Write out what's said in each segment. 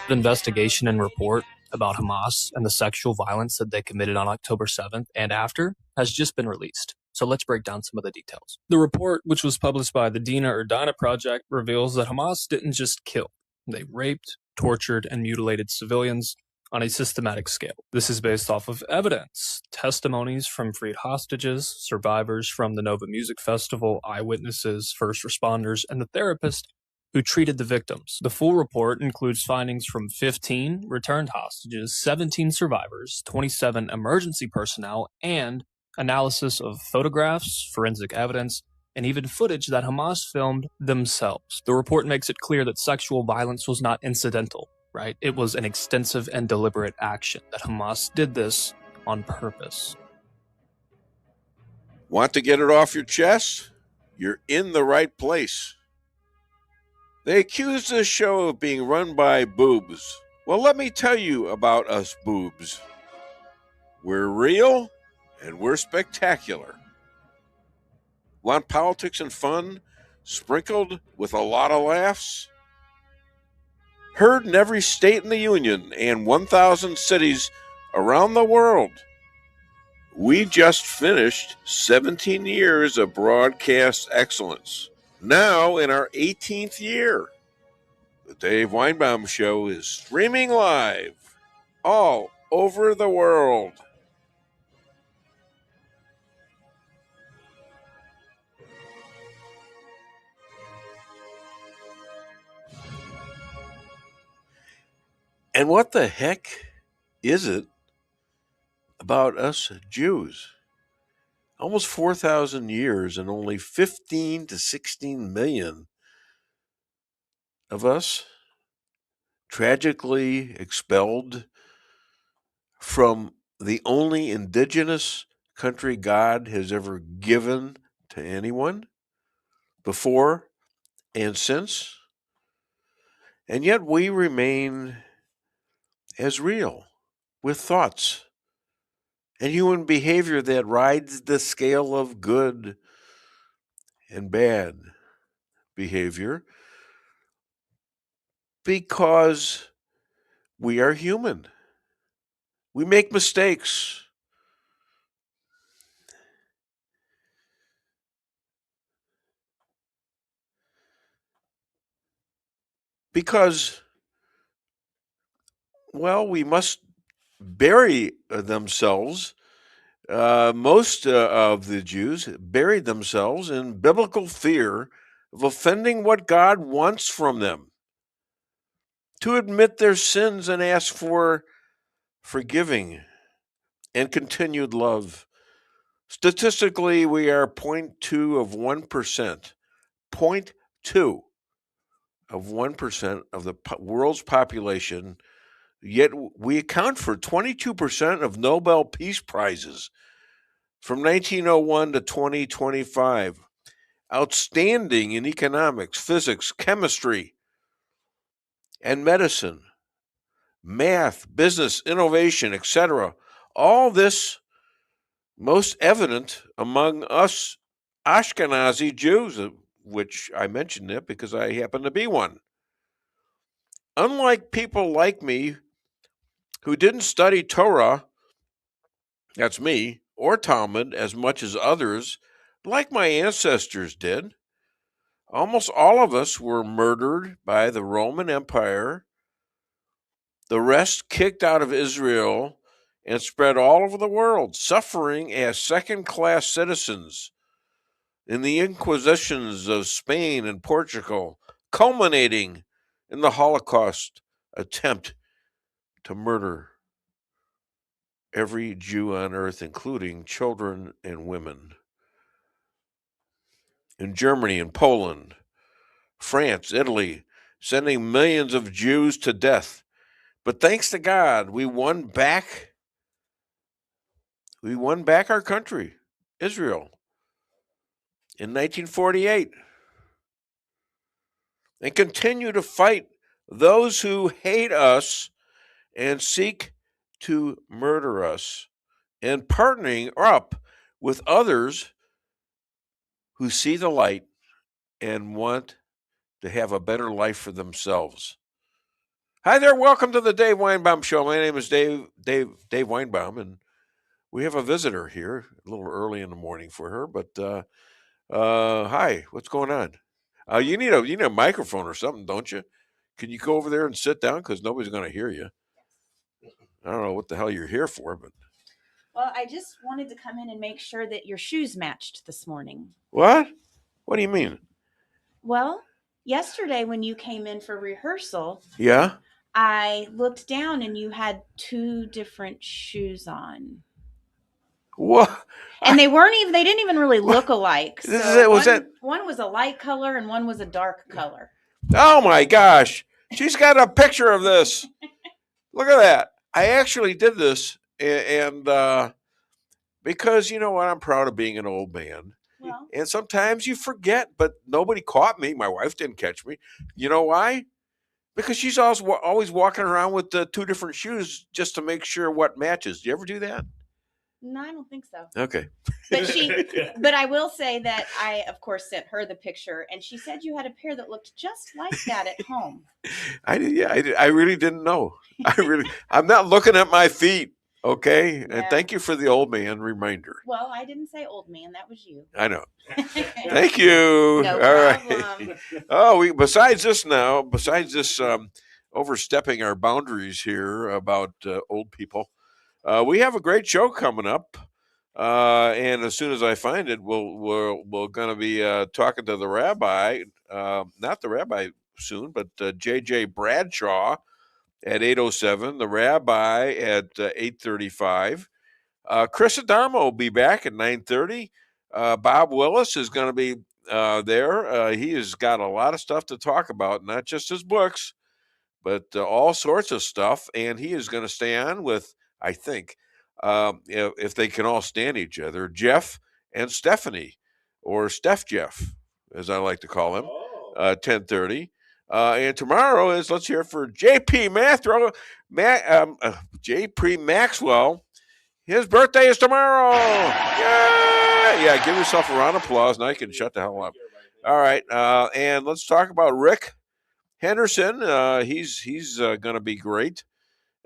The investigation and report about Hamas and the sexual violence that they committed on October 7th and after has just been released. So let's break down some of the details. The report, which was published by the Dina Project, reveals that Hamas didn't just kill. They raped, tortured, and mutilated civilians on a systematic scale. This is based off of evidence, testimonies from freed hostages, survivors from the Nova Music Festival, eyewitnesses, first responders, and the therapist who treated the victims. The full report includes findings from 15 returned hostages, 17 survivors, 27 emergency personnel, and analysis of photographs, forensic evidence, and even footage that Hamas filmed themselves. The report makes it clear that sexual violence was not incidental, right? It was an extensive and deliberate action, that Hamas did this on purpose. Want to get it off your chest? You're in the right place. They accuse this show of being run by boobs. Well, let me tell you about us boobs. We're real and we're spectacular. Want politics and fun sprinkled with a lot of laughs? Heard in every state in the Union and 1,000 cities around the world. We just finished 17 years of broadcast excellence. Now in our 18th year, the Dave Weinbaum Show is streaming live all over the world. And what the heck is it about us Jews? Almost 4,000 years and only 15 to 16 million of us tragically expelled from the only indigenous country God has ever given to anyone before and since. And yet we remain as real with thoughts and human behavior that rides the scale of good and bad behavior because we are human. We make mistakes. Because, well, we must bury themselves. Most of the Jews buried themselves in biblical fear of offending what God wants from them, to admit their sins and ask for forgiving and continued love. Statistically, we are 0.2 of 1%. 0.2 of 1% of the world's population, yet we account for 22% of Nobel Peace Prizes from 1901 to 2025. Outstanding in economics, physics, chemistry, and medicine, math, business, innovation, etc. All this most evident among us Ashkenazi Jews, which I mentioned it because I happen to be one. Unlike people like me who didn't study Torah, that's me, or Talmud as much as others, like my ancestors did, almost all of us were murdered by the Roman Empire, the rest kicked out of Israel and spread all over the world, suffering as second-class citizens in the Inquisitions of Spain and Portugal, culminating in the Holocaust attempt to murder every Jew on earth, including children and women. In Germany and Poland, France, Italy, sending millions of Jews to death. But thanks to God, we won back our country, Israel, in 1948, and continue to fight those who hate us and seek to murder us, and partnering up with others who see the light and want to have a better life for themselves. Hi there, welcome to the Dave Weinbaum Show. My name is Dave Weinbaum, and we have a visitor here. A little early in the morning for her, but hi, what's going on? You need a microphone or something, don't you? Can you go over there and sit down, because nobody's going to hear you? I don't know what the hell you're here for, but well, I just wanted to come in and make sure that your shoes matched this morning. What do you mean? Well, yesterday when you came in for rehearsal, Yeah. I looked down and you had two different shoes on. What? And they didn't even really look alike. One was a light color and one was a dark color. Oh my gosh. She's got a picture of this. Look at that. I actually did this, and because you know what, I'm proud of being an old man. Well, and sometimes you forget, but nobody caught me. My wife didn't catch me. You know why? Because she's always walking around with two different shoes just to make sure what matches. Do you ever do that? No, I don't think so. Okay. But I will say that I, of course, sent her the picture, and she said you had a pair that looked just like that at home. I really didn't know. I'm not looking at my feet. Okay. Yeah. And thank you for the old man reminder. Well, I didn't say old man. That was you. I know. Thank you. No All problem. Right. Oh, besides this overstepping our boundaries here about old people, we have a great show coming up. And as soon as I find it, we're going to be talking to the rabbi, not the rabbi soon, but J.J. Bradshaw at 8:07, the rabbi at 8:35. Chris Adamo will be back at 9:30. Bob Willis is going to be there. He has got a lot of stuff to talk about, not just his books, but all sorts of stuff. And he is going to stay on with, I think, if they can all stand each other, Jeff and Stephanie, or Steph Jeff, as I like to call him, 10:30. And tomorrow is, let's hear it for J.P. J.P. Maxwell. His birthday is tomorrow. Yeah, give yourself a round of applause. Now you can shut the hell up. All right, and let's talk about Rick Henderson. He's going to be great.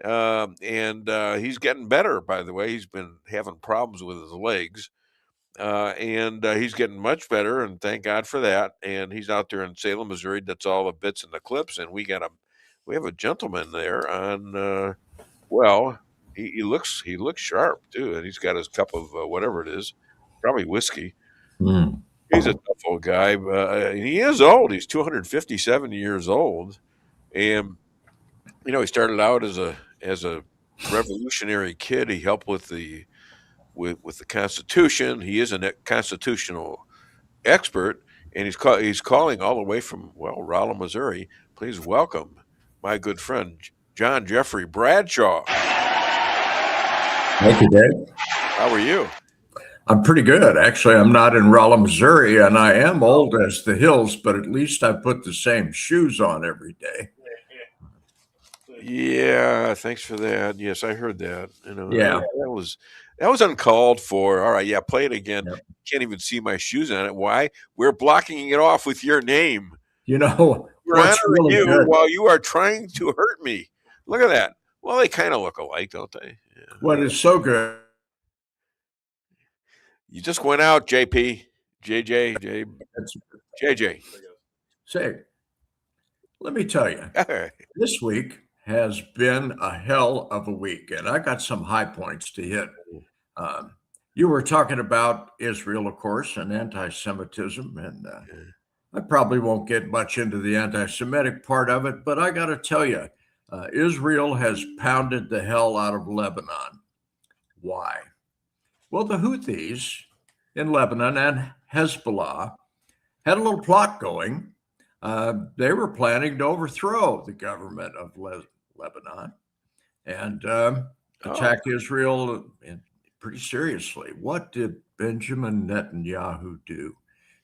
And he's getting better, by the way. He's been having problems with his legs. And he's getting much better, and thank God for that. And he's out there in Salem, Missouri. That's all the bits and the clips. And we have a gentleman there on. He looks sharp too, and he's got his cup of whatever it is, probably whiskey. He's a tough old guy. He is old. He's 257 years old, and he started out as a revolutionary kid. He helped with the Constitution. He is a constitutional expert, and he's calling all the way from Rolla, Missouri. Please welcome my good friend John Jeffrey Bradshaw. Thank you, Dave. How are you? I'm pretty good. Actually, I'm not in Rolla, Missouri, and I am old as the hills, but at least I put the same shoes on every day. Yeah, thanks for that. Yes, I heard that. Yeah. That was uncalled for. All right, yeah, play it again. Yep. Can't even see my shoes on it. Why? We're blocking it off with your name. We're honoring really you good. While you are trying to hurt me. Look at that. Well, they kind of look alike, don't they? Yeah. What is so good? You just went out, JP, JJ. Say, let me tell you, this week has been a hell of a week, and I got some high points to hit. You were talking about Israel, of course, and anti-Semitism, and I probably won't get much into the anti-Semitic part of it, but I got to tell you, Israel has pounded the hell out of Lebanon. Why? Well, the Houthis in Lebanon and Hezbollah had a little plot going. They were planning to overthrow the government of Lebanon and attack Israel pretty seriously. What did Benjamin Netanyahu do?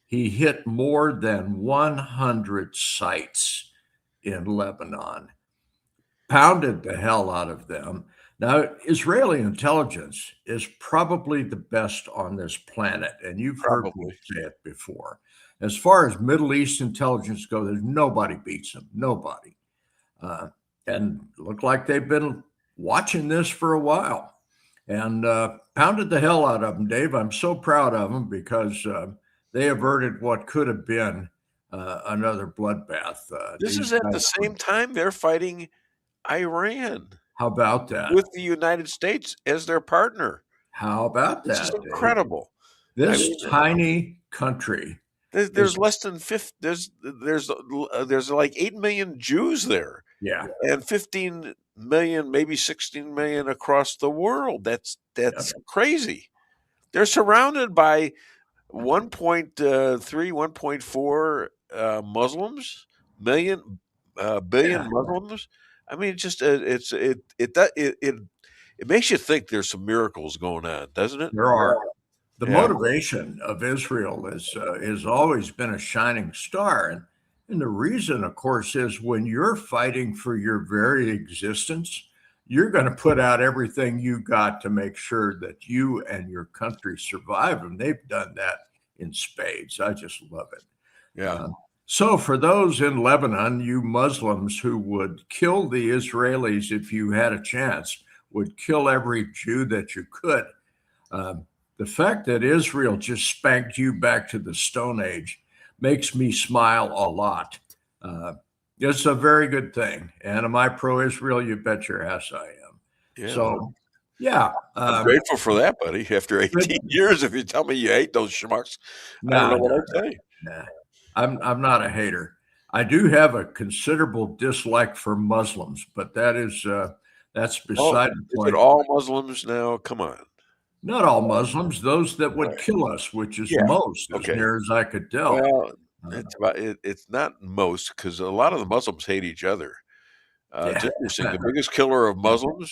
He hit more than 100 sites in Lebanon, pounded the hell out of them. Now, Israeli intelligence is probably the best on this planet, and you've heard me Probably. say it before. As far as Middle East intelligence goes, there's nobody beats them. Nobody. And look like they've been watching this for a while and pounded the hell out of them, Dave. I'm so proud of them because they averted what could have been another bloodbath. This These is at the guys- same time they're fighting Iran How about that? with the United States as their partner. How about This is that, Dave? incredible. This I mean, tiny country. There's less than 50. There's like 8 million Jews there, Yeah. and 15 million, maybe 16 million across the world. That's crazy. They're surrounded by 1.3, 1.4 Muslims, billion Muslims. I mean, it makes you think there's some miracles going on, doesn't it? There are. The motivation of Israel has always been a shining star. And the reason, of course, is when you're fighting for your very existence, you're going to put out everything you got to make sure that you and your country survive. And they've done that in spades. I just love it. Yeah. So for those in Lebanon, you Muslims who would kill the Israelis if you had a chance, would kill every Jew that you could. The fact that Israel just spanked you back to the Stone Age makes me smile a lot. It's a very good thing. And am I pro-Israel? You bet your ass I am. Yeah. So, yeah. I'm grateful for that, buddy. After 18 years, if you tell me you hate those schmucks, I don't know what I'd say. Nah. I'm not a hater. I do have a considerable dislike for Muslims, but that's beside the point. Is it all Muslims now? Come on. Not all Muslims, those that would kill us, which is most, as near as I could tell. Well, it's not most, because a lot of the Muslims hate each other. It's interesting. The biggest killer of Muslims.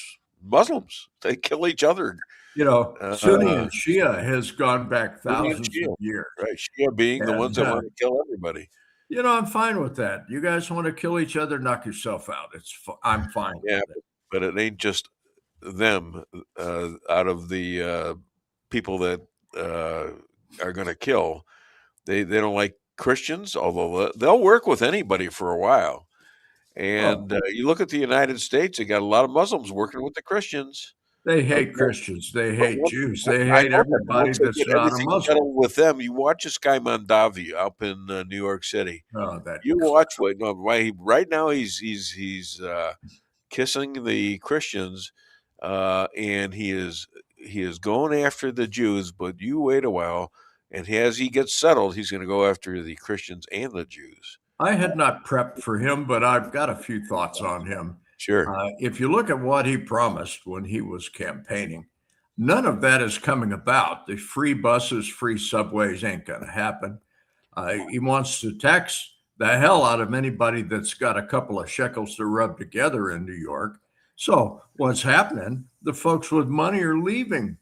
They kill each other. Sunni and Shia has gone back thousands of years. Right, Shia being the ones that want to kill everybody. I'm fine with that. You guys want to kill each other, knock yourself out. I'm fine. Yeah, with it. But it ain't just them out of the people that are going to kill. They don't like Christians, although they'll work with anybody for a while. And you look at the United States, they got a lot of Muslims working with the Christians. They hate Christians. They hate Jews. They hate everybody that's not a Muslim. With them, you watch this guy Mondavi up in New York City. Oh, that you watch right now he's kissing the Christians, and he is going after the Jews. But you wait a while, and as he gets settled, he's going to go after the Christians and the Jews. I had not prepped for him, but I've got a few thoughts on him. Sure. If you look at what he promised when he was campaigning, none of that is coming about. The free buses, free subways ain't going to happen. He wants to tax the hell out of anybody that's got a couple of shekels to rub together in New York. So what's happening? The folks with money are leaving.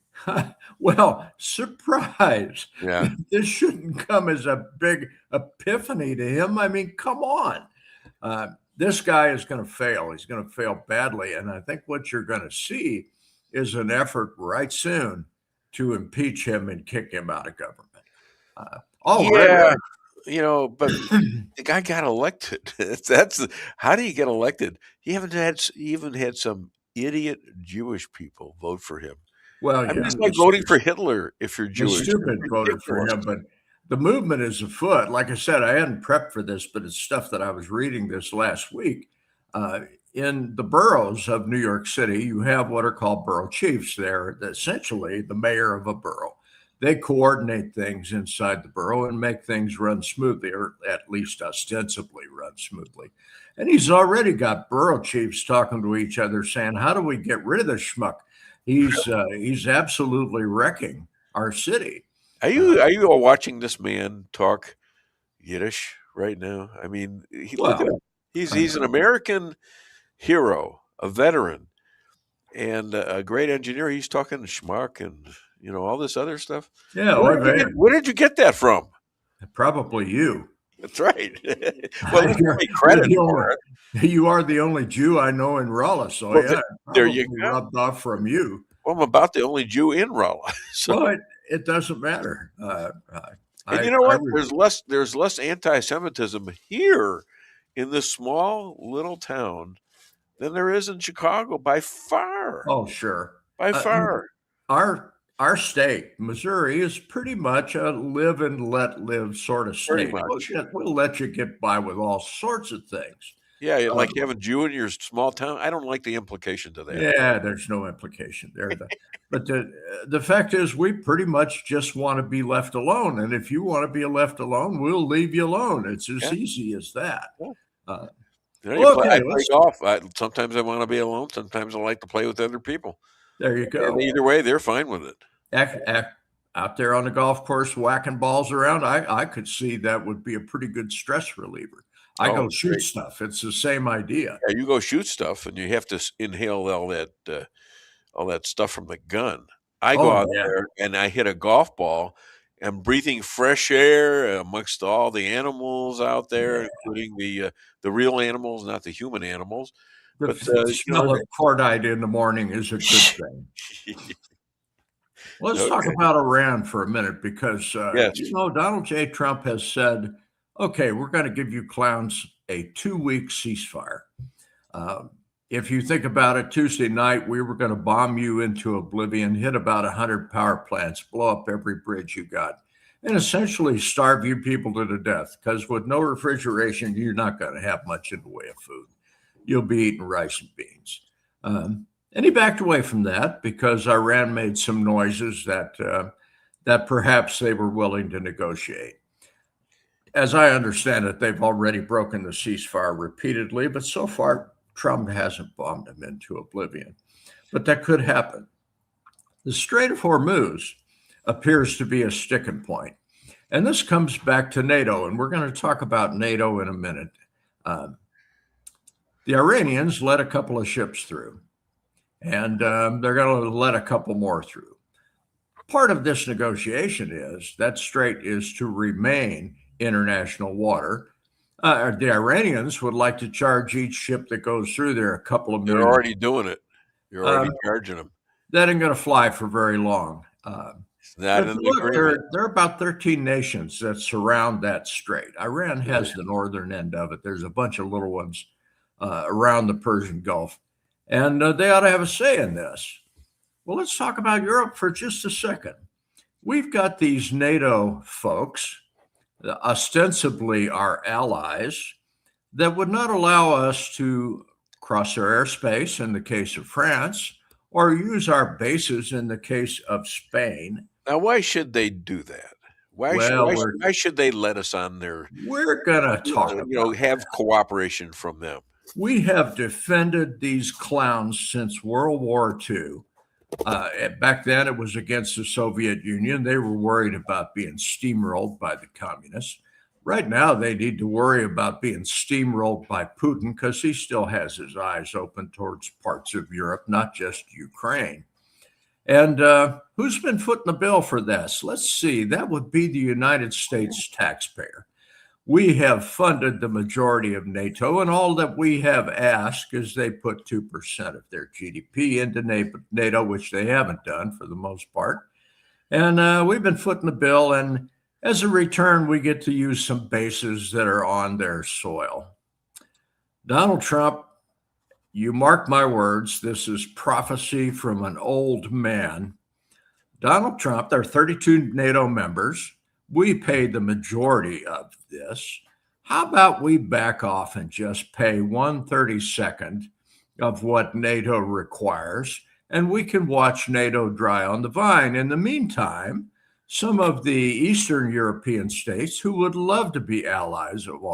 Well, surprise. Yeah. This shouldn't come as a big epiphany to him. I mean, come on. This guy is going to fail. He's going to fail badly. And I think what you're going to see is an effort right soon to impeach him and kick him out of government. But the guy got elected. How do you get elected? You even had some idiot Jewish people vote for him. Well, it's like voting for Hitler if you're Jewish. The stupid voted for him, but the movement is afoot. Like I said, I hadn't prepped for this, but it's stuff that I was reading this last week. In the boroughs of New York City, you have what are called borough chiefs. They're essentially the mayor of a borough. They coordinate things inside the borough and make things run smoothly, or at least ostensibly run smoothly. And he's already got borough chiefs talking to each other saying, how do we get rid of this schmuck? He's absolutely wrecking our city. Are you all watching this man talk Yiddish right now? I mean, look at him. He's an American hero, a veteran, and a great engineer. He's talking schmuck and all this other stuff. Yeah. Where did you get that from? Probably you. That's right. Well, let's give me credit for it. You are the only Jew I know in Rolla, so Well, yeah, there you probably go. rubbed off from you. Well, I'm about the only Jew in Rolla. So. Well, it doesn't matter. And you know what? There's less anti-Semitism here in this small little town than there is in Chicago by far. Oh, sure. By far. Our state, Missouri, is pretty much a live and let live sort of Pretty state. much. We'll let you get by with all sorts of things. Yeah, like having Jew in your small town. I don't like the implication to that. Yeah, there's no implication there. But the fact is, we pretty much just want to be left alone. And if you want to be left alone, we'll leave you alone. It's as easy as that. I play golf. Sometimes I want to be alone. Sometimes I like to play with other people. There you go. And either way, they're fine with it. Out there on the golf course, whacking balls around, I could see that would be a pretty good stress reliever. I go shoot stuff. It's the same idea. Yeah, you go shoot stuff, and you have to inhale all that stuff from the gun. I go out there and I hit a golf ball, and breathing fresh air amongst all the animals out there, including the real animals, not the human animals. The smell of cordite in the morning is a good thing. Let's talk about Iran for a minute, because Donald J. Trump has said, okay, we're going to give you clowns a 2-week ceasefire. If you think about it, Tuesday night, we were going to bomb you into oblivion, hit about 100 power plants, blow up every bridge you got, and essentially starve you people to death, because with no refrigeration, you're not going to have much in the way of food. You'll be eating rice and beans. And he backed away from that because Iran made some noises that perhaps they were willing to negotiate. As I understand it, they've already broken the ceasefire repeatedly, but so far, Trump hasn't bombed them into oblivion. But that could happen. The Strait of Hormuz appears to be a sticking point. And this comes back to NATO, and we're going to talk about NATO in a minute. The Iranians let a couple of ships through, and they're going to let a couple more through. Part of this negotiation is that strait is to remain international water. The Iranians would like to charge each ship that goes through there a couple of million. They're already doing it. You're already charging them. That ain't going to fly for very long. There are about 13 nations that surround that strait. Iran has the northern end of it. There's a bunch of little ones around the Persian Gulf, and they ought to have a say in this. Well, let's talk about Europe for just a second. We've got these NATO folks, ostensibly our allies, that would not allow us to cross their airspace in the case of France, or use our bases in the case of Spain. Now, why should they do that? Why should they let us on their? We're gonna talk about have cooperation from them. We have defended these clowns since World War II. Back then, it was against the Soviet Union. They were worried about being steamrolled by the communists. Right now, they need to worry about being steamrolled by Putin, because he still has his eyes open towards parts of Europe, not just Ukraine. And who's been footing the bill for this? Let's see. That would be the United States taxpayer. We have funded the majority of NATO, and all that we have asked is they put 2% of their GDP into NATO, which they haven't done for the most part. And we've been footing the bill, and as a return, we get to use some bases that are on their soil. Donald Trump, you mark my words, this is prophecy from an old man. Donald Trump, there are 32 NATO members. We pay the majority of this. How about we back off and just pay 1/32 of what NATO requires, and we can watch NATO dry on the vine. In the meantime, some of the Eastern European states who would love to be allies of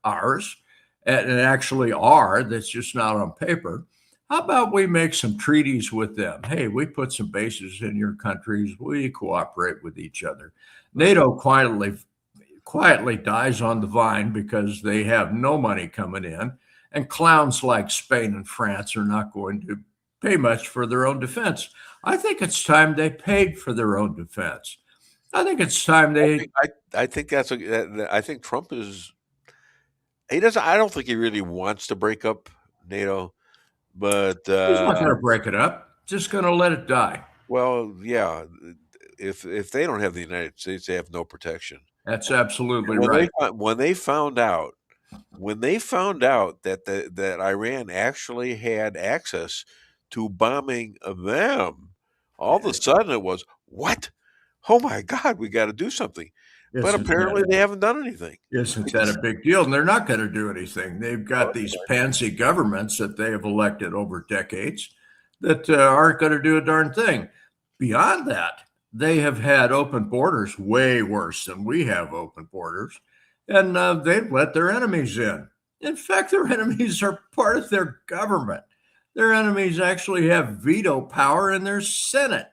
ours, and actually are, that's just not on paper, how about we make some treaties with them? Hey, we put some bases in your countries. We cooperate with each other. NATO quietly dies on the vine because they have no money coming in, and clowns like Spain and France are not going to pay much for their own defense. I think it's time they paid for their own defense. I think it's time they. I think I think Trump is. He doesn't. I don't think he really wants to break up NATO, but He's not going to break it up. Just going to let it die. well, yeah. If they don't have the United States, they have no protection. That's absolutely When right. when they found out that that Iran actually had access to bombing them, all of a sudden it was what? Oh my God, we got to do something. But apparently they haven't done anything. Isn't that a big deal? And they're not going to do anything. They've got these pansy governments that they have elected over decades that aren't going to do a darn thing. Beyond that, they have had open borders way worse than we have open borders. And they've let their enemies in. In fact, their enemies are part of their government. Their enemies actually have veto power in their Senate.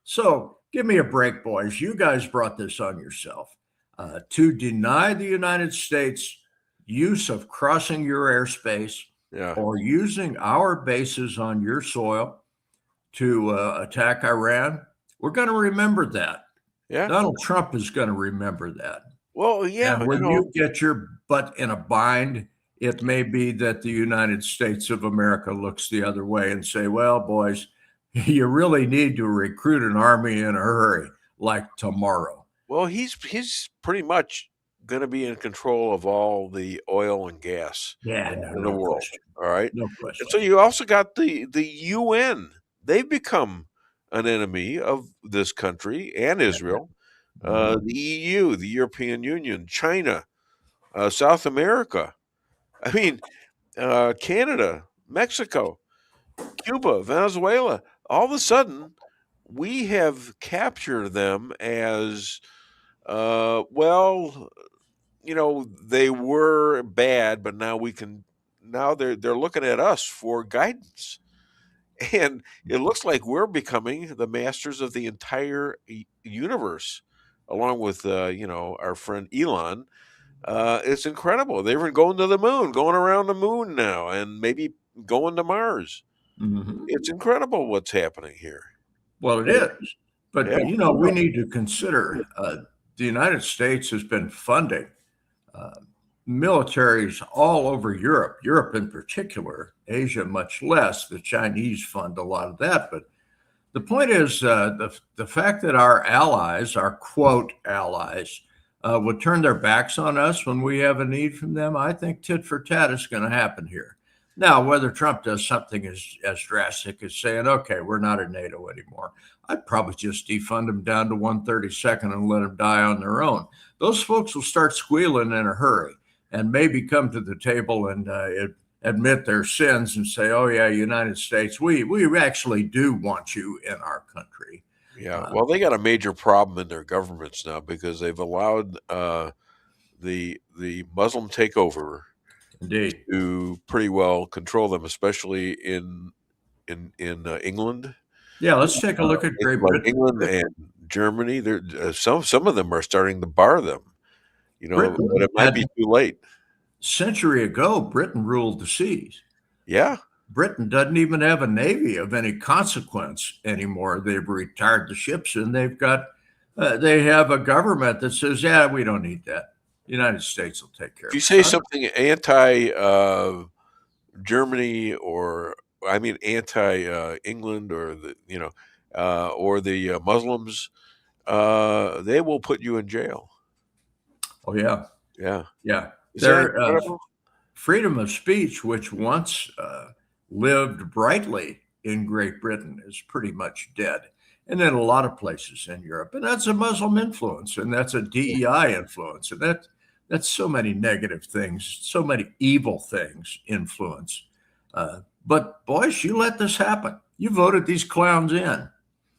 So give me a break, boys. You guys brought this on yourself. To deny the United States use of crossing your airspace or using our bases on your soil to attack Iran, we're going to remember that. Yeah. Donald Trump is going to remember that. Well, yeah. And when you get your butt in a bind, it may be that the United States of America looks the other way and say, well, boys, you really need to recruit an army in a hurry, like tomorrow. Well, he's pretty much going to be in control of all the oil and gas in the world. Question. All right. No question. And so you also got the UN. They've become an enemy of this country and Israel. The EU, the European Union, China, South America. I mean, Canada, Mexico, Cuba, Venezuela. All of a sudden, we have captured them as well, they were bad, but now they're looking at us for guidance. And it looks like we're becoming the masters of the entire universe, along with, our friend Elon. It's incredible. They're even going to the moon, going around the moon now, and maybe going to Mars. Mm-hmm. It's incredible what's happening here. Well, it is. But, we need to consider the United States has been funding militaries all over Europe in particular, Asia much less. The Chinese fund a lot of that. But the point is the fact that our allies, our quote allies, would turn their backs on us when we have a need from them, I think tit for tat is going to happen here. Now, whether Trump does something as drastic as saying, okay, we're not in NATO anymore, I'd probably just defund them down to 132nd and let them die on their own. Those folks will start squealing in a hurry and maybe come to the table and admit their sins and say, oh, yeah, United States, we actually do want you in our country. Yeah, well, they got a major problem in their governments now because they've allowed the Muslim takeover Indeed to pretty well control them, especially in England. Yeah, let's take a look at Great Britain. England and Germany. Some of them are starting to bar them. But it might be too late. Century ago, Britain ruled the seas. Yeah. Britain doesn't even have a navy of any consequence anymore. They've retired the ships, and they have a government that says, yeah, we don't need that. The United States will take care of it. If you say something anti Germany anti-England or the Muslims, they will put you in jail. Oh yeah, yeah. Freedom of speech, which once lived brightly in Great Britain, is pretty much dead, and in a lot of places in Europe, and that's a Muslim influence, and that's a DEI influence, and that's so many negative things, so many evil things influence. But boys, you let this happen. You voted these clowns in.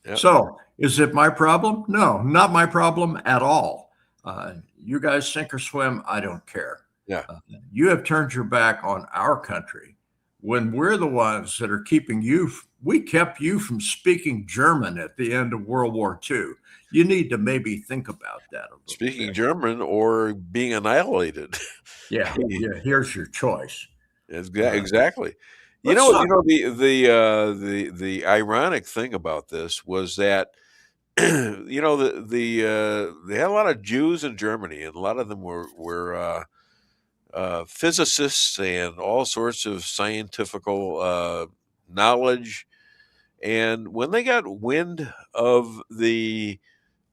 Yep. So is it my problem? No, not my problem at all. You guys sink or swim, I don't care. Yeah. You have turned your back on our country when we're the ones that are keeping you. We kept you from speaking German at the end of World War II. You need to maybe think about that a little Speaking bit. German or being annihilated. Yeah. Here's your choice. Exactly. The ironic thing about this was that you know, they had a lot of Jews in Germany, and a lot of them were physicists and all sorts of scientific knowledge. And when they got wind of the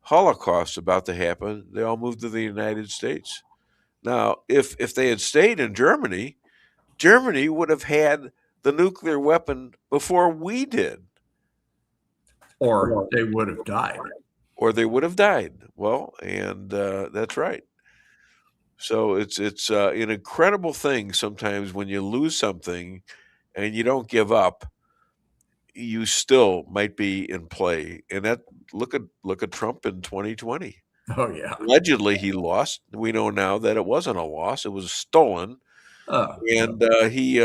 Holocaust about to happen, they all moved to the United States. Now, if they had stayed in Germany, Germany would have had the nuclear weapon before we did. Or they would have died. Or they would have died. Well, and that's right. So it's an incredible thing sometimes when you lose something and you don't give up, you still might be in play. And that look at Trump in 2020. Oh yeah. Allegedly he lost. We know now that it wasn't a loss; it was stolen. And he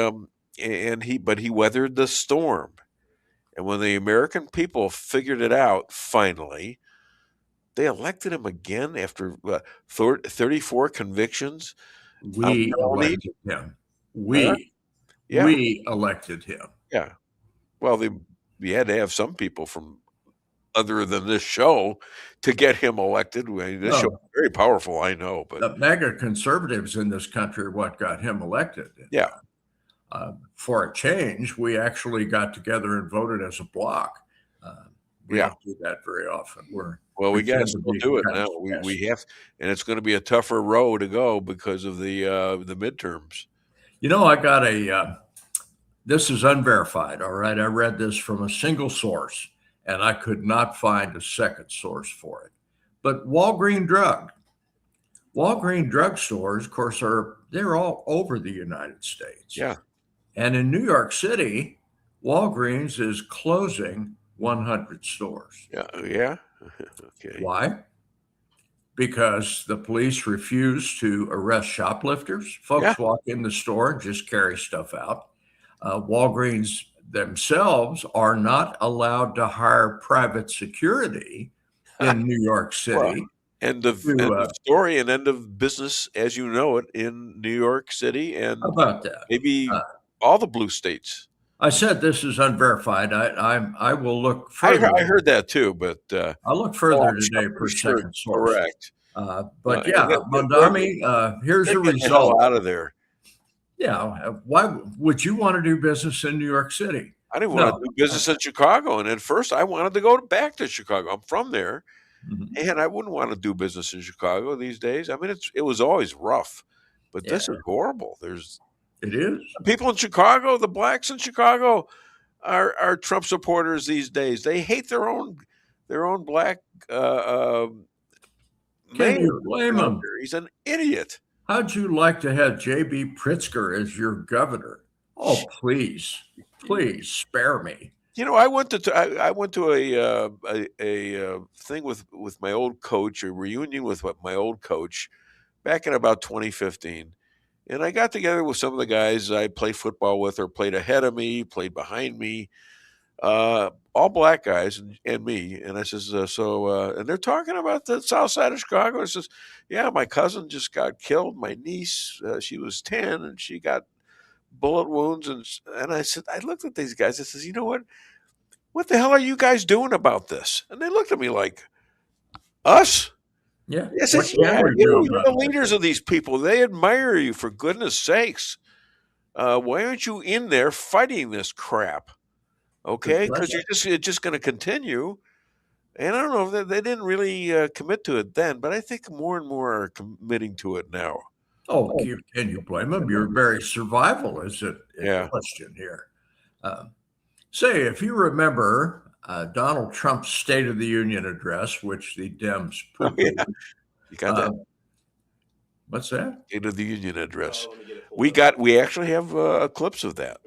weathered the storm. And when the American people figured it out, finally, they elected him again after 34 convictions. We elected him. We elected him. Yeah. Well, we had to have some people from other than this show to get him elected. I mean, this show is very powerful, I know. But the mega conservatives in this country are what got him elected. Yeah. For a change, we actually got together and voted as a bloc. We don't do that very often. We got to do it now. We have, and it's going to be a tougher row to go because of the midterms. You know, I got this is unverified. All right, I read this from a single source, and I could not find a second source for it. But Walgreens drugstores, of course, they're all over the United States. Yeah. And in New York City, Walgreens is closing 100 stores. Yeah. Okay. Why? Because the police refuse to arrest shoplifters. Folks walk in the store and just carry stuff out. Walgreens themselves are not allowed to hire private security in New York City. Well, end of story and end of business as you know it in New York City and how about that? Maybe all the blue states. I said this is unverified. I will look further. I heard that too, but I'll look further today per second source. Correct. But Mondami, here's the result. Out of there. Yeah. Why would you want to do business in New York City? I didn't want to do business in Chicago. And at first I wanted to go back to Chicago. I'm from there. Mm-hmm. And I wouldn't want to do business in Chicago these days. I mean, it was always rough, but this is horrible. It is. People in Chicago, the blacks in Chicago are Trump supporters these days. They hate their own black Can you blame him? He's an idiot. How'd you like to have J.B. Pritzker as your governor? Oh, please spare me. You know, I went to a thing with my old coach, a reunion with my old coach back in about 2015. And I got together with some of the guys I played football with or played ahead of me, played behind me, all black guys and me. And I says, and they're talking about the south side of Chicago. I says, yeah, my cousin just got killed. My niece, she was 10 and she got bullet wounds. And I said, I looked at these guys. I says, you know what? What the hell are you guys doing about this? And they looked at me like, us? Yeah. Yes, you're the leaders of these people. They admire you, for goodness sakes. Why aren't you in there fighting this crap? Okay, because it's just going to continue. And I don't know if they didn't really commit to it then, but I think more and more are committing to it now. Oh, can you blame them? Your very survival is a question here. Say, if you remember Donald Trump's State of the Union address, which the Dems put You got that? What's that? State of the Union address. We actually have clips of that.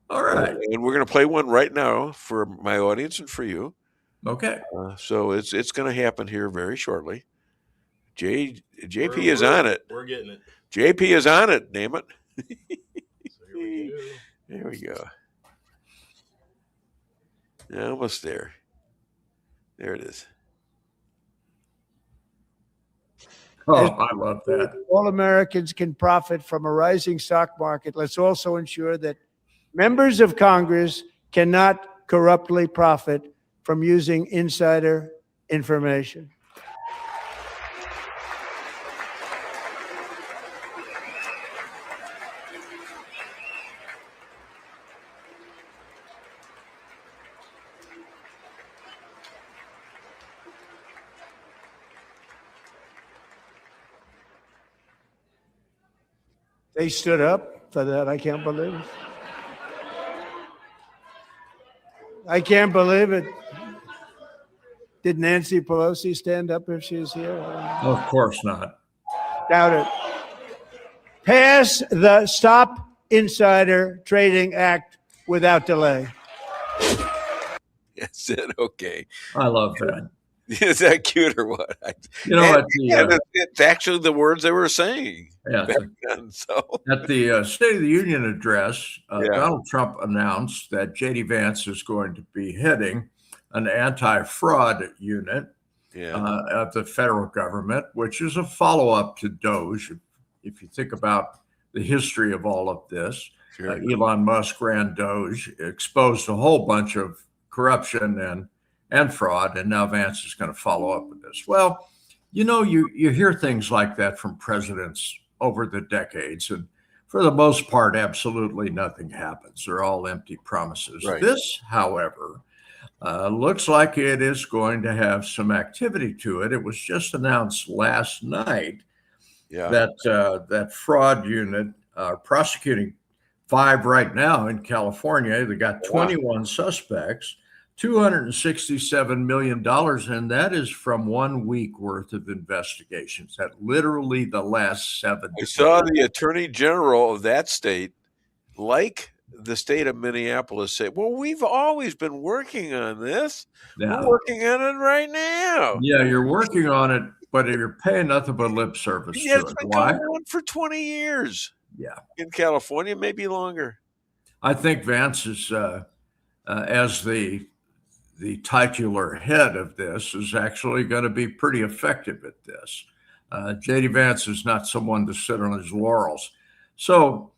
All right. And we're going to play one right now for my audience and for you. Okay. So it's going to happen here very shortly. JP is on it. We're getting it. JP is on it, damn it. So here we go. There we go. Almost there. There it is. Oh, I love that. All Americans can profit from a rising stock market. Let's also ensure that members of Congress cannot corruptly profit from using insider information. They stood up for that. I can't believe it. I can't believe it. Did Nancy Pelosi stand up if she was here? Of course not. Doubt it. Pass the Stop Insider Trading Act without delay. That's it. Okay. I love that. Is that cute or what? It's actually the words they were saying. Yeah. Back then, so. At the State of the Union address, Donald Trump announced that J.D. Vance is going to be heading an anti-fraud unit of the federal government, which is a follow-up to DOGE. If you think about the history of all of this, Elon Musk ran DOGE, exposed a whole bunch of corruption and fraud, and now Vance is going to follow up with this. Well, you hear things like that from presidents over the decades, and for the most part, absolutely nothing happens. They're all empty promises. Right. This, however, looks like it is going to have some activity to it. It was just announced last night that fraud unit prosecuting 5 right now in California. They got 21 suspects, $267 million, and that is from 1 week worth of investigations. That literally the last 7 I saw the attorney general of that state, like the state of Minneapolis, say, well, we've always been working on this. Yeah. We're working on it right now. Yeah, you're working on it, but you're paying nothing but lip service to It's it. been Why? going on for 20 years. Yeah. In California, maybe longer. I think Vance is, as the titular head of this, is actually going to be pretty effective at this. J.D. Vance is not someone to sit on his laurels. So,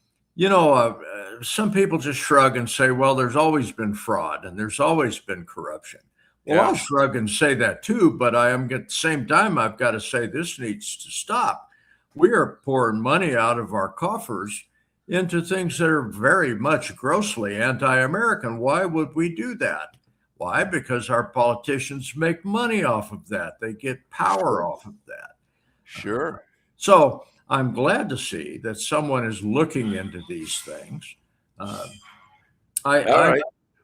some people just shrug and say, well, there's always been fraud and there's always been corruption. Well, I'll shrug and say that too, but at the same time, I've got to say this needs to stop. We are pouring money out of our coffers into things that are very much grossly anti-American. Why would we do that? Why? Because our politicians make money off of that. They get power off of that. Sure. So I'm glad to see that someone is looking into these things. All right.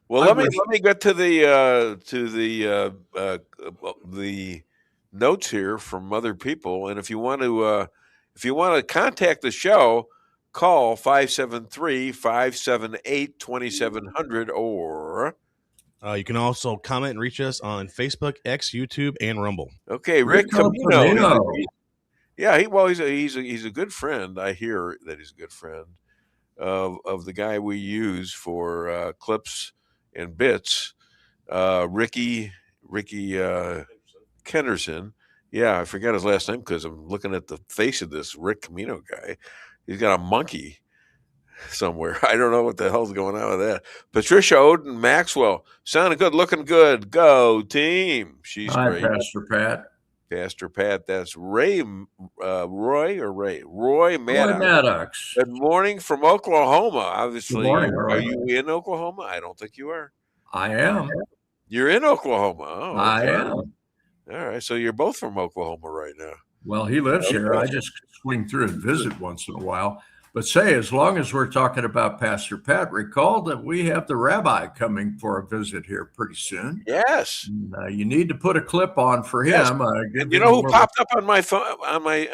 Well, let me get to the notes here from other people, and if you want to contact the show, call 573-578-2700 or. You can also comment and reach us on Facebook, X, YouTube, and Rumble. Okay, Rick Camino. He's a good friend. I hear that he's a good friend of the guy we use for clips and bits, Ricky Kenderson. Yeah, I forgot his last name because I'm looking at the face of this Rick Camino guy. He's got a monkey somewhere. I don't know what the hell's going on with that. Patricia Odin Maxwell, sounding good, looking good. Go team. She's great. Pastor Pat. Pastor Pat. That's Roy Maddox. Good morning from Oklahoma. Obviously, good morning, are you in Oklahoma? I don't think you are. I am. You're in Oklahoma. Oh, okay. I am. All right. So you're both from Oklahoma right now. Well, he lives here. I just swing through and visit once in a while. But say, as long as we're talking about Pastor Pat, recall that we have the Rabbi coming for a visit here pretty soon. Yes. And, you need to put a clip on for him. Yes. And you know who popped up on my phone, on my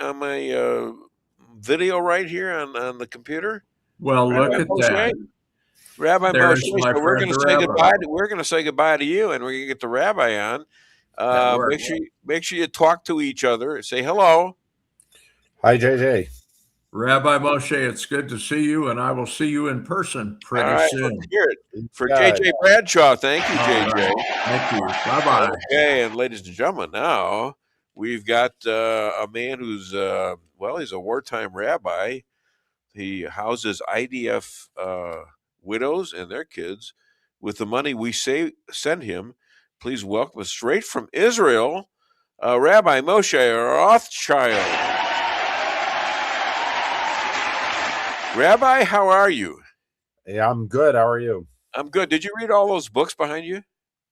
video right here on the computer? Well, Rabbi look at Moshe. that. Rabbi There's Moshe. my So we're friend, going to the say Rabbi. goodbye. We're going to say goodbye to you, and we're going to get the Rabbi on. Make sure you talk to each other. Say hello. Hi, JJ. Rabbi Moshe, it's good to see you, and I will see you in person pretty soon. Let's hear it. For JJ Bradshaw, thank you, JJ. Right. Thank you. Bye-bye. Okay, and ladies and gentlemen, now we've got a man who's, he's a wartime rabbi. He houses IDF widows and their kids with the money we send him please welcome straight from Israel, Rabbi Moshe Rothschild. Rabbi, how are you? Hey, I'm good. How are you? I'm good. Did you read all those books behind you?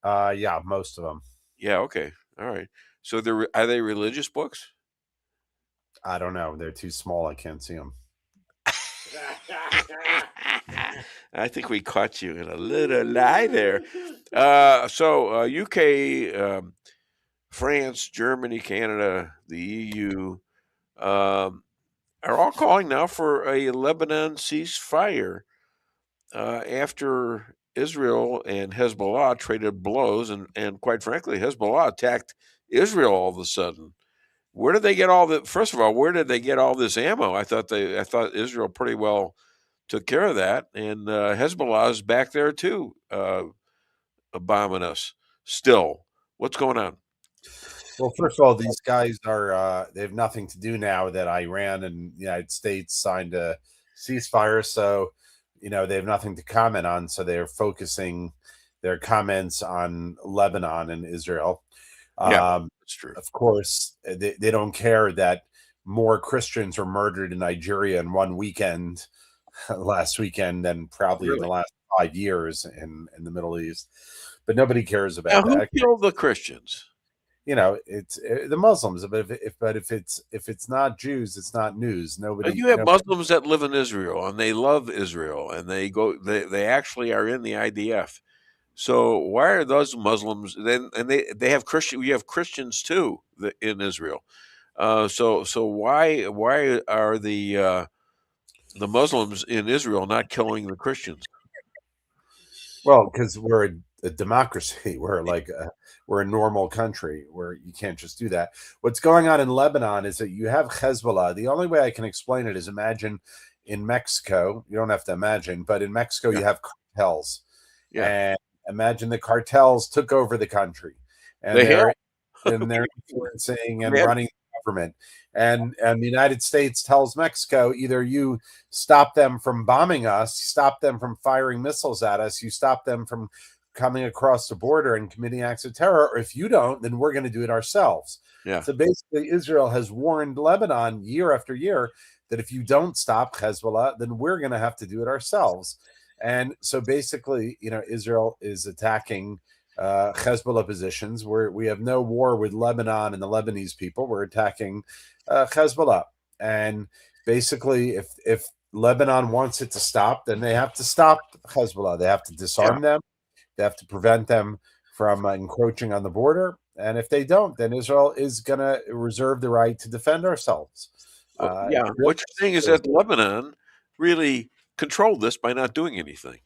Yeah, most of them. Yeah, okay. All right. So are they religious books? I don't know. They're too small. I can't see them. I think we caught you in a little lie there. UK, France, Germany, Canada, the EU are all calling now for a Lebanon ceasefire after Israel and Hezbollah traded blows, and quite frankly, Hezbollah attacked Israel all of a sudden. Where did they get all the? First of all, where did they get all this ammo? I thought Israel pretty well took care of that, and Hezbollah is back there too, bombing us. Still, what's going on? Well, first of all, these guys they have nothing to do now that Iran and the United States signed a ceasefire. So, they have nothing to comment on. So they're focusing their comments on Lebanon and Israel. Yeah, that's true. Of course, they don't care that more Christians were murdered in Nigeria in one weekend last weekend than probably in the last 5 years in the Middle East. But nobody cares about that. Who killed the Christians? It's the Muslims. But if it's not Jews, it's not news. Nobody. You have Muslims that live in Israel and they love Israel and they actually are in the IDF. So why are those Muslims then? And they have Christian. We have Christians too in Israel. So why are the Muslims in Israel not killing the Christians? Well, because we're a democracy. We're a normal country where you can't just do that. What's going on in Lebanon is that you have Hezbollah. The only way I can explain it is imagine in Mexico. You don't have to imagine, but in Mexico you have cartels. Yeah. And imagine the cartels took over the country, and they're influencing and running the government. And the United States tells Mexico, either you stop them from bombing us, you stop them from firing missiles at us, you stop them from coming across the border and committing acts of terror, or if you don't, then we're going to do it ourselves. Yeah. So basically, Israel has warned Lebanon year after year that if you don't stop Hezbollah, then we're going to have to do it ourselves. And so basically, Israel is attacking Hezbollah positions where we have no war with Lebanon and the Lebanese people. We're attacking Hezbollah. And basically, if Lebanon wants it to stop, then they have to stop Hezbollah. They have to disarm them. They have to prevent them from encroaching on the border. And if they don't, then Israel is going to reserve the right to defend ourselves. What you're saying is that Lebanon really controlled this by not doing anything.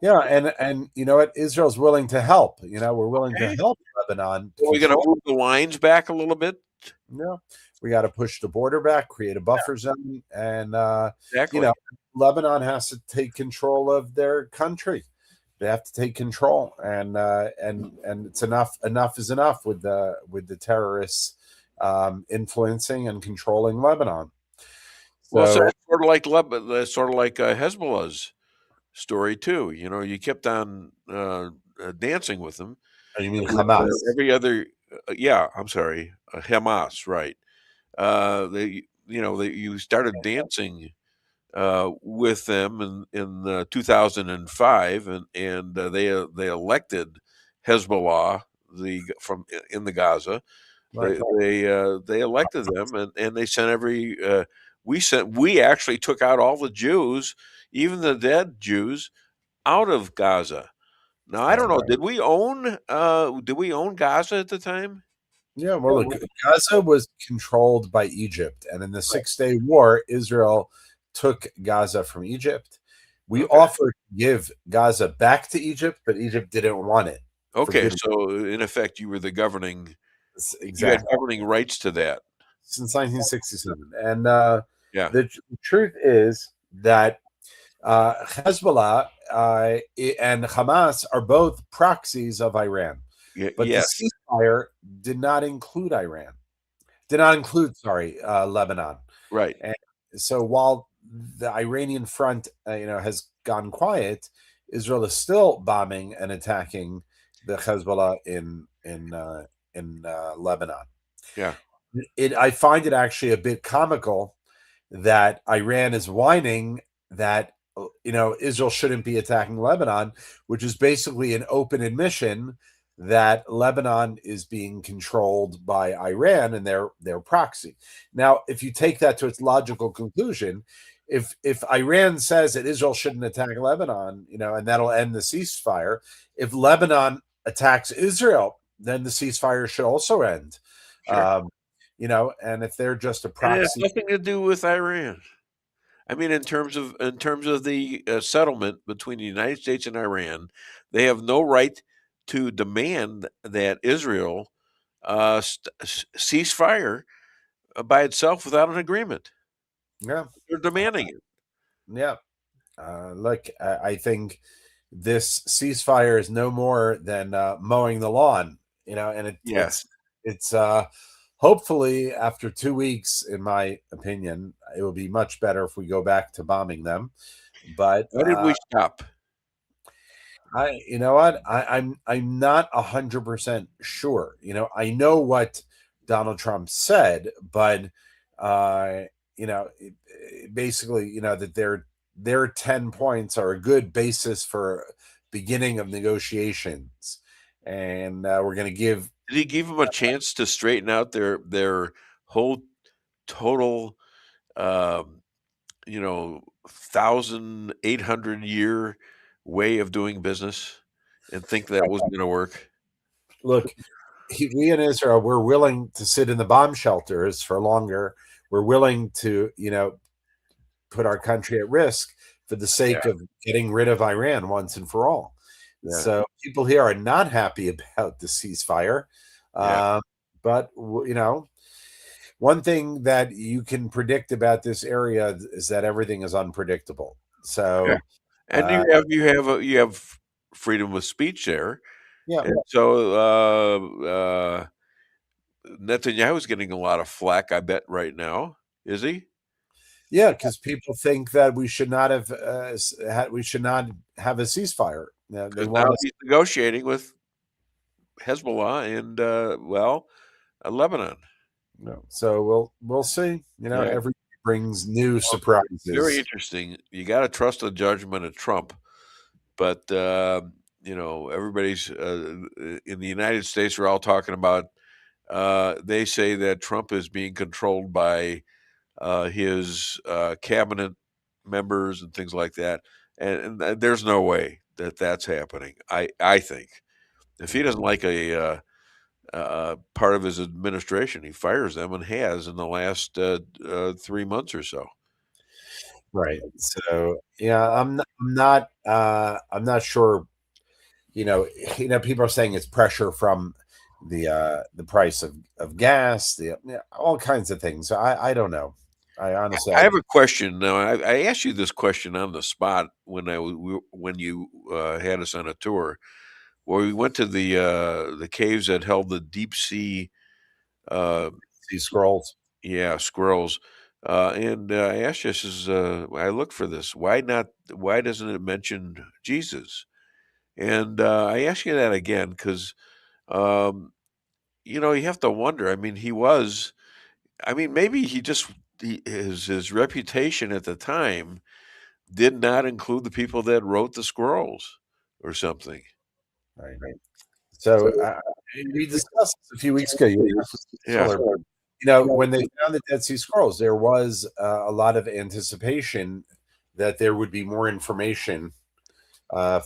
Yeah, and you know what? Israel's willing to help. We're willing to help Lebanon. We're going to move the lines back a little bit. Yeah, we got to push the border back, create a buffer zone, and Lebanon has to take control of their country. They have to take control, and it's enough. Enough is enough with the terrorists influencing and controlling Lebanon. So it's sort of like Hezbollah's story too. You kept on dancing with them. You mean Hamas? Every other, I'm sorry, Hamas, right? You started dancing with them in 2005, and they elected Hezbollah in the Gaza. Right. They elected them, and they sent we actually took out all the Jews, even the dead Jews, out of Gaza. Now I don't know. Did we own Gaza at the time? Yeah, well, look, Gaza was controlled by Egypt, and in the 6-Day War, Israel took Gaza from Egypt. We offered to give Gaza back to Egypt, but Egypt didn't want it. Okay, so in effect, you were the governing. Exactly. You had governing rights to that since 1967, and the truth is that Hezbollah and Hamas are both proxies of Iran. But the ceasefire did not include Iran. Did not include, Lebanon. Right. And so while the Iranian front, has gone quiet, Israel is still bombing and attacking the Hezbollah in Lebanon. Yeah. I find it actually a bit comical that Iran is whining that Israel shouldn't be attacking Lebanon, which is basically an open admission that Lebanon is being controlled by Iran and their proxy. Now, if you take that to its logical conclusion, if Iran says that Israel shouldn't attack Lebanon, and that'll end the ceasefire, if Lebanon attacks Israel, then the ceasefire should also end. Sure. And if they're just a And it has proxy, nothing to do with Iran. I mean, in terms of the settlement between the United States and Iran, they have no right to demand that Israel cease fire by itself without an agreement. yeah, They're demanding it. yeah. Look, I think this ceasefire is no more than mowing the lawn, and Yes. it's hopefully after 2 weeks, in my opinion, it will be much better if we go back to bombing them. But Why did we stop? you know what? I'm not 100% sure. I know what Donald Trump said, but basically, that their 10 points are a good basis for beginning of negotiations, and we're going to give. Did he give them a chance to straighten out their whole total, 1,800-year way of doing business, and think that was going to work? Look, we in Israel, we're willing to sit in the bomb shelters for longer. We're willing to, put our country at risk for the sake of getting rid of Iran once and for all. Yeah. So people here are not happy about the ceasefire. But, one thing that you can predict about this area is that everything is unpredictable. So, and you have freedom of speech there. Yeah. And so Netanyahu's getting a lot of flack, I bet, right now. Is he? Yeah, because people think that we should not have a ceasefire. They want he's negotiating with Hezbollah and Lebanon. So we'll see. Every brings new surprises. Very interesting. You got to trust the judgment of Trump, but everybody's in the United States. We're all talking about. They say that Trump is being controlled by his cabinet members and things like that, and there's no way that that's happening. I think if he doesn't like a part of his administration, he fires them, and has in the last 3 months or so. Right. So I'm not sure. People are saying it's pressure from the price of gas, all kinds of things. So I don't know. I honestly, I have a question now. I asked you this question on the spot when you had us on a tour, where we went to the caves that held the deep sea scrolls. Yeah, scrolls. And I asked you, I looked for this. Why doesn't it mention Jesus? And I ask you that again because, you have to wonder. I mean, maybe his reputation at the time did not include the people that wrote the scrolls or something. Right. So we discussed this a few weeks ago. When they found the Dead Sea Scrolls, there was a lot of anticipation that there would be more information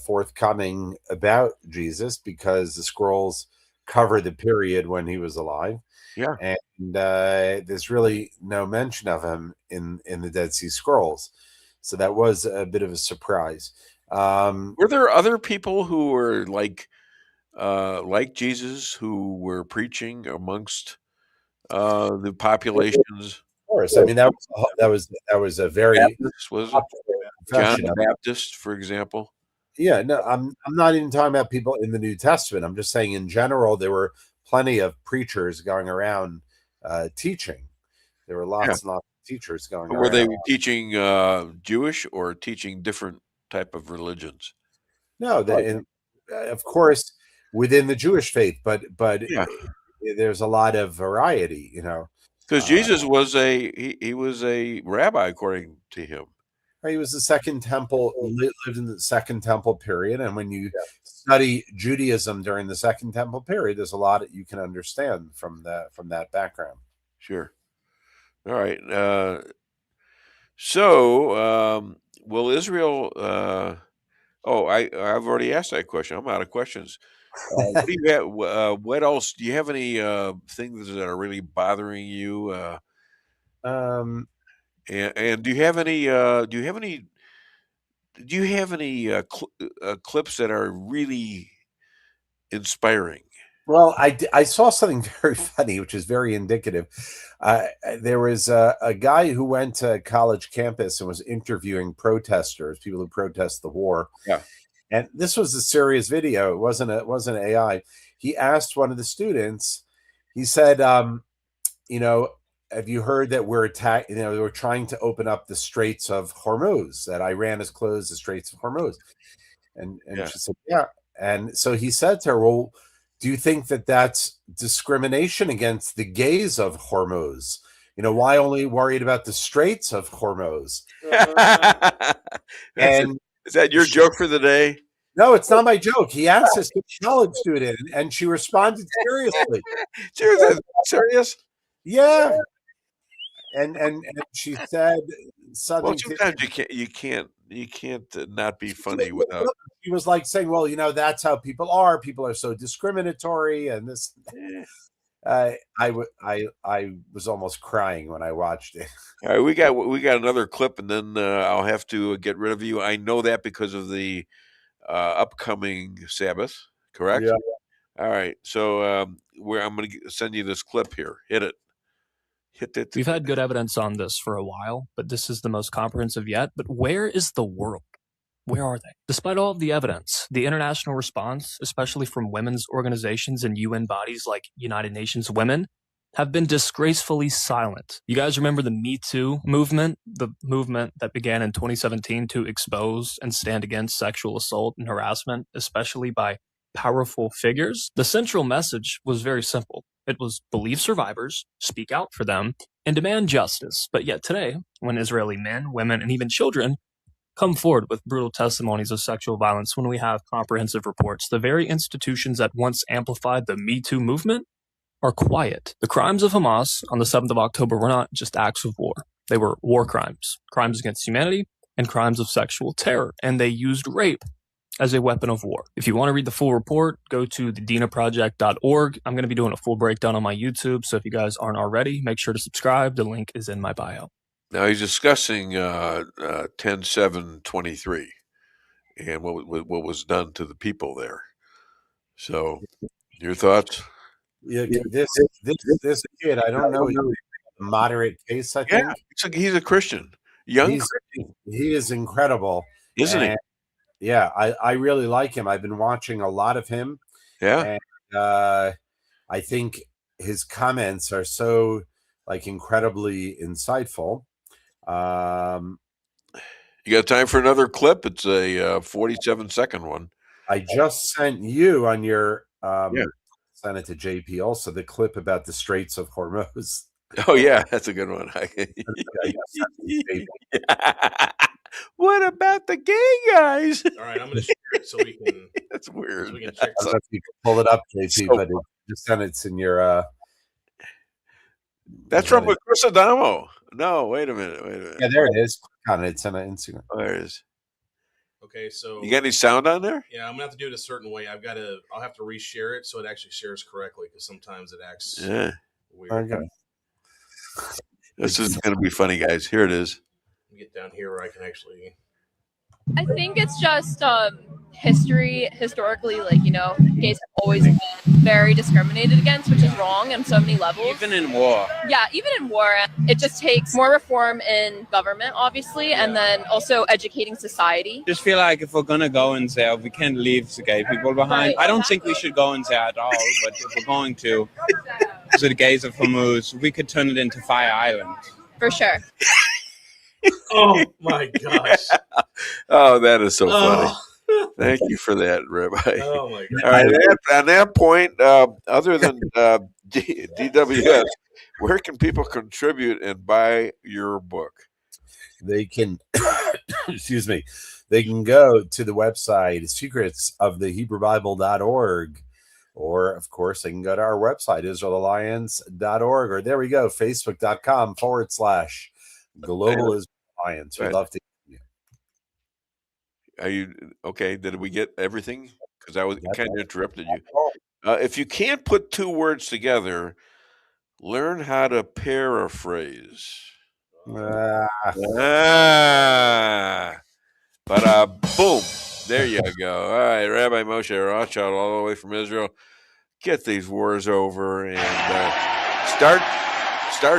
forthcoming about Jesus, because the scrolls cover the period when he was alive. Yeah. And there's really no mention of him in the Dead Sea Scrolls. So that was a bit of a surprise. Were there other people who were like Jesus who were preaching amongst the populations? Of course. I mean, that was a very Baptist, was it? John the Baptist, for example. Yeah, no, I'm not even talking about people in the New Testament. I'm just saying in general, there were plenty of preachers going around teaching. There were lots and lots of teachers going around. Were they teaching Jewish or teaching different type of religions? No, of course, within the Jewish faith, but Yeah. there's a lot of variety, Because Jesus was he was a rabbi, according to him. He was the Second Temple, lived in the Second Temple period, and when you study Judaism during the Second Temple period, there's a lot that you can understand from that background. Sure. All right. So, will Israel? I've already asked that question. I'm out of questions. What do you have? What else? Do you have any things that are really bothering you? And do you have any? Clips that are really inspiring? Well, I saw something very funny, which is very indicative. There was a guy who went to college campus and was interviewing protesters, people who protest the war. Yeah. And this was a serious video. It wasn't AI. He asked one of the students, he said, have you heard that we're attacked? We're trying to open up the Straits of Hormuz, that Iran has closed the Straits of Hormuz. And she said, yeah. And so he said to her, well, do you think that that's discrimination against the gays of Hormuz? Why only worried about the Straits of Hormuz? And is that your joke for the day? No, it's not my joke. He asked this to a college student, and she responded seriously. Serious? Yeah. And she said something. Well, sometimes you can't not be funny without. He was like saying, well, that's how people are. People are so discriminatory, and this. I was almost crying when I watched it. All right, we got another clip, and then I'll have to get rid of you. I know that because of the upcoming Sabbath, correct? Yeah. All right, so I'm going to send you this clip here. Hit it. We've had good evidence on this for a while, but this is the most comprehensive yet. But where is the world? Where are they? Despite all of the evidence, the international response, especially from women's organizations and UN bodies like United Nations Women, have been disgracefully silent. You guys remember the Me Too movement? The movement that began in 2017 to expose and stand against sexual assault and harassment, especially by powerful figures? The central message was very simple. It was believe survivors, speak out for them, and demand justice. But yet today, when Israeli men, women, and even children come forward with brutal testimonies of sexual violence, when we have comprehensive reports, the very institutions that once amplified the Me Too movement are quiet. The crimes of Hamas on the 7th of October were not just acts of war. They were war crimes, crimes against humanity, and crimes of sexual terror. And they used rape as a weapon of war. If you want to read the full report, go to the DinaProject.org. I'm going to be doing a full breakdown on my YouTube, so if you guys aren't already, make sure to subscribe. The link is in my bio. Now he's discussing 10/7/23 and what was done to the people there. So, your thoughts? Yeah, this kid, I don't know, moderate case, I think. Yeah, he's a Christian, young Christian. He is incredible, isn't he? Yeah, I really like him. I've been watching a lot of him. Yeah, and I think his comments are so incredibly insightful. You got time for another clip? It's a 47-second one. I just sent you on your sent it to JP also, the clip about the Straits of Hormuz. Oh yeah, that's a good one. What about the gay guys? All right, I'm going to share it so we can. That's weird. So we can check I don't know if you can pull it up, JP, but just send it in your. That's from Chris Adamo. No, wait a minute. Yeah, there it is. Click on it. It's on Instagram. Oh, there it is. Okay, so you got any sound on there? Yeah, I'm gonna have to do it a certain way. I'll have to reshare it so it actually shares correctly because sometimes it acts weird. Okay. This is gonna be funny, guys. Here it is. Let me get down here where I can actually. I think it's just historically, gays have always been very discriminated against, which is wrong on so many levels. Even in war. Yeah, even in war. It just takes more reform in government, obviously, and then also educating society. Just feel like if we're going to go in there, we can't leave the gay people behind. Right. I don't think we should go in there at all, but if we're going to, the gays of Hormuz, we could turn it into Fire Island. For sure. Oh my gosh. Oh, that is so funny. Thank you for that, Rabbi. Oh my God. All right, on that point, other than DWS, where can people contribute and buy your book? They can, excuse me, they can go to the website secretsofthehebrewbible.org, or of course they can go to our website israelalliance.org, or there we go, facebook.com/Global Israel Alliance. We'd love to. Are you okay? Did we get everything? Because I was kind of interrupted you. If you can't put two words together, learn how to paraphrase. But boom, there you go. All right, Rabbi Moshe Rothschild, all the way from Israel. Get these wars over and start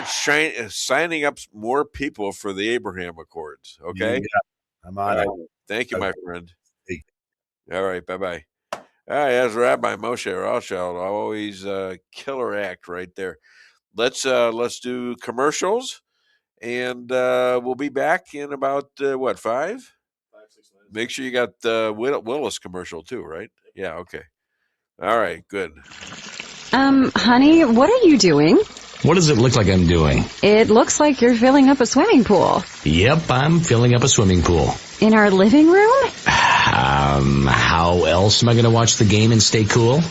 signing up more people for the Abraham Accords. Okay, Yeah, I'm on it. Thank you, my friend. All right, bye-bye. All right, that's Rabbi Moshe Rothschild. Always killer act right there. Let's do commercials, and we'll be back in about 5? 5, 6 minutes. Make sure you got the Willis commercial too, right? Yeah, okay. All right, good. Honey, what are you doing? What does it look like I'm doing? It looks like you're filling up a swimming pool. Yep, I'm filling up a swimming pool. In our living room? How else am I going to watch the game and stay cool?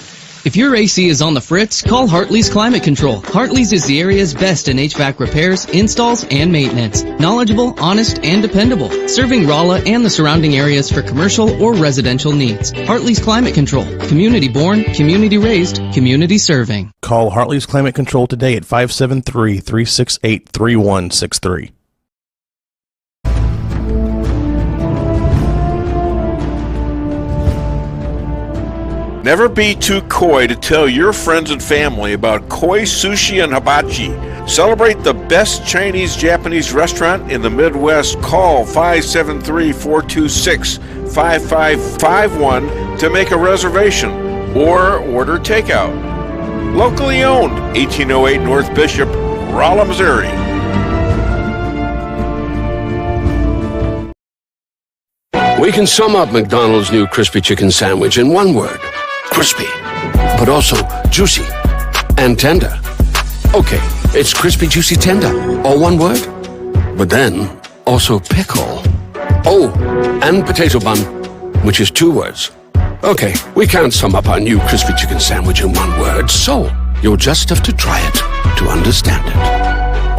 If your AC is on the fritz, call Hartley's Climate Control. Hartley's is the area's best in HVAC repairs, installs, and maintenance. Knowledgeable, honest, and dependable. Serving Rolla and the surrounding areas for commercial or residential needs. Hartley's Climate Control. Community born, community raised, community serving. Call Hartley's Climate Control today at 573-368-3163. Never be too coy to tell your friends and family about koi sushi and hibachi. Celebrate the best Chinese-Japanese restaurant in the Midwest. Call 573-426-5551 to make a reservation or order takeout. Locally owned, 1808 North Bishop, Rolla, Missouri. We can sum up McDonald's new crispy chicken sandwich in one word. Crispy, but also juicy and tender. Okay, it's crispy, juicy, tender, all one word. But then, also pickle. Oh, and potato bun, which is 2 words. Okay, we can't sum up our new crispy chicken sandwich in one word, so you'll just have to try it to understand it.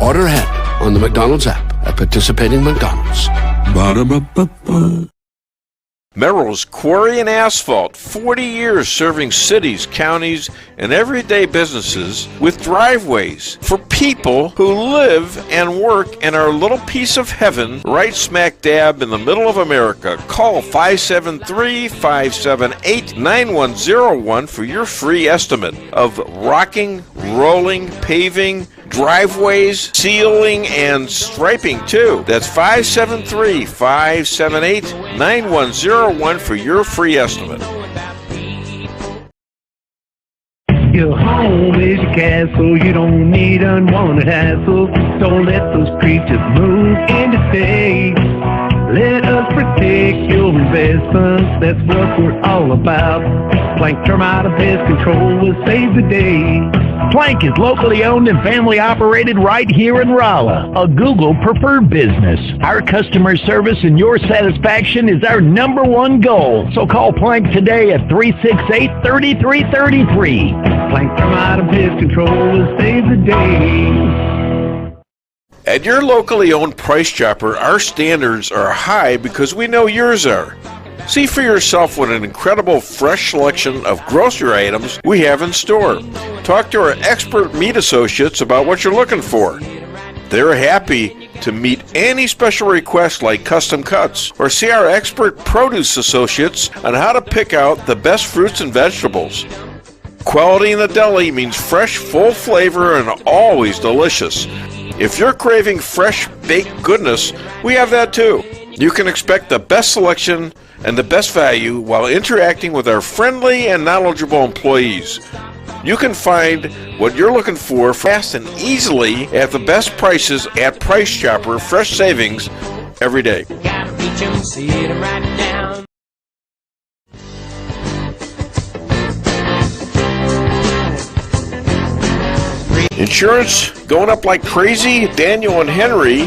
Order ahead on the McDonald's app at participating McDonald's. Ba-da-ba-ba-ba. Merrill's Quarry and Asphalt, 40 years serving cities, counties, and everyday businesses with driveways for people who live and work in our little piece of heaven right smack dab in the middle of America. Call 573-578-9101 for your free estimate of rocking, rolling, paving, driveways, sealing, and striping too. That's 573-578-9101 for your free estimate. Your home is your castle. You don't need unwanted hassle. Don't let those creatures move in to stay. Let us protect your investments. That's what we're all about. Plank Termite and Pest Control will save the day. Plank is locally owned and family operated right here in Rolla, a Google preferred business. Our customer service and your satisfaction is our #1 goal. So call Plank today at 368-3333. Plank Termite and Pest Control will save the day. At your locally owned Price Chopper, our standards are high because we know yours are. See for yourself what an incredible fresh selection of grocery items we have in store. Talk to our expert meat associates about what you're looking for. They're happy to meet any special requests like custom cuts, or see our expert produce associates on how to pick out the best fruits and vegetables. Quality in the deli means fresh, full flavor, and always delicious. If you're craving fresh baked goodness, we have that too. You can expect the best selection and the best value while interacting with our friendly and knowledgeable employees. You can find what you're looking for fast and easily at the best prices at Price Chopper. Fresh savings every day. insurance going up like crazy? Daniel and Henry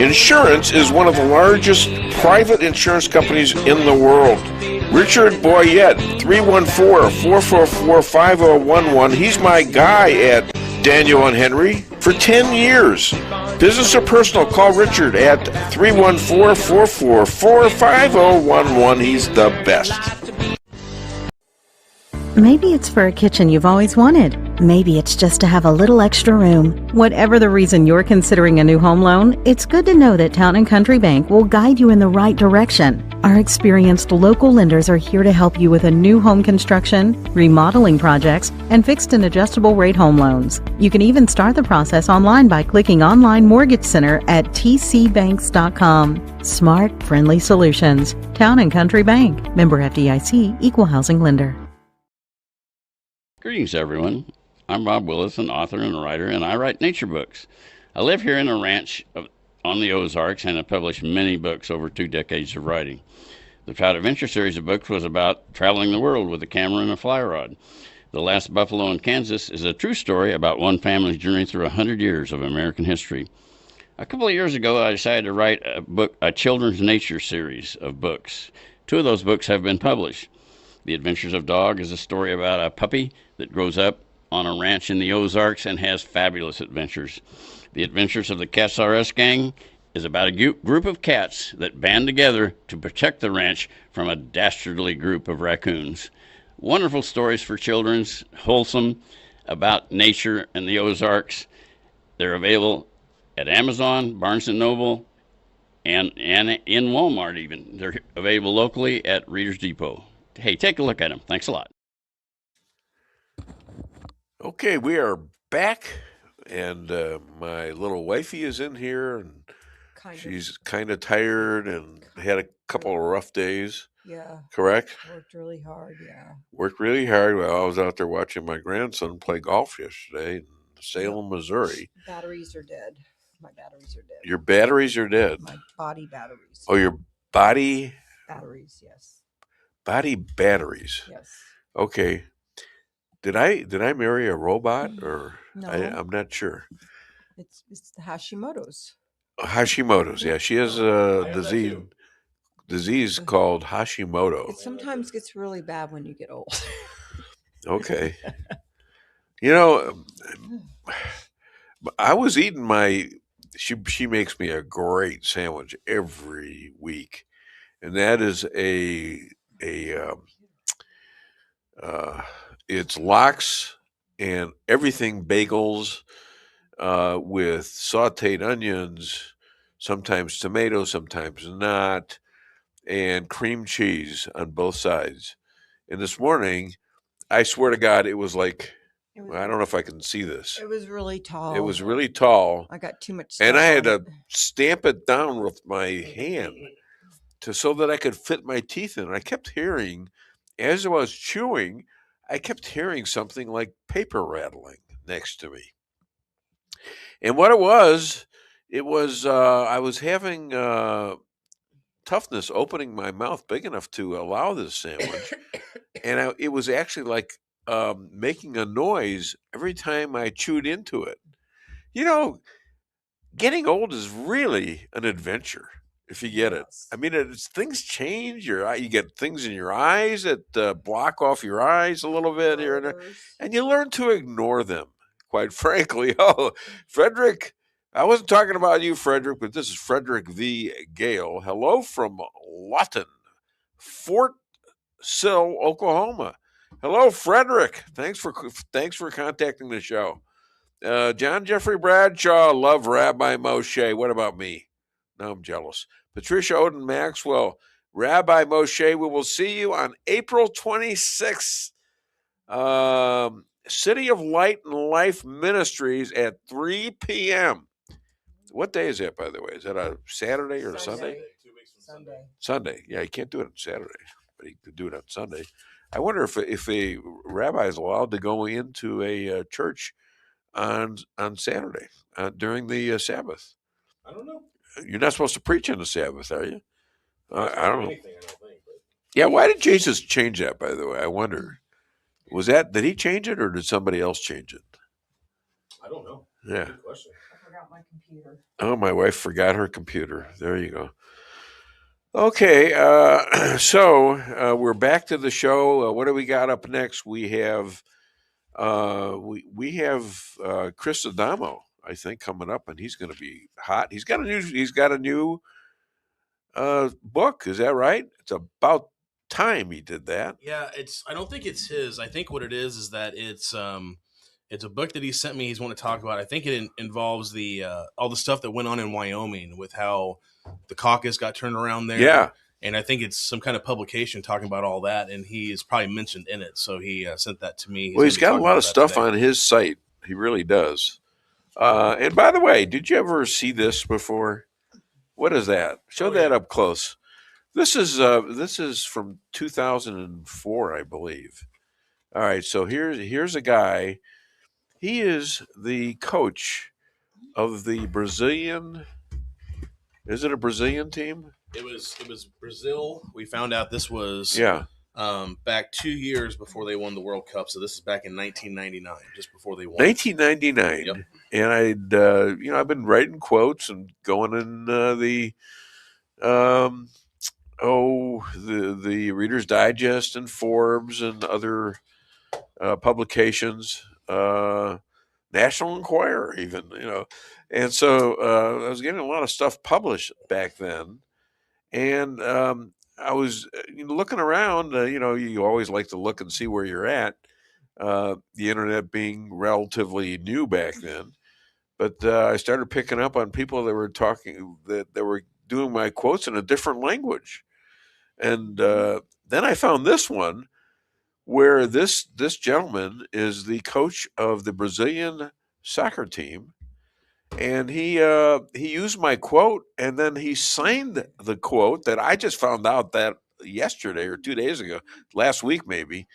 Insurance is one of the largest private insurance companies in the world. Richard Boyette, 314-444-5011. He's my guy at Daniel and Henry for 10 years. Business or personal, call Richard at 314-444-5011. He's the best. Maybe it's for a kitchen you've always wanted. Maybe it's just to have a little extra room. Whatever the reason you're considering a new home loan, it's good to know that Town & Country Bank will guide you in the right direction. Our experienced local lenders are here to help you with a new home construction, remodeling projects, and fixed and adjustable rate home loans. You can even start the process online by clicking Online Mortgage Center at tcbanks.com. Smart, friendly solutions. Town & Country Bank. Member FDIC, Equal Housing Lender. Greetings, everyone. I'm Bob Willis, an author and a writer, and I write nature books. I live here in a ranch on the Ozarks and have published many books over 2 decades of writing. The Trout Adventure series of books was about traveling the world with a camera and a fly rod. The Last Buffalo in Kansas is a true story about one family's journey through 100 years of American history. A couple of years ago, I decided to write a children's nature series of books. 2 of those books have been published. The Adventures of Dog is a story about a puppy that grows up on a ranch in the Ozarks and has fabulous adventures. The Adventures of the Cats R Us Gang is about a group of cats that band together to protect the ranch from a dastardly group of raccoons. Wonderful stories for children, wholesome, about nature and the Ozarks. They're available at Amazon, Barnes & Noble, and in Walmart even. They're available locally at Reader's Depot. Hey, take a look at them. Thanks a lot. Okay, we are back, and my little wifey is in here, and she's kind of tired and had a couple of rough days. Yeah. Correct? Worked really hard, yeah. Worked really hard. Well, I was out there watching my grandson play golf yesterday in Salem, Missouri. Batteries are dead. My batteries are dead. Your batteries are dead? My body batteries. Oh, your body? Batteries, yes. Body batteries. Yes. Okay. Did I marry a robot, or No. I'm not sure. It's the Hashimoto's. Hashimoto's, yeah. She has a disease called Hashimoto. It sometimes gets really bad when you get old. Okay. You know, I was eating she makes me a great sandwich every week, and that is it's lox and everything bagels with sauteed onions, sometimes tomato, sometimes not, and cream cheese on both sides. And this morning, I swear to God, it was like, I don't know if I can see this. It was really tall. It was really tall. I got too much stuff and I had on to stamp it down with my hand so that I could fit my teeth in. And I kept hearing, as I was chewing, I kept hearing something like paper rattling next to me. And what it was I was having toughness opening my mouth big enough to allow this sandwich. And it was actually like making a noise every time I chewed into it. You know, getting old is really an adventure if you get it. I mean, things change. You get things in your eyes that block off your eyes a little bit here and there, and you learn to ignore them, quite frankly. Oh, Frederick, I wasn't talking about you, Frederick, but this is Frederick V. Gale. Hello from Lawton, Fort Sill, Oklahoma. Hello, Frederick. Thanks for contacting the show. John Jeffrey Bradshaw, love Rabbi Moshe. What about me? Now I'm jealous. Patricia Odin Maxwell, Rabbi Moshe, we will see you on April 26th. City of Light and Life Ministries at 3 p.m. What day is that, by the way? Is that a Saturday or a Sunday? 2 weeks from Sunday. Sunday. Yeah, you can't do it on Saturday, but you could do it on Sunday. I wonder if a rabbi is allowed to go into a church on Saturday during the Sabbath. I don't know. You're not supposed to preach on the Sabbath, are you? I don't know. Anything, I don't think, but... Yeah, why did Jesus change that, by the way? I wonder. Did he change it, or did somebody else change it? I don't know. Yeah. Good question. I forgot my computer. Oh, my wife forgot her computer. There you go. Okay, so we're back to the show. What do we got up next? We have we have Chris Adamo, I think, coming up, and he's going to be hot. He's got a new book. Is that right? It's about time he did that. Yeah, I don't think it's his. I think what it is that it's a book that he sent me. He's want to talk about. I think it involves the all the stuff that went on in Wyoming with how the caucus got turned around there. Yeah. And I think it's some kind of publication talking about all that, and he is probably mentioned in it. So he sent that to me. He's got a lot of stuff on his site. He really does. And by the way, did you ever see this before? What is that? Show that up close. This is from 2004, I believe. All right, so here's a guy. He is the coach of the Brazilian. Is it a Brazilian team? It was Brazil. We found out this was back 2 years before they won the World Cup. So this is back in 1999, just before they won. 1999. Yep. And I've been writing quotes and going in the Reader's Digest and Forbes and other publications, National Enquirer even, and so I was getting a lot of stuff published back then, and I was looking around. You always like to look and see where you're at. The internet being relatively new back then, but I started picking up on people that were talking that were doing my quotes in a different language, and then I found this one where this gentleman is the coach of the Brazilian soccer team, and he used my quote, and then he signed the quote that I just found out that yesterday or 2 days ago, last week maybe,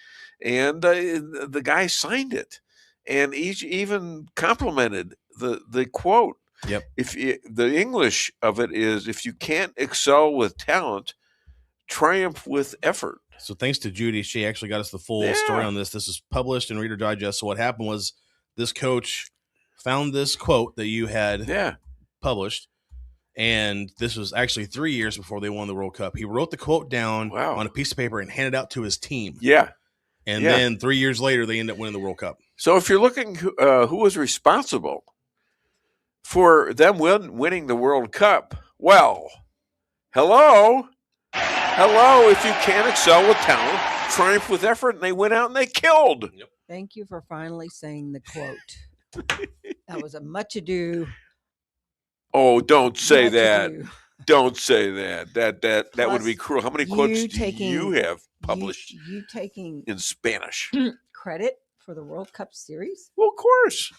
and the guy signed it, and he even complimented the quote. Yep. The English of it is, if you can't excel with talent, triumph with effort. So thanks to Judy, she actually got us the full story on this. This is published in Reader Digest. So what happened was this coach found this quote that you had published, and this was actually 3 years before they won the World Cup. He wrote the quote down on a piece of paper and handed it out to his team. Yeah. And then 3 years later, they end up winning the World Cup. So if you're looking who was responsible for them winning the World Cup, well, hello, if you can't excel with talent, triumph with effort, and they went out and they killed. Yep. Thank you for finally saying the quote. That was a much ado. Oh, don't say that. Don't say that. That would be cruel. How many quotes do you have published you taking in Spanish? Credit for the World Cup series? Well, of course.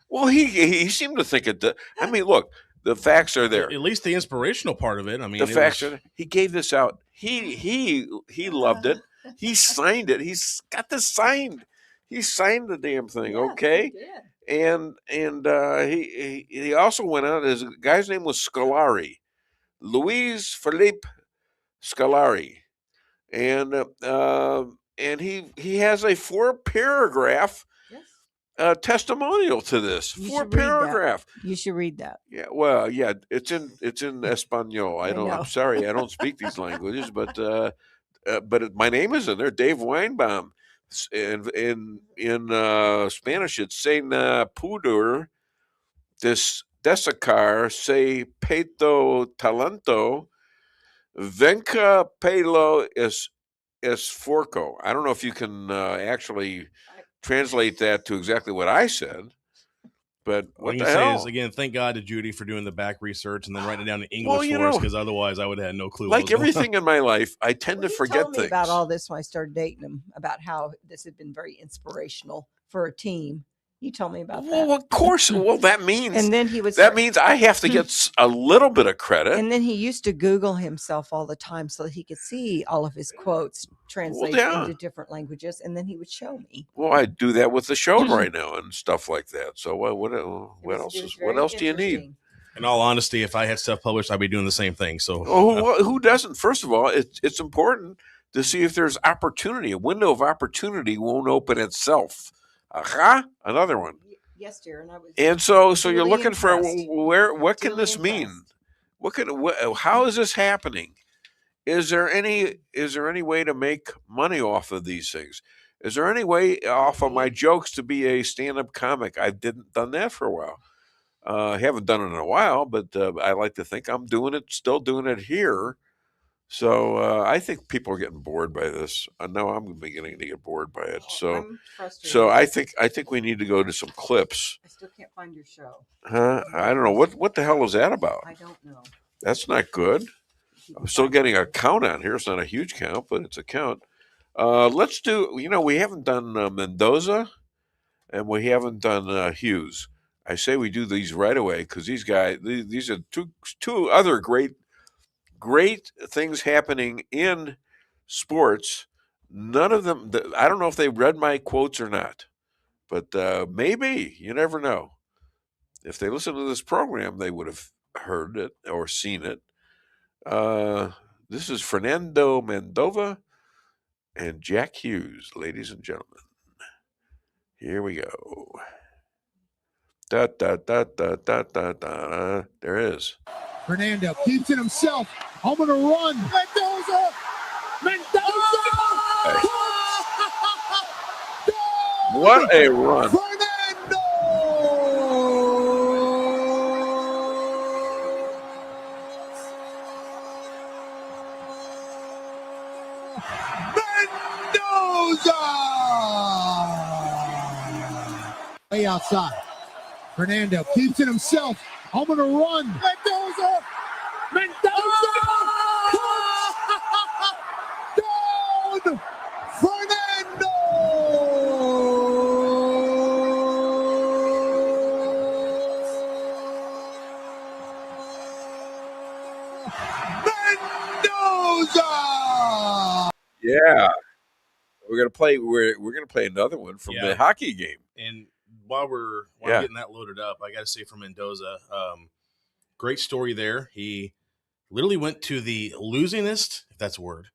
Well, he seemed to think it. I mean, look, the facts are there. At least the inspirational part of it. I mean, the facts are there. He gave this out. He loved it. He signed it. He's got this signed. He signed the damn thing. Okay. And he also went out. His guy's name was Scolari, Luis Felipe Scolari, and he has a 4-paragraph testimonial to this. 4-paragraph. You should read that. Yeah, well, yeah, it's in Espanol. I'm sorry, I don't speak these languages, but my name is in there, Dave Weinbaum. In Spanish, it's se na puder desacar se peto talento venca pelo es forco. I don't know if you can actually translate that to exactly what I said, but what the hell? Say is, again, thank God to Judy for doing the back research and then writing it down in English for us, because otherwise I would have had no clue. Like everything in my life, I tend to forget told me things. about all this when I started dating him, about how this had been very inspirational for a team. You told me about that. Well, of course. Well, that means and then he was that means I have to get a little bit of credit. And then he used to Google himself all the time so that he could see all of his quotes translated into different languages, and then he would show me. Well, I do that with the show right now and stuff like that. So what else do you need? In all honesty, if I had stuff published, I'd be doing the same thing. So who doesn't? First of all, it's important to see if there's opportunity. A window of opportunity won't open itself. Another one. Yes, dear. And I was. And so you're really looking for impressed. what can Really this mean? impressed. How is this happening? Is there any way to make money off of these things? Is there any way off of my jokes to be a stand-up comic? I didn't done that for a while. I haven't done it in a while, but I like to think I'm still doing it here. So I think people are getting bored by this. I know I'm beginning to get bored by it. So, I'm frustrated. so I think we need to go to some clips. I still can't find your show. Huh? I don't know what the hell is that about. I don't know. That's not good. I'm still getting a count on here. It's not a huge count, but it's a count. Let's do. We haven't done Mendoza, and we haven't done Hughes. I say we do these right away because these guys. These are two other great things happening in sports. None of them. I don't know if they read my quotes or not, but maybe you never know. If they listen to this program, they would have heard it or seen it. This is Fernando Mendoza and Jack Hughes, ladies and gentlemen. Here we go. Da da da da da da da. There it is. Fernando keeps it himself. I'm gonna run. Mendoza. Hey. What a run! Way outside. Fernando keeps it himself. I'm gonna run. Mendoza. Down. Fernando. Mendoza. Yeah, we're gonna play. We're gonna play another one from the hockey game. And while we're getting that loaded up, I got to say for Mendoza, great story there. He literally went to the losingest, if that's a word,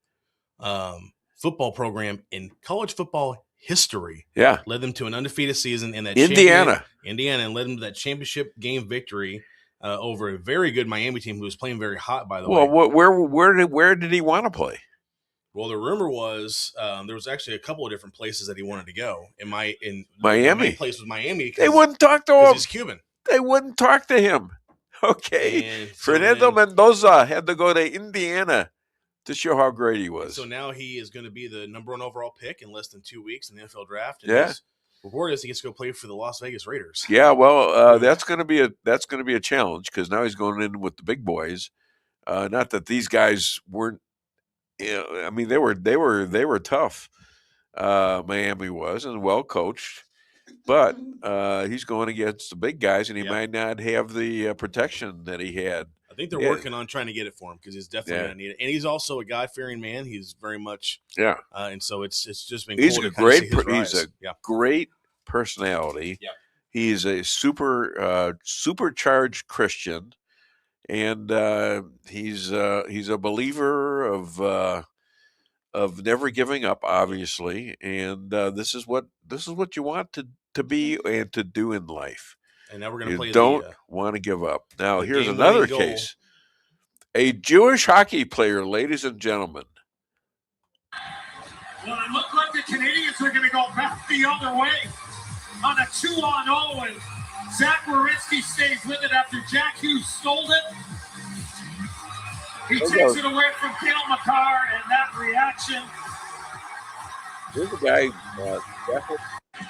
football program in college football history. Yeah, led them to an undefeated season in that Indiana, and led them to that championship game victory over a very good Miami team who was playing very hot. By the way, well, where did he want to play? Well, the rumor was there was actually a couple of different places that he wanted to go. In Miami, the main place was Miami. They wouldn't talk to him. He's Cuban. They wouldn't talk to him. Okay, Fernando Mendoza had to go to Indiana to show how great he was. So now he is going to be the number 1 overall pick in less than 2 weeks in the NFL draft. And his reward is he gets to go play for the Las Vegas Raiders. Yeah, well, that's going to be a challenge because now he's going in with the big boys. Not that these guys weren't. I mean, they were tough. Miami was and well coached, but he's going against the big guys, and he might not have the protection that he had. I think they're working on trying to get it for him because he's definitely going to need it, and he's also a God-fearing man. He's very much and so it's just been. He's cool a to kind of see great. his rise. He's a great personality. Yeah. He's a supercharged Christian. And he's a believer of never giving up, obviously. And this is what you want to be and to do in life. And now we're going to play. You don't want to give up. Now here's another case: a Jewish hockey player, ladies and gentlemen. Well, it looked like the Canadians are going to go back the other way on a 2-on-0, and Zach Werenski stays with it after Jack Hughes stole it. He takes it away from Cale Makar, and that reaction. There's a guy,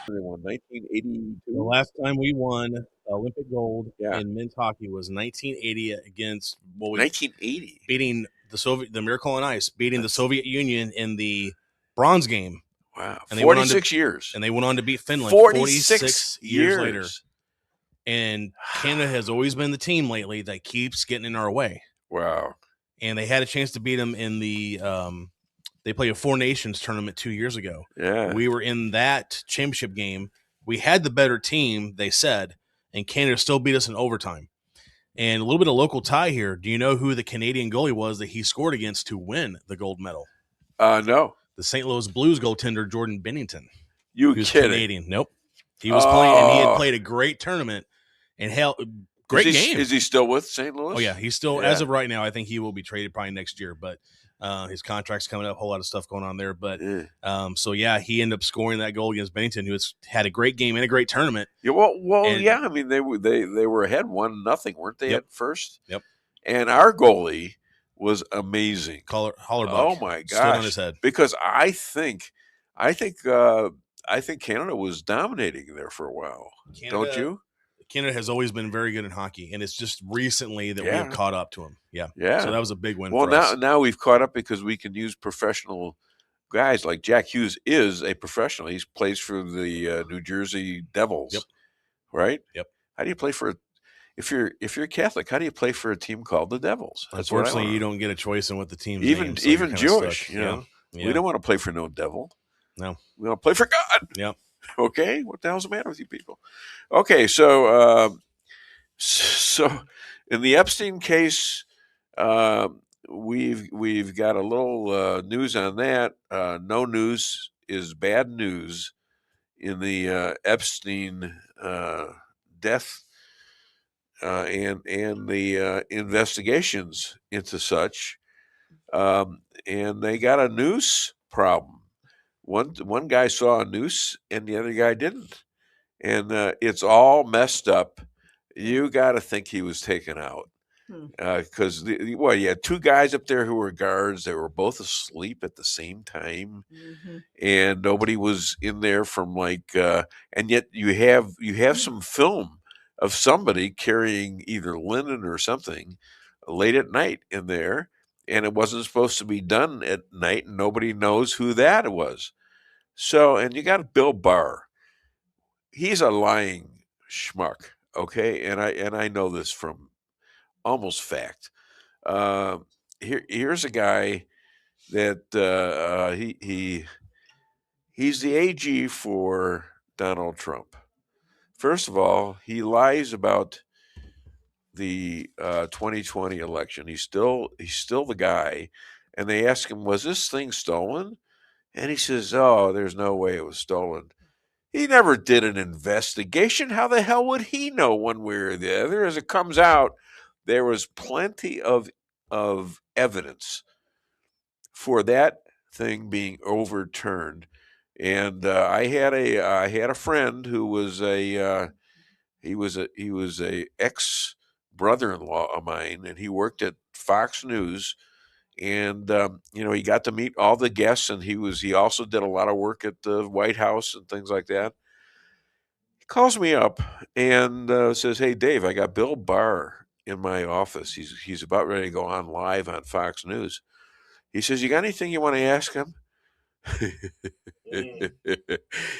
they won 1982. The last time we won Olympic gold in men's hockey was 1980 against 1980, beating the Miracle on Ice, beating the Soviet Union in the bronze game. Wow, and 46 years, and they went on to beat Finland 46 years later. And Canada has always been the team lately that keeps getting in our way. Wow. And they had a chance to beat them in the they played a Four Nations tournament 2 years ago. Yeah. We were in that championship game. We had the better team, they said, and Canada still beat us in overtime. And a little bit of local tie here. Do you know who the Canadian goalie was that he scored against to win the gold medal? No. The St. Louis Blues goaltender, Jordan Bennington. You kidding? Canadian. Nope. He was playing, and he had played a great tournament and great game. Is he still with St. Louis? Oh yeah, he's still as of right now. I think he will be traded probably next year, but his contract's coming up. A whole lot of stuff going on there, but so yeah, he ended up scoring that goal against Bennington, who had a great game and a great tournament. Yeah, yeah. I mean, they were ahead 1-0, weren't they at first? Yep. And our goalie was amazing. Hollerbuck. Oh my gosh! Stood on his head. Because I think Canada was dominating there for a while. Don't you? Canada has always been very good in hockey, and it's just recently that we have caught up to them. Yeah. So that was a big win for us. Now we've caught up because we can use professional guys. Like Jack Hughes is a professional. He plays for the New Jersey Devils. Yep. Right? Yep. How do you play for if you're Catholic, how do you play for a team called the Devils? Unfortunately, you don't get a choice in what the team's even name, so even Jewish, you know. Yeah. We don't want to play for no devil. No. We want to play for God. Yeah. Okay, what the hell's the matter with you people? Okay, so in the Epstein case, we've got a little news on that. No news is bad news in the Epstein death and the investigations into such, and they got a noose problem. One guy saw a noose and the other guy didn't. And it's all messed up. You got to think he was taken out. Because, you had two guys up there who were guards. They were both asleep at the same time. And nobody was in there from and yet you have some film of somebody carrying either linen or something late at night in there. And it wasn't supposed to be done at night, and nobody knows who that was. So, and you got Bill Barr. He's a lying schmuck, okay? And I know this from almost fact. Here's a guy that he's the AG for Donald Trump. First of all, he lies about the 2020 election. He's still the guy, and they ask him, "Was this thing stolen?" And he says, "Oh, there's no way it was stolen." He never did an investigation. How the hell would he know one way or the other? As it comes out, there was plenty of evidence for that thing being overturned. And I had a friend who was he was a ex brother-in-law of mine, and he worked at Fox News. And he got to meet all the guests, and he also did a lot of work at the White House and things like that. He calls me up and says, "Hey, Dave, I got Bill Barr in my office. He's about ready to go on live on Fox News." He says, "You got anything you want to ask him?" He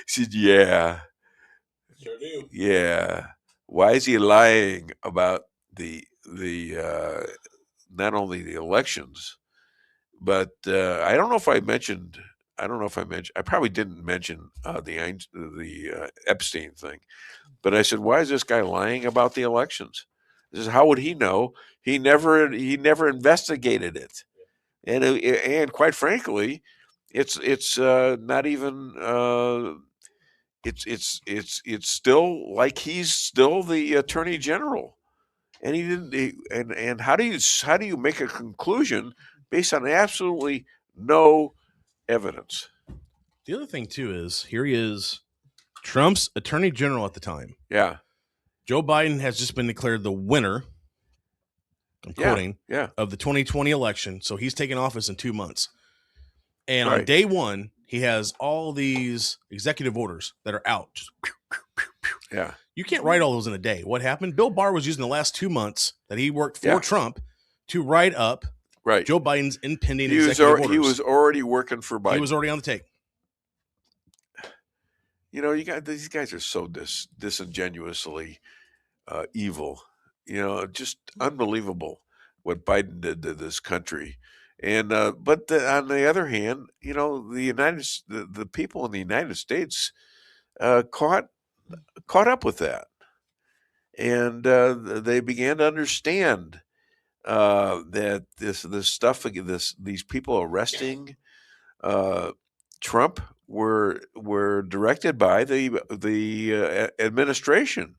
said, "Yeah, sure do. Yeah. Why is he lying about the not only the elections?" But I don't know if I mentioned. I probably didn't mention the Epstein thing. But I said, "Why is this guy lying about the elections?" This is how would he know? He never investigated it, and quite frankly, it's not even. It's still like he's still the attorney general, and he didn't. And how do you make a conclusion based on absolutely no evidence? The other thing too is here he is, Trump's attorney general at the time. Yeah. Joe Biden has just been declared the winner. I'm quoting of the 2020 election, so he's taking office in 2 months. And on day one, he has all these executive orders that are out. Just yeah. You can't write all those in a day. What happened? Bill Barr was using the last 2 months that he worked for Trump to write up Joe Biden's impending executive orders. He was already working for Biden. He was already on the take. These guys are so disingenuously evil. Just unbelievable what Biden did to this country. And but on the other hand, the people in the United States caught up with that, and they began to understand that this stuff, these people arresting Trump were directed by the administration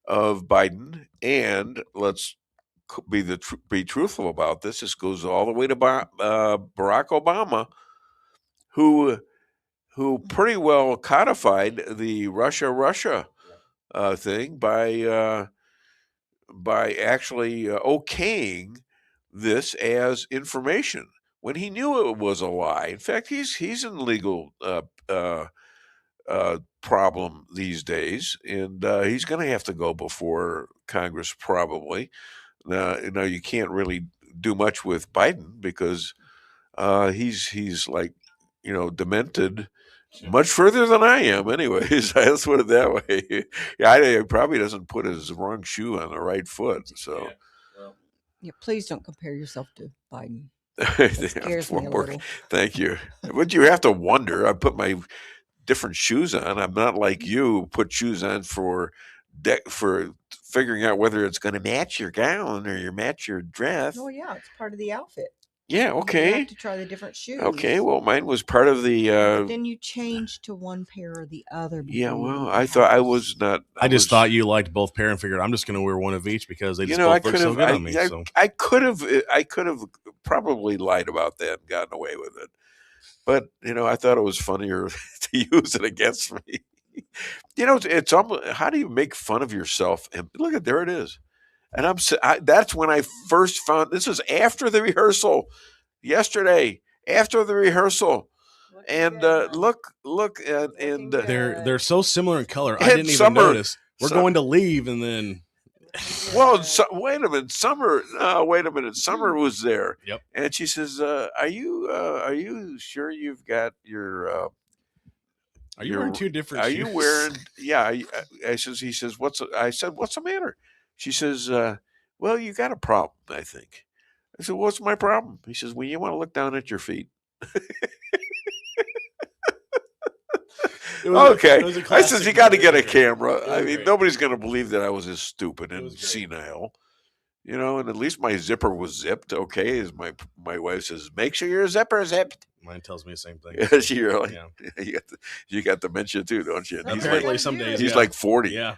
of Biden, and let's be truthful about this. This goes all the way to Barack Obama, who pretty well codified the Russia thing by actually okaying this as information when he knew it was a lie. In fact, he's in legal problem these days, and he's going to have to go before Congress probably. Now you can't really do much with Biden because he's like, demented much further than I am anyways. Let's put it that way. Yeah, he probably doesn't put his wrong shoe on the right foot. So Yeah, please don't compare yourself to Biden. It scares me a little. Thank you. But you have to wonder. I put my different shoes on. I'm not like you put shoes on for figuring out whether it's going to match your gown or match your dress. Oh yeah, it's part of the outfit. Yeah, okay. You have to try the different shoes. Okay, well, mine was part of the. Then you change to one pair or the other. Yeah, well, I thought I was not. I just thought you liked both pair and figured I'm just going to wear one of each because they just both look so good on me. I could have probably lied about that and gotten away with it, but I thought it was funnier to use it against me. It's almost, how do you make fun of yourself? And look at, there it is. And that's when I first found, this was after the rehearsal yesterday, after the rehearsal. And look, and they're so similar in color. I didn't even notice. We're going to leave, and then. Well, wait a minute. Summer was there. Yep. And she says, "Are you sure you've got your?" Are you wearing two different shoes? Are you wearing? Yeah. He says, "What's?" I said, "What's the matter?" She says, "Well, you got a problem, I think." I said, "What's my problem?" He says, "Well, you want to look down at your feet." Okay. I said, "You got to get a camera." I mean, nobody's going to believe that I was as stupid and senile. And at least my zipper was zipped. Okay, as my wife says, "Make sure your zipper is zipped." Mine tells me the same thing. You got dementia too, don't you? Apparently, some days he's like 40. Yeah,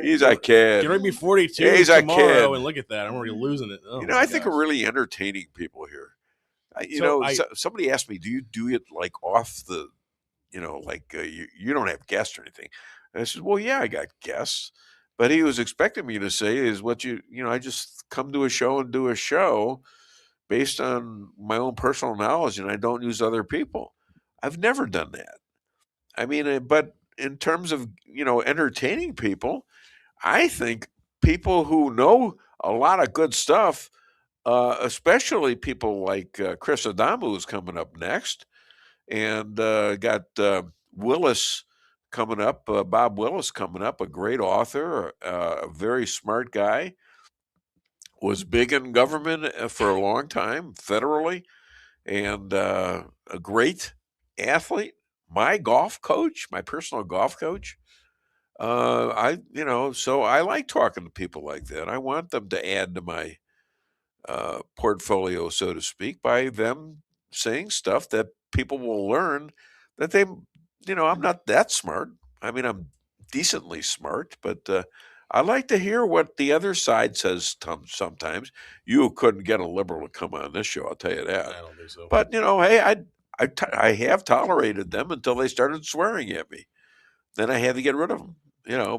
he's a kid. Get ready to be 42 he's tomorrow, a kid. and look at that. I'm already losing it. Oh, I think we're really entertaining people here. Somebody asked me, "Do you do it like off the, you don't have guests or anything?" And I said, "Well, yeah, I got guests." But he was expecting me to say is I just come to a show and do a show based on my own personal knowledge, and I don't use other people. I've never done that. I mean, but in terms of, entertaining people, I think people who know a lot of good stuff, especially people like Chris Adamo, who's coming up next, and got Willis coming up, Bob Willis coming up, a great author, a very smart guy, was big in government for a long time, federally, and a great athlete. My golf coach, my personal golf coach. So I like talking to people like that. I want them to add to my portfolio, so to speak, by them saying stuff that people will learn that they, I'm not that smart. I mean, I'm decently smart, but I like to hear what the other side says sometimes. You couldn't get a liberal to come on this show, I'll tell you that. I don't think so. But, hey, I have tolerated them until they started swearing at me. Then I had to get rid of them,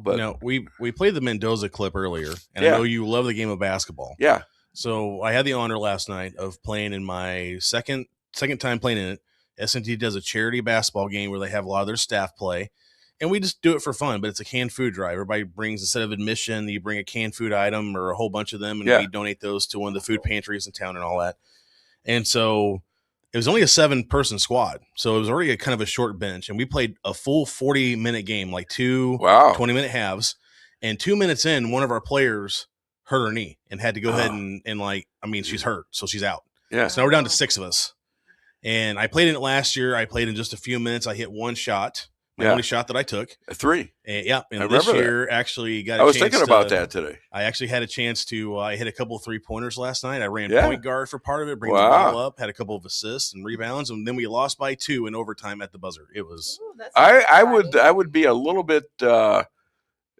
but. We played the Mendoza clip earlier, and I know you love the game of basketball. Yeah. So I had the honor last night of playing in my second time playing in it. S&T does a charity basketball game where they have a lot of their staff play, and we just do it for fun, but it's a canned food drive. Everybody brings, instead of admission, you bring a canned food item or a whole bunch of them, and we donate those to one of the food pantries in town and all that. And so it was only a 7-person squad, so it was already kind of a short bench, and we played a full 40-minute game, like two 20-minute halves, and 2 minutes in, one of our players hurt her knee and had to go ahead and she's hurt, so she's out. Yeah. So now we're down to 6 of us. And I played in it last year. I played in just a few minutes. I hit one shot, my only shot that I took. 3. And, yeah, and I this remember year that. actually got. I was thinking about that today. I actually had a chance to. I hit a couple of 3-pointers last night. I ran Yeah. point guard for part of it, bring the ball up, had a couple of assists and rebounds, and then we lost by 2 in overtime at the buzzer. It was. I would be a little bit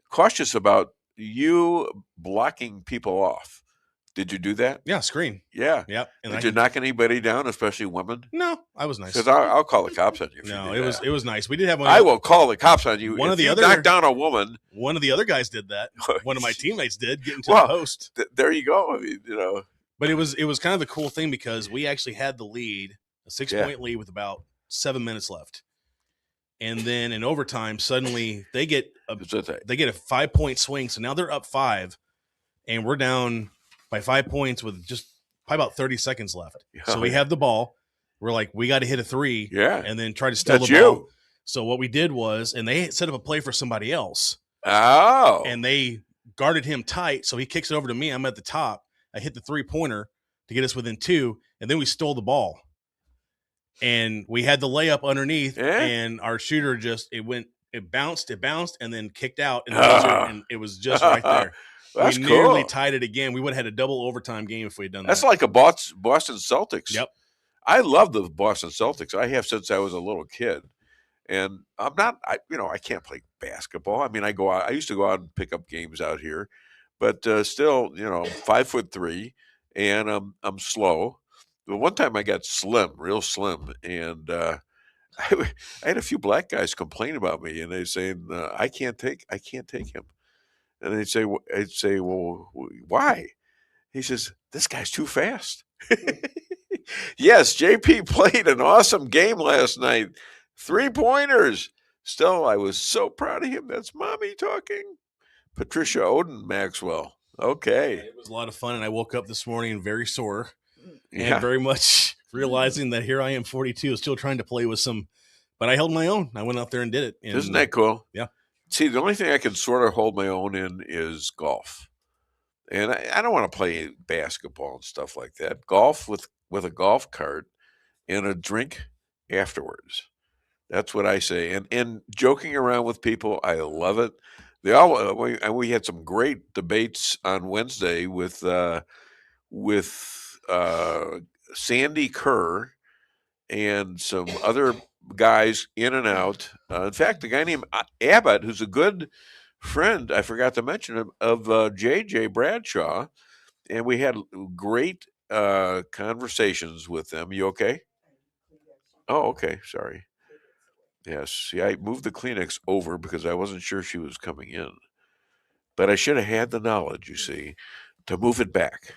cautious about you blocking people off. Did you do that? Yeah, screen. Yeah. Yep. And Did you knock anybody down, especially women? No, I was nice. Because I'll call the cops on you. No, it was nice. We did have one. I will call the cops on you. One if of the you other knock down a woman. One of the other guys did that. One of my teammates did get into the post. There you go. I mean, But it was kind of the cool thing because we actually had the lead, a 6-point lead with about 7 minutes left. And then in overtime, suddenly they get a 5-point swing. So now they're up 5, and we're down by 5 points with just probably about 30 seconds left. So we have the ball. We're like, we got to hit a 3 and then try to steal the ball. So what we did was, and they set up a play for somebody else. Oh. And they guarded him tight. So he kicks it over to me. I'm at the top. I hit the 3-pointer to get us within 2, and then we stole the ball. And we had the layup underneath, and our shooter it bounced, and then kicked out, and it was just right there. That's we nearly cool. tied it again. We would have had a double overtime game if we had done that. That's like a Boston Celtics. Yep. I love the Boston Celtics. I have since I was a little kid. And I'm not, I can't play basketball. I mean, I used to go out and pick up games out here, but still, I'm 5'3", and I'm slow. But one time I got real slim, and I had a few black guys complain about me, and they saying I can't take him. And I'd say, well, why? He says, this guy's too fast. Yes, JP played an awesome game last night. 3-pointers. Still, I was so proud of him. That's mommy talking. Patricia Oden Maxwell. Okay. It was a lot of fun, and I woke up this morning very sore Yeah. and very much realizing that here I am 42, still trying to play with some, but I held my own. I went out there and did it. And, Isn't that cool? Yeah. See, the only thing I can sort of hold my own in is golf. And I don't want to play basketball and stuff like that. Golf with a golf cart and a drink afterwards. That's what I say. And joking around with people, I love it. We had some great debates on Wednesday with Sandy Kerr and some other guys in and out. In fact, a guy named Abbott, who's a good friend, I forgot to mention him, of JJ Bradshaw, and we had great conversations with them. You okay? Oh, okay. Sorry. Yes. See, I moved the Kleenex over because I wasn't sure she was coming in, but I should have had the knowledge, you see, to move it back.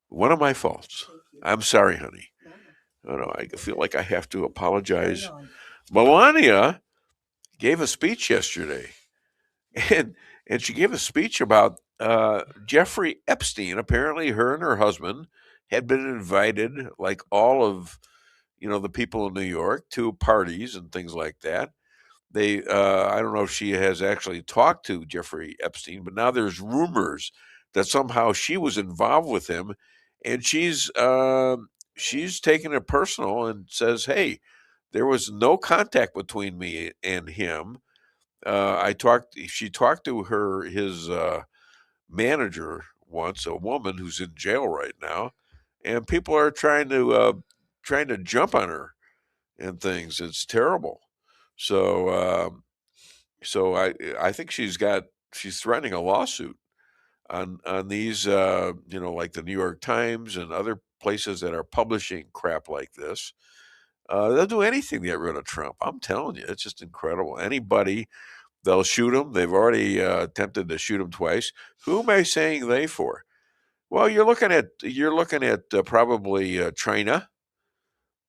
One of my faults. I'm sorry, honey. No, I feel like I have to apologize. Melania gave a speech yesterday, and she gave a speech about Jeffrey Epstein. Apparently, her and her husband had been invited, like all of the people in New York, to parties and things like that. I don't know if she has actually talked to Jeffrey Epstein, but now there's rumors that somehow she was involved with him, and she's taken it personal and says, hey, there was no contact between me and him. She talked to his manager once, a woman who's in jail right now, and people are trying to jump on her and things. It's terrible. So I think she's threatening a lawsuit on these, like the New York Times and other places that are publishing crap like this. They'll do anything to get rid of Trump. I'm telling you, it's just incredible. Anybody, they'll shoot him. They've already attempted to shoot him twice. Who am I saying they for? Well, you're looking at probably China.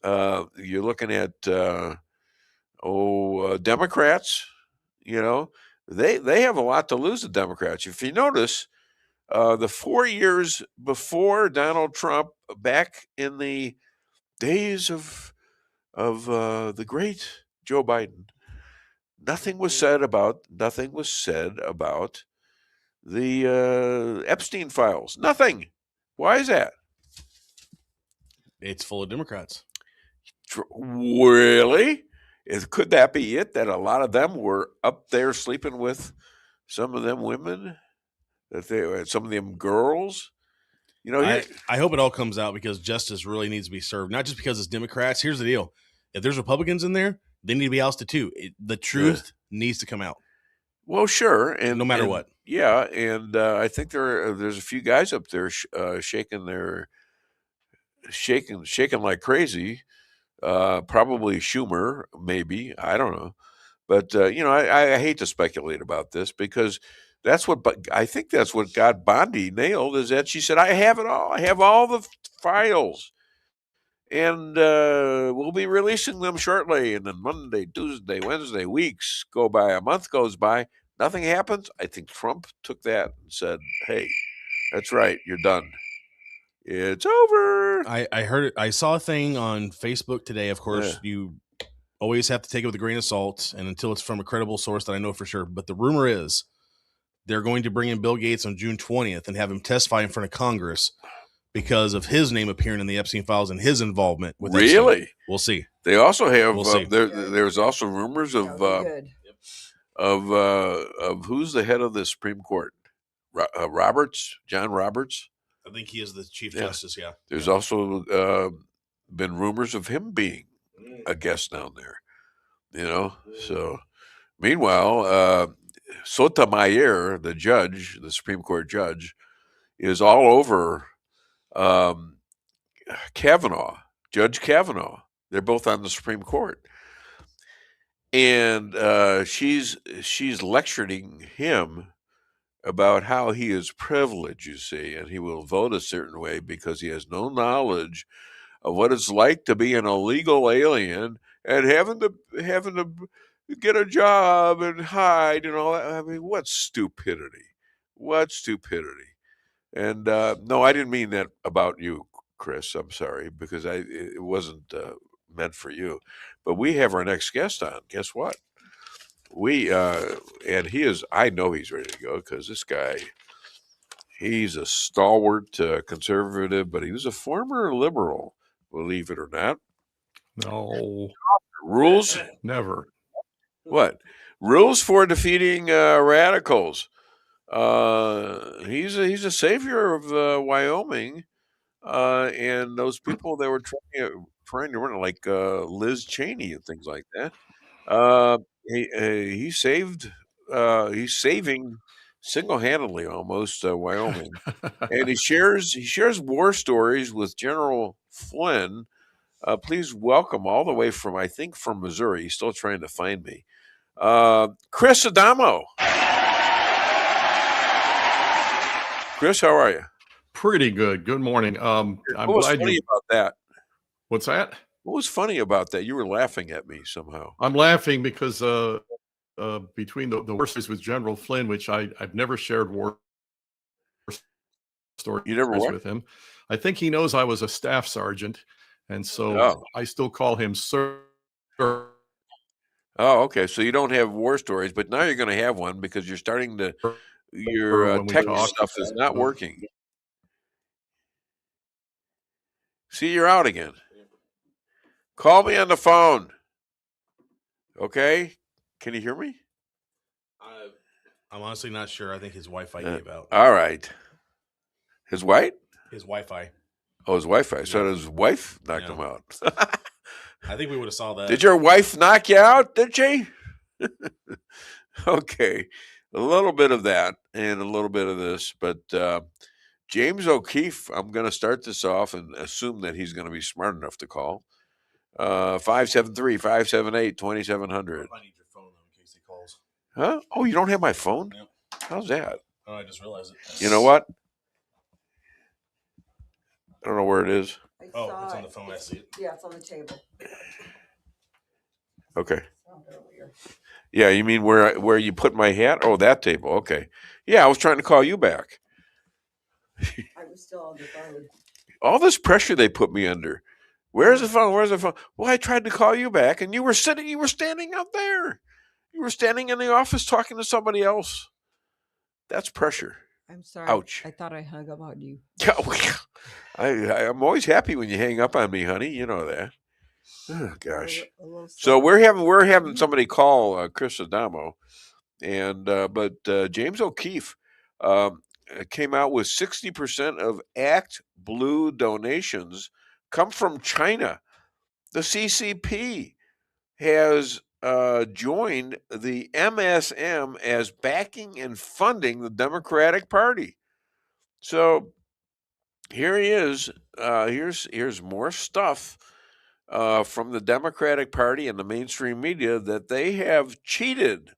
You're looking at Democrats. They have a lot to lose. The Democrats, if you notice, the 4 years before Donald Trump, back in the days of the great Joe Biden, nothing was said about the Epstein files. Nothing. Why is that? It's full of Democrats. Really? Could that be it? That a lot of them were up there sleeping with some of them women, some of them girls. You know, I hope it all comes out because justice really needs to be served. Not just because it's Democrats. Here's the deal: if there's Republicans in there, they need to be ousted too. The truth needs to come out. Well, sure, and no matter what. Yeah, and I think there's a few guys up there shaking like crazy. Probably Schumer, maybe, I don't know, but you know, I hate to speculate about this because I think that's what got Bondi nailed, is that she said, I have it all. I have all the files, and we'll be releasing them shortly. And then Monday, Tuesday, Wednesday, weeks go by, a month goes by, nothing happens. I think Trump took that and said, hey, that's right, you're done. It's over. I heard it. I saw a thing on Facebook today. Of course, you always have to take it with a grain of salt, and until it's from a credible source that I know for sure. But the rumor is they're going to bring in Bill Gates on June 20th and have him testify in front of Congress because of his name appearing in the Epstein files and his involvement with Really? Epstein. We'll see. They also have there's also rumors of who's the head of the Supreme Court, John Roberts. I think he is the Chief Justice. Yeah. There's also been rumors of him being a guest down there. You know. So meanwhile, Sotomayor, the judge, the Supreme Court judge, is all over Kavanaugh, Judge Kavanaugh. They're both on the Supreme Court, and she's lecturing him about how he is privileged, you see, and he will vote a certain way because he has no knowledge of what it's like to be an illegal alien and having to get a job and hide and all that. I mean, what stupidity! What stupidity! And no, I didn't mean that about you, Chris. I'm sorry, because it wasn't meant for you. But we have our next guest on. Guess what? And he is, I know he's ready to go because this guy, he's a stalwart conservative, but he was a former liberal, believe it or not. No. Rules? Never. What? Rules for defeating radicals. He's a savior of Wyoming, and those people that were trying to run it, like Liz Cheney and things like that. He's saving single-handedly almost Wyoming, and he shares war stories with General Flynn. Please welcome all the way from Missouri. He's still trying to find me. Chris Adamo. Chris, how are you? Pretty good. Good morning. What was funny about that? What's that? What was funny about that? You were laughing at me somehow. I'm laughing because between the war stories with General Flynn, which I've never shared war stories with him. I think he knows I was a staff sergeant, and so I still call him sir. Oh, okay. So you don't have war stories, but now you're going to have one because you're starting to. Your tech stuff is not working. See, you're out again. Call me on the phone. Okay? Can you hear me? I'm honestly not sure. I think his Wi-Fi gave out. All right. His what? His Wi-Fi. Oh, his Wi-Fi. So his wife knocked him out. I think we would have saw that. Did your wife knock you out? Did she? Okay. A little bit of that and a little bit of this, but James O'Keefe, I'm going to start this off and assume that he's going to be smart enough to call. 573-578-2700. I need your phone in case he calls. Huh? Oh, you don't have my phone? Yep. How's that? Oh, I just realized it. You know what? I don't know where it is. It's on the phone. I see it. Yeah, it's on the table. Okay. Yeah, you mean where you put my hat? Oh, that table. Okay. Yeah, I was trying to call you back. I was still on the phone. All this pressure they put me under. Where's the phone? Where's the phone? Well, I tried to call you back, and you were standing out there. You were standing in the office talking to somebody else. That's pressure. I'm sorry. Ouch. I thought I hung up on you. I'm always happy when you hang up on me, honey. You know that. Oh gosh. So we're having somebody call Chris Adamo, and but James O'Keefe came out with 60% of ActBlue donations come from China. The CCP has joined the MSM as backing and funding the Democratic Party. So here he is. Here's more stuff from the Democratic Party and the mainstream media that they have cheated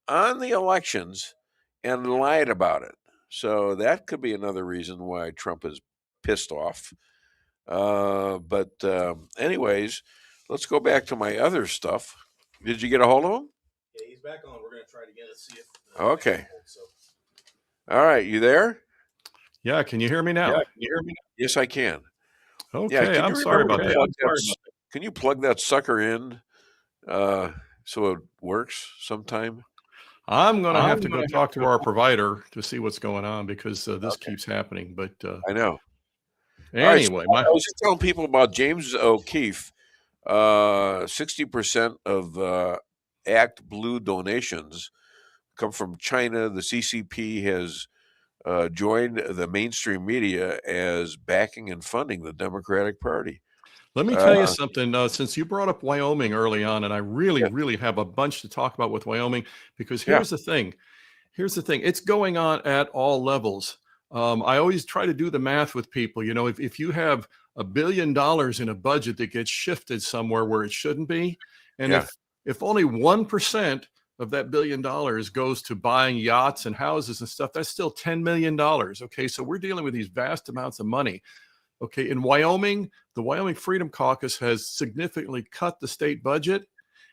on the elections and lied about it. So that could be another reason why Trump is pissed off. Anyways, let's go back to my other stuff. Did you get a hold of him? Yeah, he's back on. We're going to try it again and see if. Okay. All right, you there? Yeah, can you hear me now? Yes, I can. Okay, can I'm you sorry remember about to that. plug Can you plug that sucker in so it works sometime? I'm going to have to go talk to our provider to see what's going on because this keeps happening. But I know. Anyway, I was just telling people about James O'Keefe. 60% of ActBlue donations come from China. The CCP has joined the mainstream media as backing and funding the Democratic Party. Let me tell you something. Since you brought up Wyoming early on, and I really have a bunch to talk about with Wyoming, because here's the thing. It's going on at all levels. I always try to do the math with people. You know, if you have $1 billion in a budget that gets shifted somewhere where it shouldn't be, and if only 1% of that $1 billion goes to buying yachts and houses and stuff, that's still $10 million. Okay, so we're dealing with these vast amounts of money. Okay, in Wyoming, the Wyoming Freedom Caucus has significantly cut the state budget,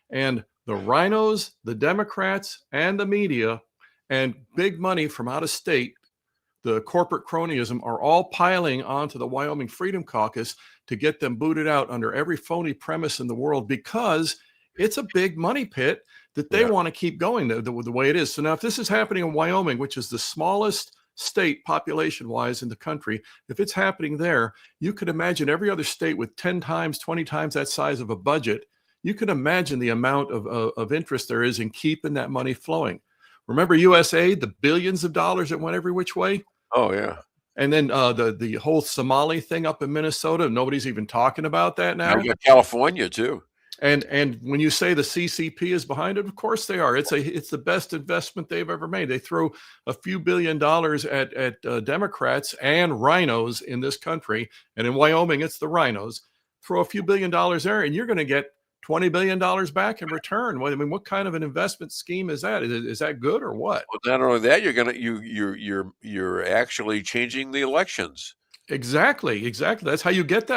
and the rhinos, the Democrats, and the media, and big money from out of state, the corporate cronyism, are all piling onto the Wyoming Freedom Caucus to get them booted out under every phony premise in the world, because it's a big money pit that they want to keep going the way it is. So now if this is happening in Wyoming, which is the smallest state population-wise in the country, if it's happening there, you could imagine every other state with 10 times, 20 times that size of a budget. You can imagine the amount of interest there is in keeping that money flowing. Remember USAID, the billions of dollars that went every which way? Oh, yeah. And then the whole Somali thing up in Minnesota, nobody's even talking about that now. We got California, too. And when you say the CCP is behind it, of course they are. It's the best investment they've ever made. They throw a few $1 billion at Democrats and rhinos in this country, and in Wyoming it's the rhinos. Throw a few $1 billion there, and you're going to get $20 billion back in return. I mean, what kind of an investment scheme is that? Is that good or what? Well, not only that, you're actually changing the elections. Exactly. That's how you get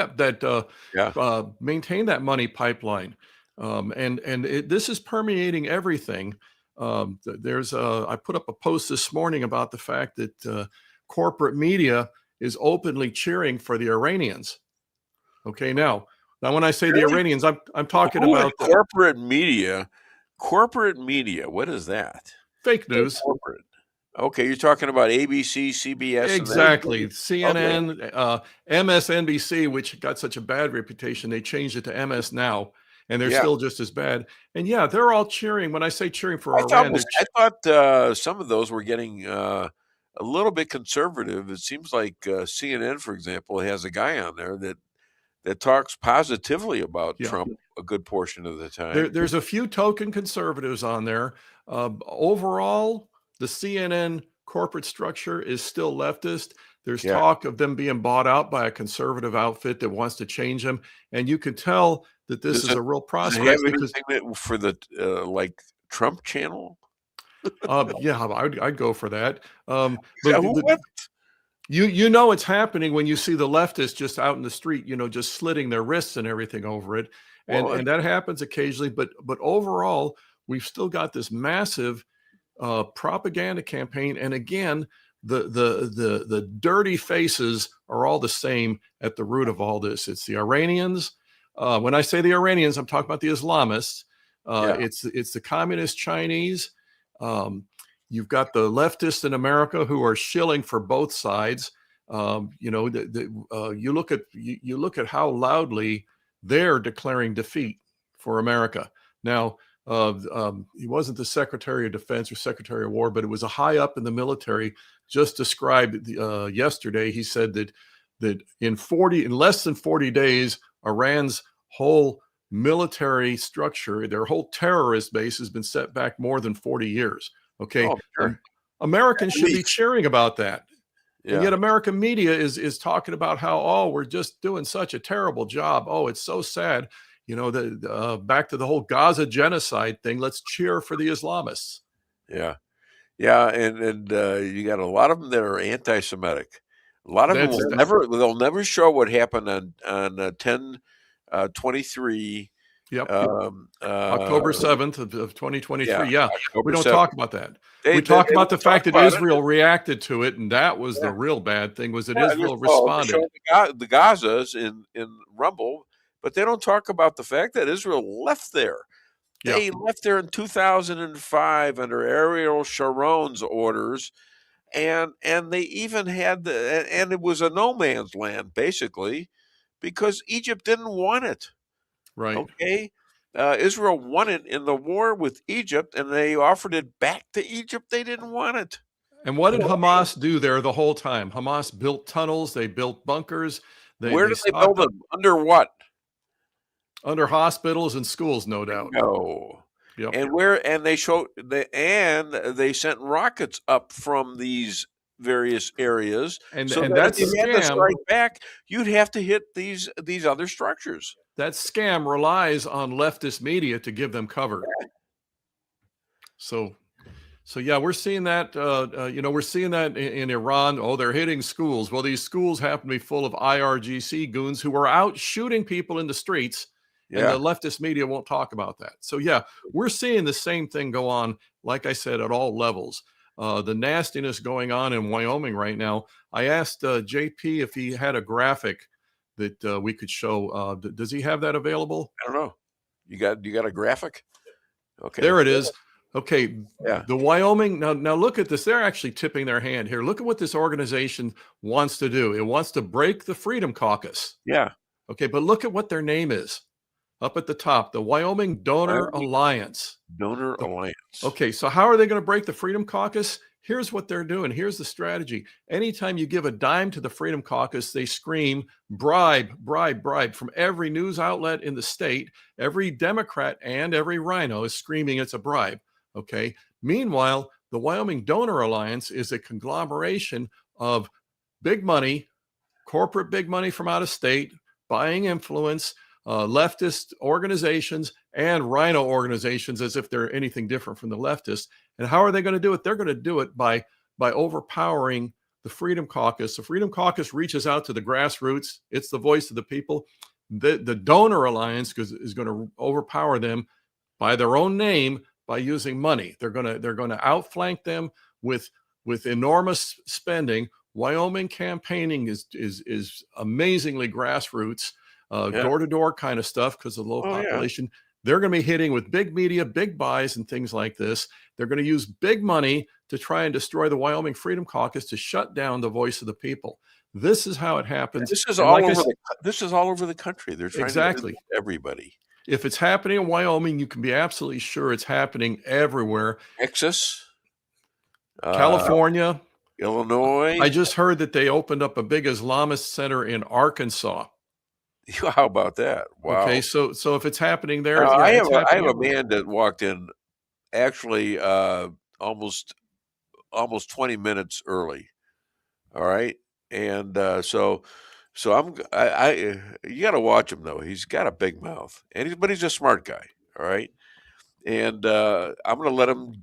maintain that money pipeline. This is permeating everything. I put up a post this morning about the fact that corporate media is openly cheering for the Iranians. Okay, now when I say the Iranians, I'm talking about corporate media. Corporate media. What is that? Fake news. Corporate. Okay, you're talking about ABC, CBS. Exactly. CNN, MSNBC, which got such a bad reputation, they changed it to MS Now, and they're still just as bad. And they're all cheering. When I say cheering for Iran, I thought some of those were getting a little bit conservative. It seems like CNN, for example, has a guy on there that talks positively about Trump a good portion of the time. There's a few token conservatives on there. Overall, the CNN corporate structure is still leftist. There's talk of them being bought out by a conservative outfit that wants to change them. And you can tell that this is a real process. For the like Trump channel? I'd go for that. You know it's happening when you see the leftists just out in the street, just slitting their wrists and everything over it. And that happens occasionally. But overall, we've still got this massive propaganda campaign, and again, the dirty faces are all the same at the root of all this. It's the Iranians. When I say the Iranians, I'm talking about the Islamists. It's the communist Chinese. You've got the leftists in America who are shilling for both sides. You look at how loudly they're declaring defeat for America. Now, he wasn't the Secretary of Defense or Secretary of War, but it was a high up in the military. Just described yesterday. He said that in less than 40 days, Iran's whole military structure, their whole terrorist base, has been set back more than 40 years. Okay, Oh, sure. Americans should be cheering about that. Yeah. And yet American media is talking about how, oh, we're just doing such a terrible job. Oh, it's so sad. You know, back to the whole Gaza genocide thing. Let's cheer for the Islamists. Yeah. Yeah. And you got a lot of them that are anti-Semitic. A lot of them they'll never show what happened on 10/23. Yep. October 7th of 2023. Yeah. We don't 7th. Talk about that. We talk about the fact that Israel reacted to it, and that was the real bad thing, was that Israel responded. The Gazas in Rumble, but they don't talk about the fact that Israel left there. They left there in 2005 under Ariel Sharon's orders, and they even had and it was a no man's land basically, because Egypt didn't want it. Right. Okay. Israel won it in the war with Egypt, and they offered it back to Egypt. They didn't want it. And what did Hamas do there the whole time? Hamas built tunnels. They built bunkers. Where did they build them? Under what? Under hospitals and schools, no doubt. No. Yep. And they sent rockets up from these various areas. And so that's if you had to strike back, you'd have to hit these other structures. That scam relies on leftist media to give them cover. So yeah, we're seeing that. We're seeing that in Iran. Oh, they're hitting schools. Well, these schools happen to be full of IRGC goons who are out shooting people in the streets. And the leftist media won't talk about that. So yeah, we're seeing the same thing go on, like I said, at all levels. The nastiness going on in Wyoming right now. I asked JP if he had a graphic that we could show. Does he have that available? I don't know. You got a graphic? Okay. There it is. Okay. Yeah. The Wyoming. Now look at this. They're actually tipping their hand here. Look at what this organization wants to do. It wants to break the Freedom Caucus. Yeah. Okay. But look at what their name is. Up at the top, the Wyoming Donor Alliance. Donor Alliance. Okay, so how are they going to break the Freedom Caucus? Here's what they're doing. Here's the strategy. Anytime you give a dime to the Freedom Caucus, they scream bribe, bribe, bribe from every news outlet in the state. Every Democrat and every rhino is screaming it's a bribe. Okay. Meanwhile, the Wyoming Donor Alliance is a conglomeration of big money, corporate big money from out of state, buying influence, leftist organizations and rhino organizations, as if they're anything different from the leftists. And how are they going to do it? They're going to do it by overpowering the Freedom Caucus. The Freedom Caucus reaches out to the grassroots. It's the voice of the people. The Donor Alliance is going to overpower them by their own name by using money. They're going to outflank them with enormous spending. Wyoming campaigning is amazingly grassroots. Door-to-door kind of stuff because of the low population. Yeah. They're going to be hitting with big media, big buys, and things like this. They're going to use big money to try and destroy the Wyoming Freedom Caucus to shut down the voice of the people. This is how it happens. This is all over the country. They're trying to get everybody. If it's happening in Wyoming, you can be absolutely sure it's happening everywhere. Texas, California, Illinois. I just heard that they opened up a big Islamist center in Arkansas. How about that? Wow. Okay, so if it's happening there, I have a man that walked in actually almost 20 minutes early. All right, and so you got to watch him though. He's got a big mouth, but he's a smart guy. All right, and I'm going to let him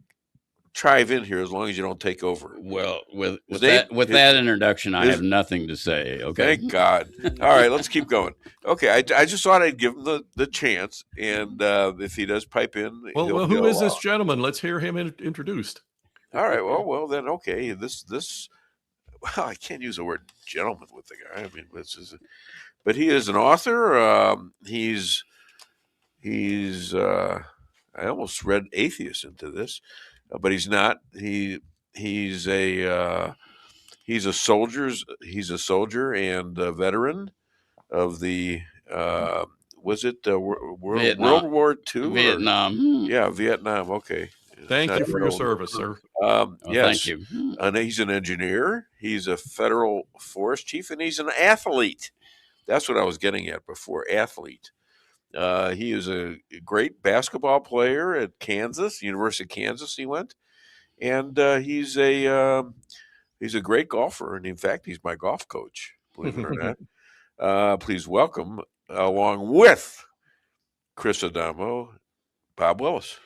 chive in here as long as you don't take over. Well, with that introduction, I have nothing to say. Okay, thank God. All right, let's keep going. Okay, I just thought I'd give him the chance, and if he does pipe in, well, who is this gentleman? Let's hear him introduced. All right, well then, okay, this. Well, I can't use the word gentleman with the guy. I mean, but he is an author. He's I almost read atheist into this. But he's not. He's a soldier and a veteran of the Was it World War II? Vietnam. Yeah, Vietnam. Okay. Thank you for your service, sir. Yes. Thank you. And he's an engineer. He's a federal forest chief, and he's an athlete. That's what I was getting at before, athlete. He is a great basketball player at Kansas, University of Kansas. He went, and he's a great golfer, and in fact, he's my golf coach. Believe it or not. Please welcome, along with Chris Adamo, Bob Willis.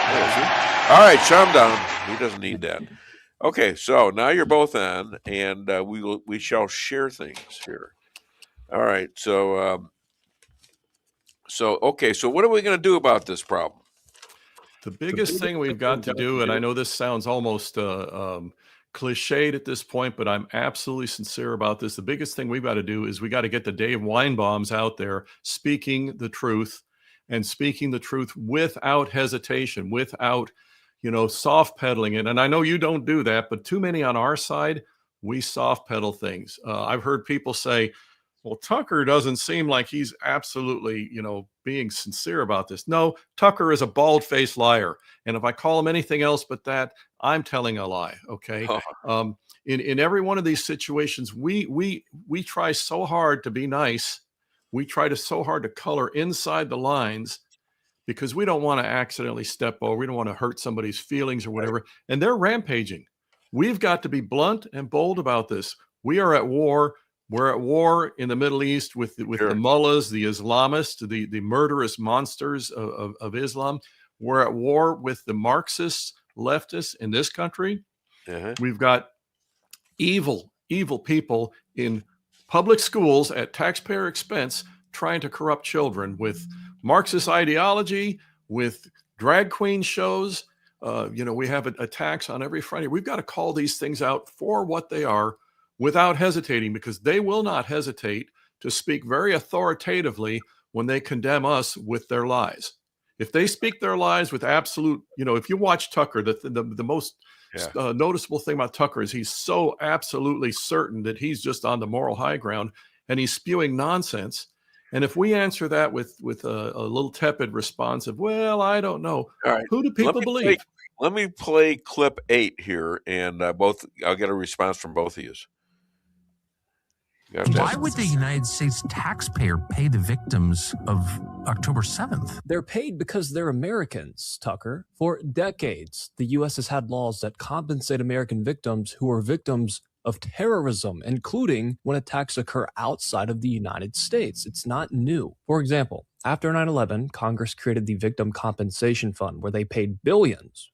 All right, shut him down. He doesn't need that. Okay, so now you're both on, and we shall share things here. All right, so okay, so what are we going to do about this problem? The biggest thing we've got to do, and I know this sounds almost cliched at this point, but I'm absolutely sincere about this. The biggest thing we've got to do is we got to get the Dave Weinbaums out there speaking the truth, and speaking the truth without hesitation, without, soft pedaling it. And I know you don't do that, but too many on our side, we soft pedal things. I've heard people say, well, Tucker doesn't seem like he's absolutely, being sincere about this. No, Tucker is a bald-faced liar. And if I call him anything else but that, I'm telling a lie. Okay. In every one of these situations, we try so hard to be nice. We try so hard to color inside the lines because we don't want to accidentally step over. We don't want to hurt somebody's feelings or whatever. And they're rampaging. We've got to be blunt and bold about this. We are at war. We're at war in the Middle East with the mullahs, the Islamists, the murderous monsters of Islam. We're at war with the Marxists, leftists in this country. We've got evil people in public schools at taxpayer expense trying to corrupt children with Marxist ideology, with drag queen shows. We have attacks on every Friday. We've got to call these things out for what they are without hesitating, because they will not hesitate to speak very authoritatively when they condemn us with their lies. If they speak their lies with absolute, if you watch Tucker, the most noticeable thing about Tucker is he's so absolutely certain that he's just on the moral high ground, and he's spewing nonsense. And if we answer that with a little tepid response of, well, I don't know, who do people believe? Let me play clip 8 here, and I'll get a response from both of you. Why would the United States taxpayer pay the victims of October 7th? They're paid because they're Americans, Tucker. For decades, the U.S. has had laws that compensate American victims who are victims of terrorism, including when attacks occur outside of the United States. It's not new. For example, after 9/11, Congress created the Victim Compensation Fund, where they paid billions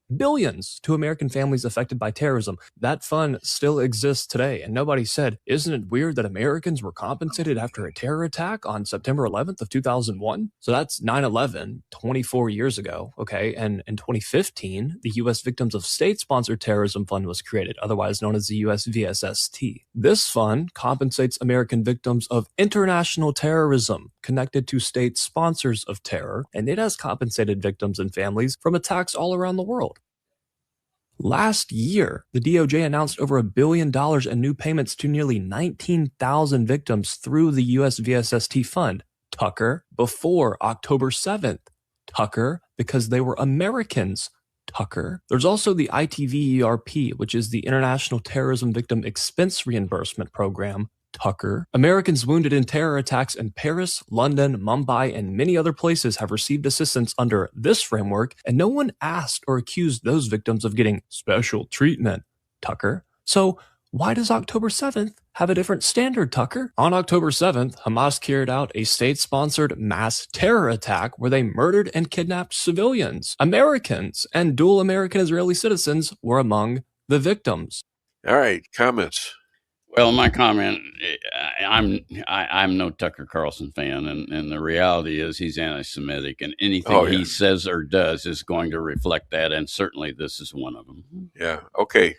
to American families affected by terrorism. That fund still exists today, and nobody said, isn't it weird that Americans were compensated after a terror attack on September 11th of 2001? So that's 9/11, 24 years ago, okay? And in 2015, the U.S. Victims of State-Sponsored Terrorism Fund was created, otherwise known as the U.S. VSST. This fund compensates American victims of international terrorism connected to state sponsors of terror, and it has compensated victims and families from attacks all around the world. Last year, the DOJ announced over $1 billion in new payments to nearly 19,000 victims through the U.S. VSST fund. Tucker, before October 7th. Tucker, because they were Americans. Tucker. There's also the ITVERP, which is the International Terrorism Victim Expense Reimbursement Program. Tucker. Americans wounded in terror attacks in Paris, London, Mumbai, and many other places have received assistance under this framework, and no one asked or accused those victims of getting special treatment. Tucker. So why does October 7th have a different standard, Tucker? On October 7th, Hamas carried out a state-sponsored mass terror attack where they murdered and kidnapped civilians. Americans and dual American-Israeli citizens were among the victims. All right, comments. Well, my comment, I'm no Tucker Carlson fan, and the reality is he's anti-Semitic, and anything he says or does is going to reflect that, and certainly this is one of them. Yeah. Okay.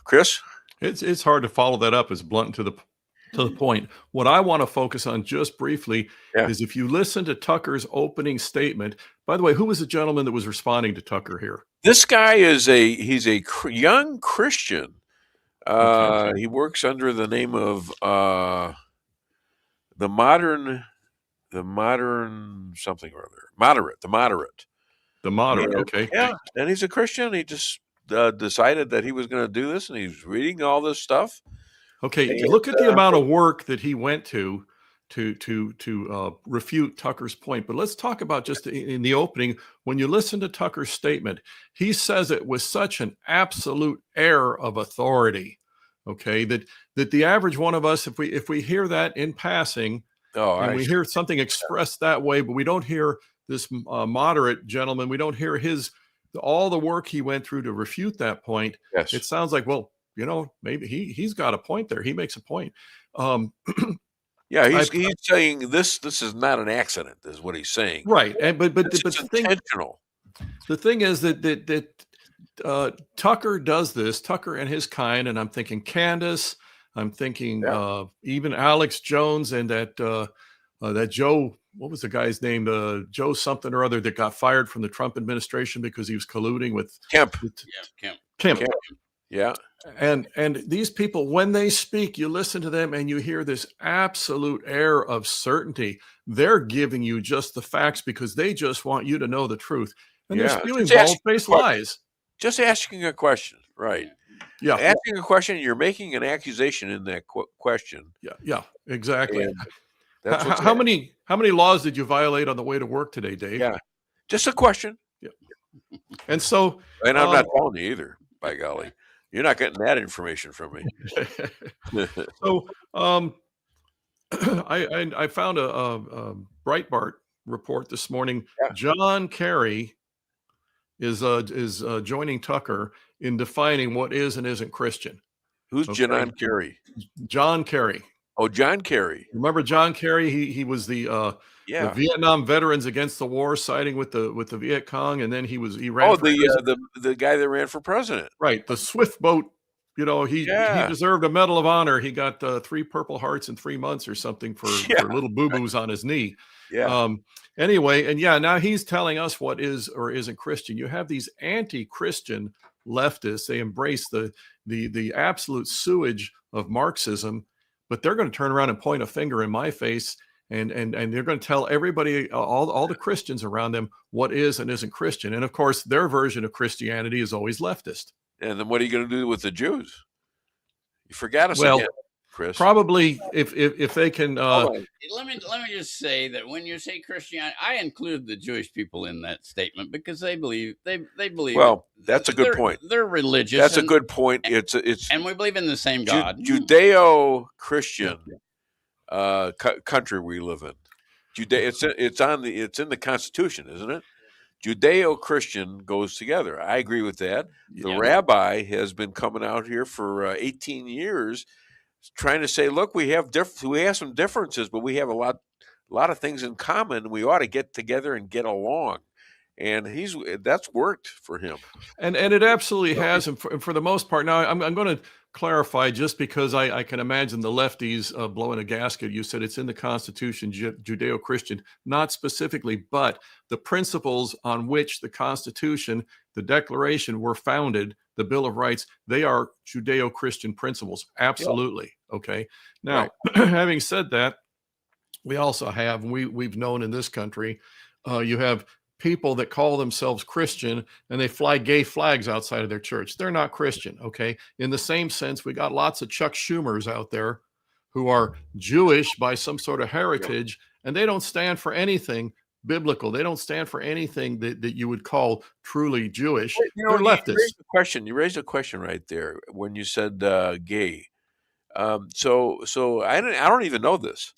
Chris? It's hard to follow that up as blunt to the point. What I want to focus on just briefly is if you listen to Tucker's opening statement. By the way, who was the gentleman that was responding to Tucker here? This guy is he's a young Christian. He works under the name of the Modern the modern something or other. Moderate. The moderate. And, okay. Yeah, and he's a Christian. He just decided that he was going to do this, and he's reading all this stuff. Okay, And, look at the amount of work that he went to refute Tucker's point. But let's talk about just in the opening, when you listen to Tucker's statement, he says it with such an absolute air of authority, okay, that the average one of us, if we hear that in passing, and we hear something expressed that way, but we don't hear this moderate gentleman, we don't hear all the work he went through to refute that point. Yes. It sounds like, well, maybe he's got a point there. He makes a point. Yeah, he's saying this is not an accident, is what he's saying. Right, but it's intentional. The thing is that Tucker does this. Tucker and his kind, and I'm thinking Candace. I'm thinking even Alex Jones and that Joe. What was the guy's name? Joe something or other that got fired from the Trump administration because he was colluding with Kemp. Kemp. Yeah. And these people, when they speak, you listen to them and you hear this absolute air of certainty. They're giving you just the facts because they just want you to know the truth. And they're spewing bald-faced lies. Just asking a question, right? Yeah. Asking a question, you're making an accusation in that question. Yeah, exactly. And that's how many laws did you violate on the way to work today, Dave? Yeah. Just a question. Yeah. And so and I'm not telling you either, by golly. You're not getting that information from me. So I found a Breitbart report this morning. Yeah. John Kerry is joining Tucker in defining what is and isn't Christian. Who's John Kerry? John Kerry. Oh, John Kerry. Remember John Kerry? He was the Vietnam veterans against the war, siding with the Viet Cong, and then he ran. Oh, the guy that ran for president. Right, the swift boat. He deserved a Medal of Honor. He got 3 Purple Hearts in 3 months or something for little boo-boos on his knee. Yeah. Anyway, and now he's telling us what is or isn't Christian. You have these anti-Christian leftists. They embrace the absolute sewage of Marxism, but they're going to turn around and point a finger in my face, and they're going to tell everybody, all the Christians around them, what is and isn't Christian. And of course, their version of Christianity is always leftist. And then what are you going to do with the Jews? You forgot us again, Chris. Probably if they can. Let me just say that when you say Christianity, I include the Jewish people in that statement because they believe they believe. Well, that's a good point. They're religious. That's a good point. It's and we believe in the same God. Judeo-Christian country we live in. It's in the Constitution, isn't it? Judeo-Christian goes together. I agree with that. The rabbi has been coming out here for 18 years trying to say, look, we have some differences, but we have a lot of things in common. We ought to get together and get along. And that's worked for him. And it absolutely has. And for the most part, now I'm going to clarify, just because I can imagine the lefties blowing a gasket. You said it's in the Constitution, Judeo-Christian, not specifically, but the principles on which the Constitution, the Declaration were founded, the Bill of Rights, they are Judeo-Christian principles. Absolutely. Okay. Now, having said that, we also have, we've known in this country, you have people that call themselves Christian and they fly gay flags outside of their church. They're not Christian, okay? In the same sense, we got lots of Chuck Schumers out there who are Jewish by some sort of heritage, and they don't stand for anything biblical. They don't stand for anything that you would call truly Jewish. They're leftists. You raised a question right there when you said gay. So I don't even know this.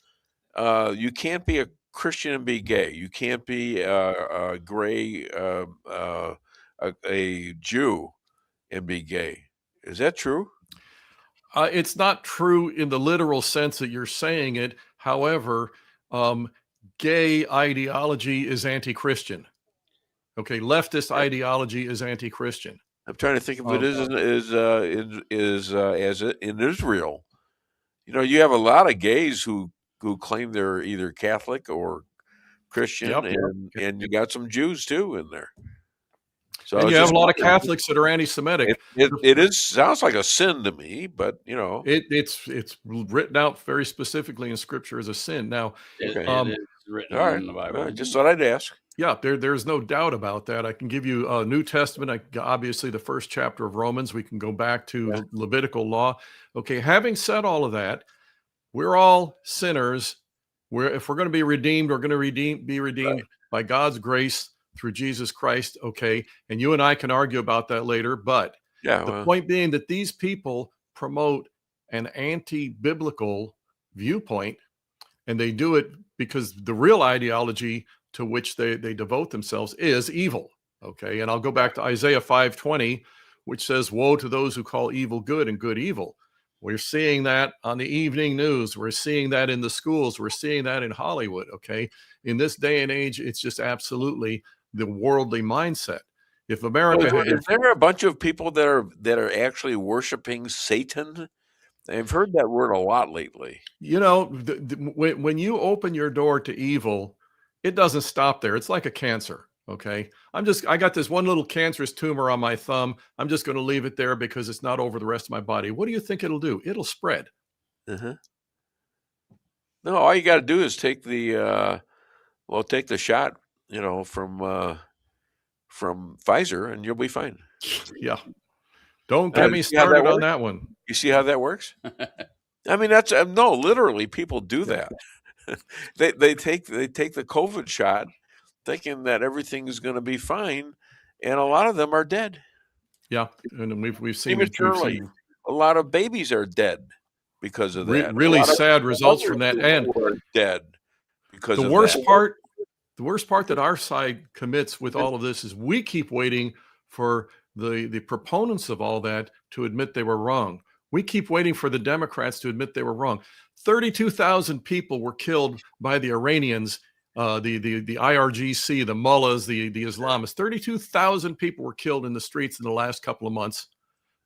You can't be a Christian and be gay. You can't be a Jew and be gay. Is that true? It's not true in the literal sense that you're saying it. However, gay ideology is anti-Christian. Okay, leftist ideology is anti-Christian. I'm trying to think if it is as in Israel. You have a lot of gays who claim they're either Catholic or Christian, and you got some Jews too in there. So and it's you have just a lot of wondering. Catholics that are anti-Semitic. It sounds like a sin to me, but it's written out very specifically in Scripture as a sin. Now, It is written all right. in the Bible. I just thought I'd ask. Yeah, there's no doubt about that. I can give you a New Testament, obviously the first chapter of Romans. We can go back to the Levitical law. Okay, having said all of that, we're all sinners. If we're going to be redeemed, we're going to be redeemed by God's grace through Jesus Christ. Okay, and you and I can argue about that later. But the point being that these people promote an anti-biblical viewpoint, and they do it because the real ideology to which they devote themselves is evil. Okay, and I'll go back to Isaiah 5:20, which says, "Woe to those who call evil good and good evil." We're seeing that on the evening news. We're seeing that in the schools. We're seeing that in Hollywood. Okay, in this day and age, it's just absolutely the worldly mindset. If America, is there a bunch of people that are actually worshiping Satan? I've heard that word a lot lately. You know, when you open your door to evil, it doesn't stop there. It's like a cancer. Okay. I got this one little cancerous tumor on my thumb. I'm just going to leave it there because it's not over the rest of my body. What do you think it'll do? It'll spread. No, all you got to do is take the shot, from Pfizer, and you'll be fine. Yeah. Don't get me started on that one. You see how that works? I mean, that's no, literally, people do that. They take the COVID shot, thinking that everything is going to be fine, and a lot of them are dead. Yeah, and we've seen prematurely. A lot of babies are dead because of that. Really sad results from that, and are dead because the of worst that. part. The worst part that our side commits with all of this is we keep waiting for the proponents of all that to admit they were wrong. We keep waiting for the Democrats to admit they were wrong. 32,000 people were killed by the Iranians, the IRGC, the mullahs, the Islamists. 32,000 people were killed in the streets in the last couple of months.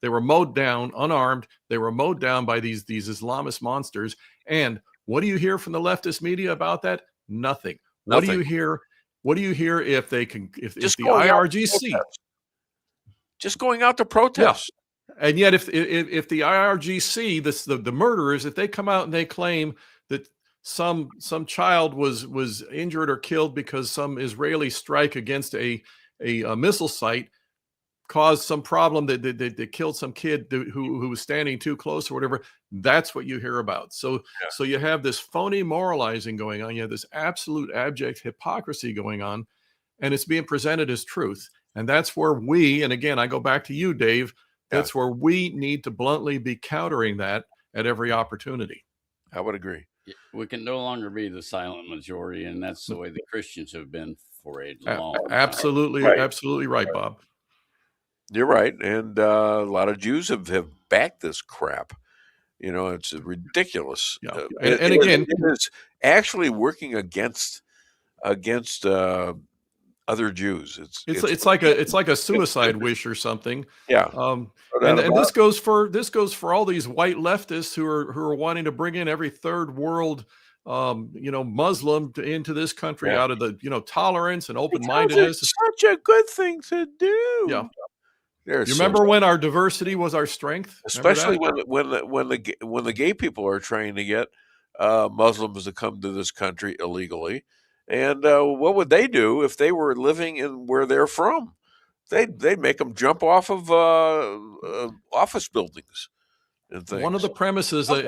They were mowed down, unarmed. They were mowed down by these Islamist monsters. And what do you hear from the leftist media about that? Nothing. What do you hear? What do you hear if the IRGC just going out to protest? Yeah. And yet, if the IRGC, the murderers, if they come out and they claim that some child was injured or killed because some Israeli strike against a missile site caused some problem that killed some kid who was standing too close or whatever, that's what you hear about. So you have this phony moralizing going on. You have this absolute abject hypocrisy going on, and it's being presented as truth. And that's where and again, I go back to you, Dave, that's where we need to bluntly be countering that at every opportunity. I would agree. We can no longer be the silent majority, and that's the way the Christians have been for a long time. Absolutely, absolutely right, Bob. You're right, and a lot of Jews have backed this crap. It's ridiculous. Yeah. And again, it is actually working against other Jews. It's like a suicide wish or something. Yeah. And this goes for all these white leftists who are wanting to bring in every third world Muslim into this country out of the tolerance and open-mindedness. It's such a good thing to do. Yeah. You remember when our diversity was our strength? Especially when the gay people are trying to get Muslims to come to this country illegally, and what would they do if they were living in where they're from? They'd make them jump off of office buildings and things. One of the premises, the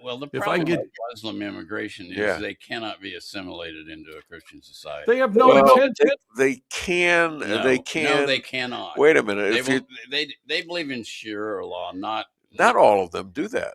problem with Muslim immigration is they cannot be assimilated into a Christian society. They have no intent. They can. No, they can. No, they cannot. Wait a minute. They believe in Sharia law, not all of them do that.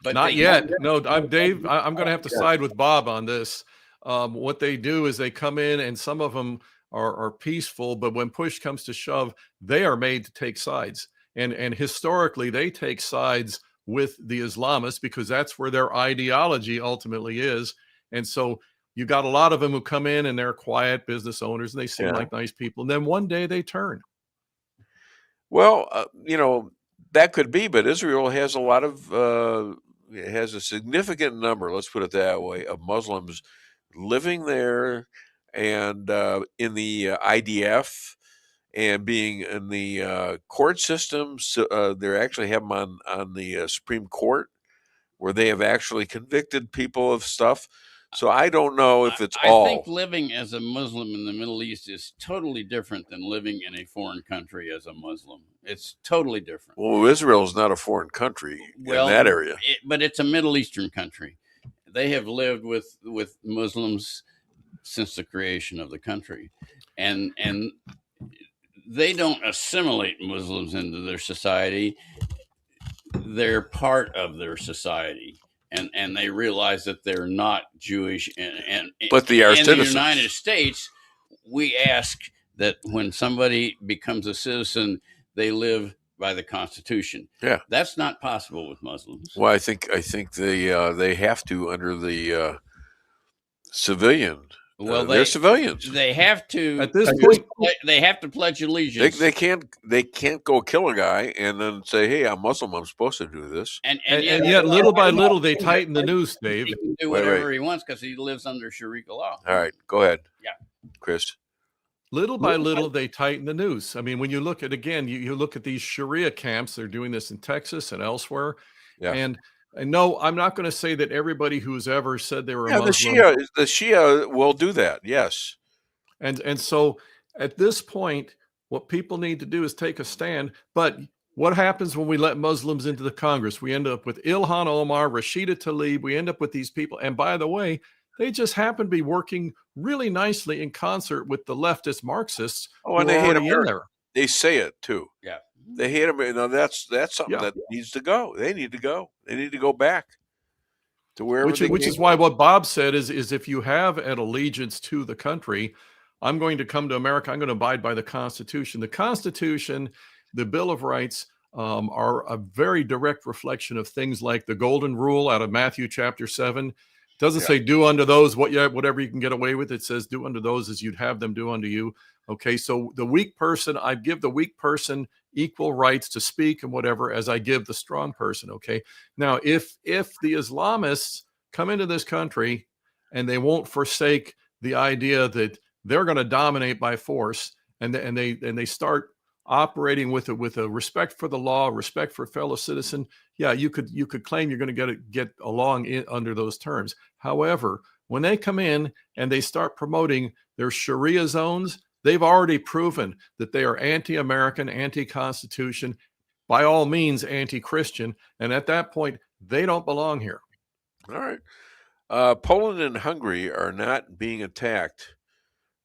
But not yet. No, Dave. I'm going to have to side with Bob on this. What they do is they come in, and some of them are peaceful, but when push comes to shove, they are made to take sides. And historically, they take sides with the Islamists because that's where their ideology ultimately is. And so you got a lot of them who come in and they're quiet business owners and they seem like nice people. And then one day they turn. Well, that could be, but Israel has has a significant number, let's put it that way, of Muslims living there and in the IDF and being in the court system. So, they actually have them on the Supreme Court, where they have actually convicted people of stuff. So I don't know if it's all. I think living as a Muslim in the Middle East is totally different than living in a foreign country as a Muslim. It's totally different. Well, Israel is not a foreign country in that area. But it's a Middle Eastern country. They have lived with Muslims since the creation of the country. And they don't assimilate Muslims into their society. They're part of their society. And they realize that they're not Jewish. But they are in citizens. the United States, we ask that when somebody becomes a citizen, they live by the Constitution. Yeah, that's not possible with Muslims. Well, I think they have to under the civilian. Well, they're civilians. They have to at this point. They have to pledge allegiance. They can't go kill a guy and then say, "Hey, I'm Muslim. I'm supposed to do this." And yet, little by little, they tighten the noose, Dave. He can do whatever he wants because he lives under Sharia law. All right, go ahead. Yeah, Chris. Little by little, they tighten the noose. I mean, when you look at you look at these Sharia camps. They're doing this in Texas and elsewhere. Yeah. And no, I'm not going to say that everybody who's ever said they were a Muslim. The Shia will do that. Yes. And so at this point, what people need to do is take a stand. But what happens when we let Muslims into the Congress? We end up with Ilhan Omar, Rashida Tlaib. We end up with these people. And by the way, they just happen to be working really nicely in concert with the leftist Marxists. Oh, and they hate America. in there. They say it too. Yeah. They hate them. Now that's something that needs to go. They need to go. They need to go back to wherever. Which is why what Bob said is if you have an allegiance to the country, I'm going to come to America. I'm going to abide by the Constitution. The Constitution, the Bill of Rights, are a very direct reflection of things like the Golden Rule out of Matthew chapter 7. It doesn't say do unto those whatever you can get away with. It says do unto those as you'd have them do unto you. Okay, so the weak person, I give the weak person equal rights to speak and whatever as I give the strong person. Okay, now if the Islamists come into this country and they won't forsake the idea that they're going to dominate by force, and they start operating with a respect for the law, respect for fellow citizen, you could claim you're going to get along under those terms. However, when they come in and they start promoting their Sharia zones, they've already proven that they are anti-American, anti-Constitution, by all means anti-Christian, and at that point, they don't belong here. All right. Poland and Hungary are not being attacked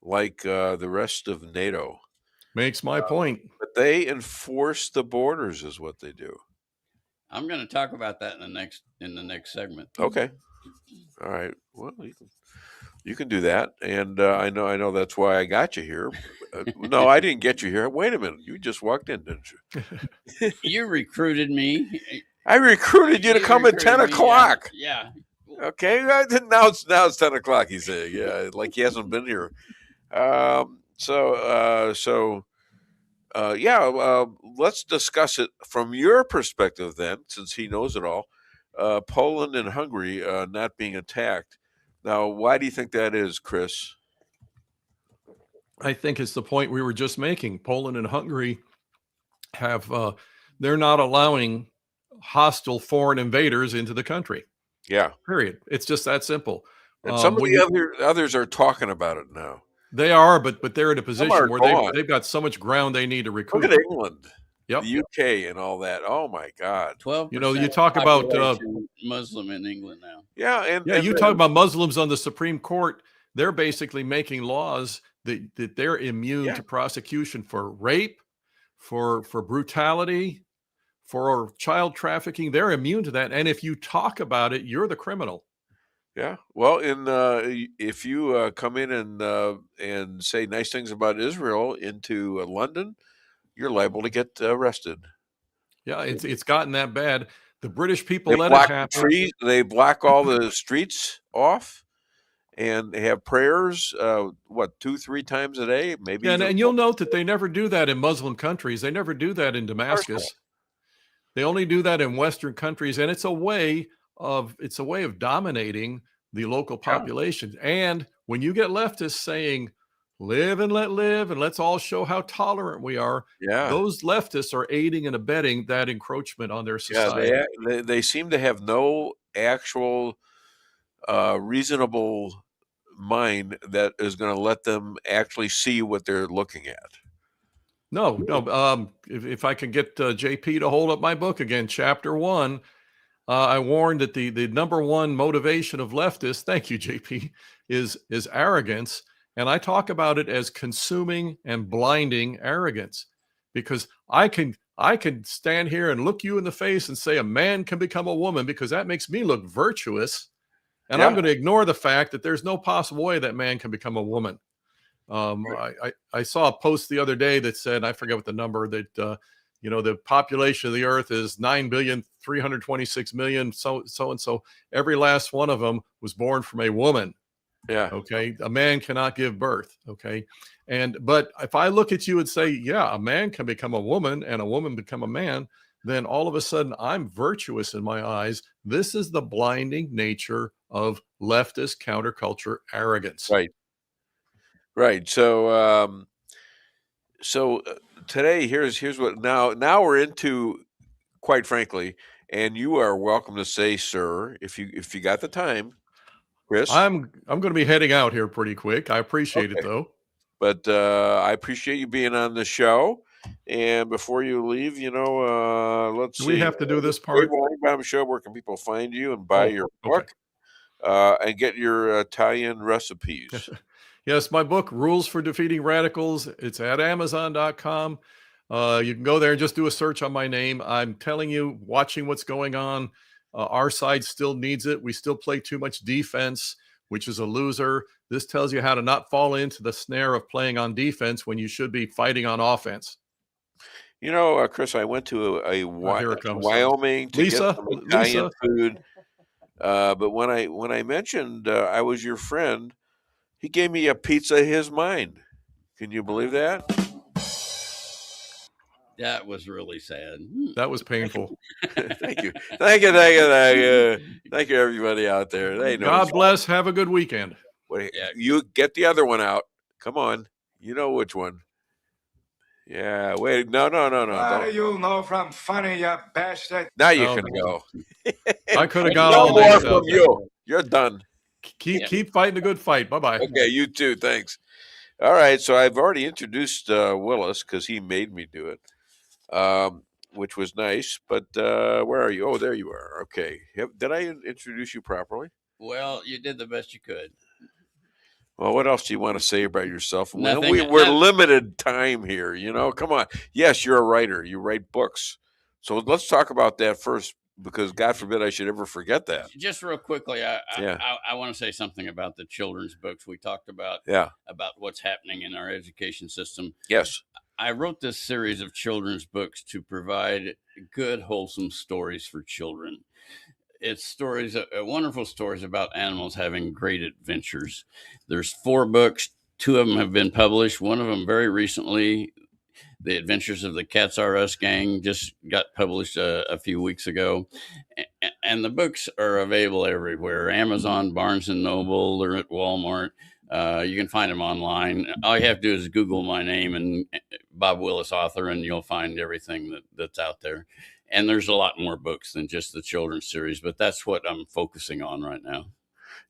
like the rest of NATO. Makes my point. But they enforce the borders is what they do. I'm going to talk about that in the next segment. Okay. All right. Well, you can do that, and I know that's why I got you here. No, I didn't get you here. Wait a minute, you just walked in, didn't you? You recruited me. I recruited you to come at 10 o'clock. Yeah. Okay. Now it's 10 o'clock. He's saying, yeah, like he hasn't been here. Let's discuss it from your perspective then, since he knows it all. Poland and Hungary not being attacked. Now, why do you think that is, Chris? I think it's the point we were just making. Poland and Hungary have they're not allowing hostile foreign invaders into the country. Yeah. Period. It's just that simple. And some of the others are talking about it now. They are, but they're in a position where gone. they've got so much ground they need to recruit. Look at England, yep, the UK, and all that. Oh my God! 12%. You talk about Muslim in England now. Yeah, and you talk about Muslims on the Supreme Court. They're basically making laws that they're immune to prosecution for rape, for brutality, for child trafficking. They're immune to that, and if you talk about it, you're the criminal. Yeah, well, if you come in and say nice things about Israel into London, you're liable to get arrested. Yeah, it's gotten that bad. The British people let it happen. Trees, they block all the streets off, and they have prayers. 2-3 times a day, maybe. Yeah, and you'll note that they never do that in Muslim countries. They never do that in Damascus. They only do that in Western countries, and it's a way of dominating the local population. And when you get leftists saying, live and let live, and let's all show how tolerant we are. Yeah. Those leftists are aiding and abetting that encroachment on their society. Yeah, they seem to have no actual reasonable mind that is going to let them actually see what they're looking at. No. If I can get JP to hold up my book again, chapter 1, I warned that the number one motivation of leftists, thank you, JP, is arrogance. And I talk about it as consuming and blinding arrogance, because I can stand here and look you in the face and say a man can become a woman because that makes me look virtuous. And I'm going to ignore the fact that there's no possible way that man can become a woman. I saw a post the other day that said, I forget what the number, that the population of the earth is 9,326,000,000. So and so. Every last one of them was born from a woman. Yeah. Okay. A man cannot give birth. Okay. But if I look at you and say, yeah, a man can become a woman and a woman become a man, then all of a sudden I'm virtuous in my eyes. This is the blinding nature of leftist counterculture arrogance. Right. So, today, here's what, now we're into, quite frankly, and you are welcome to say, sir, if you got the time, Chris. I'm going to be heading out here pretty quick. I appreciate it though. But I appreciate you being on the show. And before you leave, let's see. We have to do this part. Dave Weinbaum Show. Where can people find you and buy your book and get your Italian recipes? Yes, my book, Rules for Defeating Radicals. It's at Amazon.com. You can go there and just do a search on my name. I'm telling you, watching what's going on, our side still needs it. We still play too much defense, which is a loser. This tells you how to not fall into the snare of playing on defense when you should be fighting on offense. Chris, I went to Wyoming to get some Italian food. But when I mentioned I was your friend, he gave me a pizza his mind. Can you believe that? That was really sad. That was painful. Thank you, everybody out there. They know. God bless. Have a good weekend. Wait, you get the other one out. Come on, you know which one. Yeah, wait, no. What do you know from funny, you bastard? Now you can go. I could have gone all day. More from you. You're done. Keep fighting a good fight. Bye-bye. Okay, you too. Thanks. All right, so I've already introduced Willis because he made me do it, which was nice. But where are you? Oh, there you are. Okay. Did I introduce you properly? Well, you did the best you could. Well, what else do you want to say about yourself? Nothing. We're limited time here, Come on. Yes, you're a writer. You write books. So let's talk about that first, because God forbid I should ever forget that. Just real quickly, I want to say something about the children's books. We talked about what's happening in our education system. Yes. I wrote this series of children's books to provide good, wholesome stories for children. It's stories, wonderful stories about animals having great adventures. There's 4 books. 2 of them have been published. One of them very recently, The Adventures of the Cats R Us Gang, just got published a few weeks ago. And the books are available everywhere. Amazon, Barnes & Noble, they're at Walmart. You can find them online. All you have to do is Google my name and Bob Willis, author, and you'll find everything that's out there. And there's a lot more books than just the children's series, but that's what I'm focusing on right now.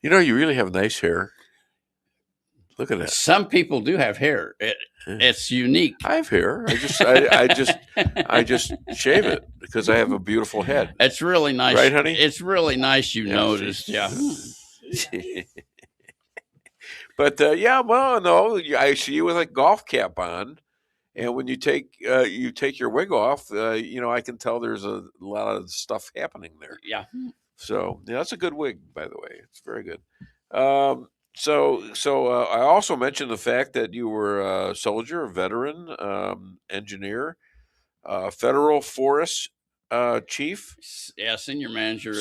You really have nice hair. Look at that. Some people do have hair. It's unique. I have hair. I just shave it because I have a beautiful head. It's really nice. Right, honey? It's really nice you noticed. Yeah. But well, no, I see you with a golf cap on. And when you take your wig off, I can tell there's a lot of stuff happening there. Yeah. So that's a good wig, by the way. It's very good. So I also mentioned the fact that you were a soldier, a veteran, engineer, federal forest chief. Yeah, senior manager.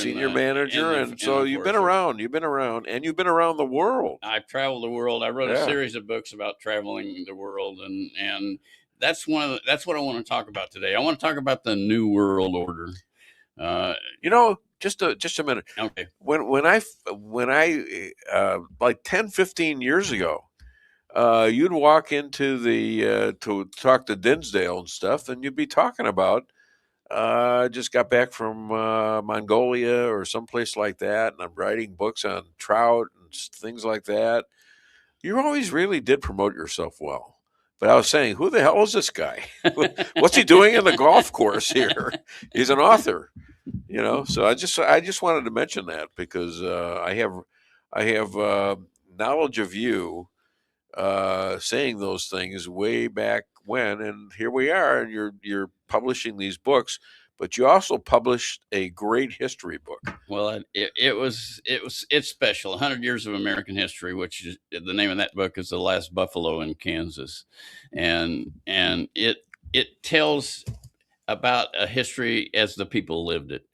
And so you've been around, and you've been around the world. I've traveled the world. I wrote a series of books about traveling the world, and that's what I want to talk about today. I want to talk about the New World Order. Just a minute. Okay. When I like 10, 15 years ago, you'd walk into the to talk to Dinsdale and stuff, and you'd be talking about just got back from Mongolia or someplace like that, and I'm writing books on trout and things like that. You always really did promote yourself well. But I was saying, who the hell is this guy? What's he doing in the golf course here? He's an author, So I just wanted to mention that because I have knowledge of you saying those things way back when, and here we are, and you're publishing these books. But you also published a great history book. Well, it's special. 100 Years of American History, which is the name of that book, is The Last Buffalo in Kansas, and it tells about a history as the people lived it,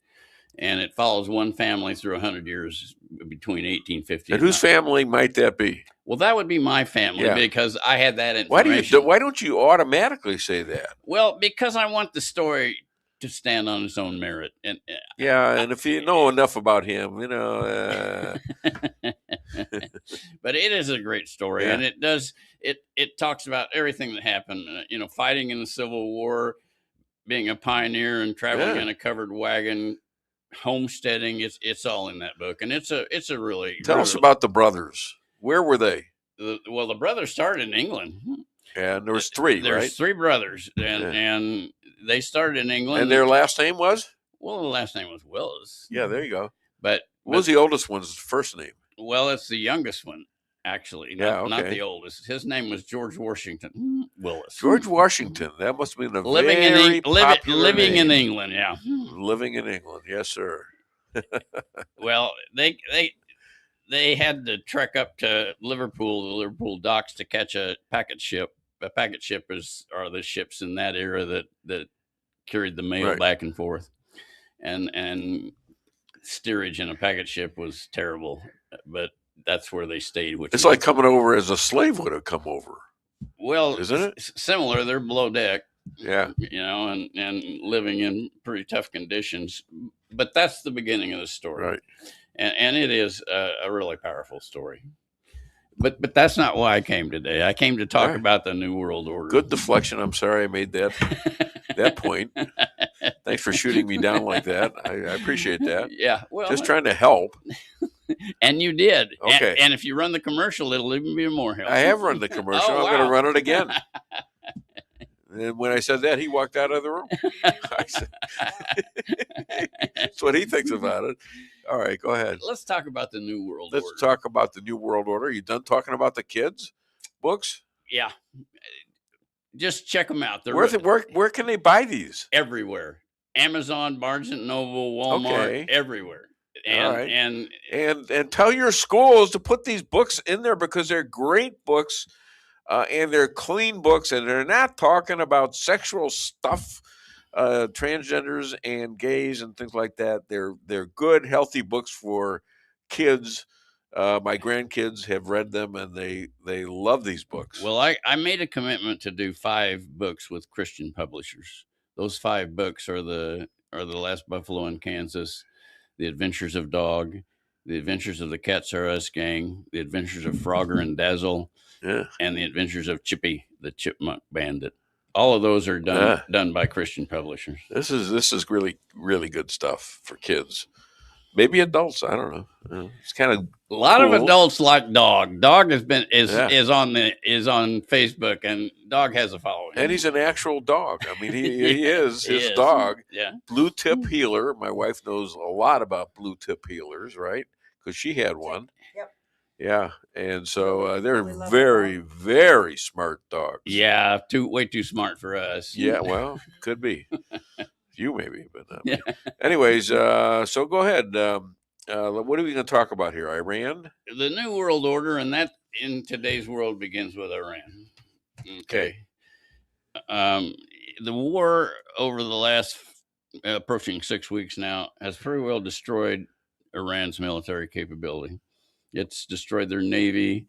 and it follows one family through 100 years between 1850. And whose family might that be? Well, that would be my family because I had that information. Why don't you automatically say that? Well, because I want the story to stand on its own merit, and if you know enough about him, but it is a great story, and it talks about everything that happened. Fighting in the Civil War, being a pioneer, and traveling in a covered wagon, homesteading. It's all in that book, and it's a really tell us about the brothers. Where were they? The brothers started in England. And there was three, right? There's three brothers, and they started in England. And their last name was? Well, the last name was Willis. Yeah, there you go. But what was the oldest one's first name? Well, it's the youngest one, actually. Not the oldest. His name was George Washington Willis. George Washington. That must have been a living in England. Yeah, living in England. Yes, sir. Well, they had to trek up to the Liverpool docks to catch a packet ship. A packet ship are the ships in that era that carried the mail back and forth, and steerage in a packet ship was terrible, but that's where they stayed. It's like coming over as a slave would have come over. Well, isn't it similar? They're below deck. Yeah, and living in pretty tough conditions. But that's the beginning of the story, right? And it is a really powerful story. But that's not why I came today. I came to talk about the New World Order. Good deflection. I'm sorry I made that point. Thanks for shooting me down like that. I appreciate that. Yeah. Well, just trying to help. And you did. Okay. And if you run the commercial, it'll even be more help. I have run the commercial. I'm going to run it again. And when I said that, he walked out of the room. That's what he thinks about it. All right, go ahead. Let's talk about the New World Order. Let's talk about the New World Order. You done talking about the kids' books? Yeah. Just check them out. Where can they buy these? Everywhere. Amazon, Barnes & Noble, Walmart, everywhere. And tell your schools to put these books in there because they're great books. And they're clean books, and they're not talking about sexual stuff, transgenders and gays and things like that. They're good, healthy books for kids. My grandkids have read them, and they love these books. Well, I made a commitment to do 5 books with Christian publishers. Those 5 books are the Last Buffalo in Kansas, The Adventures of Dog, The Adventures of the Cats R Us Gang, The Adventures of Frogger and Dazzle. And The Adventures of Chippy, the Chipmunk Bandit. All of those are done by Christian publishers. This is really, really good stuff for kids. Maybe adults. I don't know. It's kind of a lot of adults like Dog. Dog is on Facebook, and Dog has a following. And he's an actual dog. I mean, he is his dog. Yeah. Blue tip healer. My wife knows a lot about blue tip healers, right? Because she had one. Yep. Yeah, and so they're very, very smart dogs. Yeah, way too smart for us. Yeah, well, could be. You maybe, but not me. Anyways, so go ahead. What are we going to talk about here? Iran? The New World Order, and that in today's world begins with Iran. Okay. The war over the last approaching 6 weeks now has pretty well destroyed Iran's military capability. It's destroyed their navy.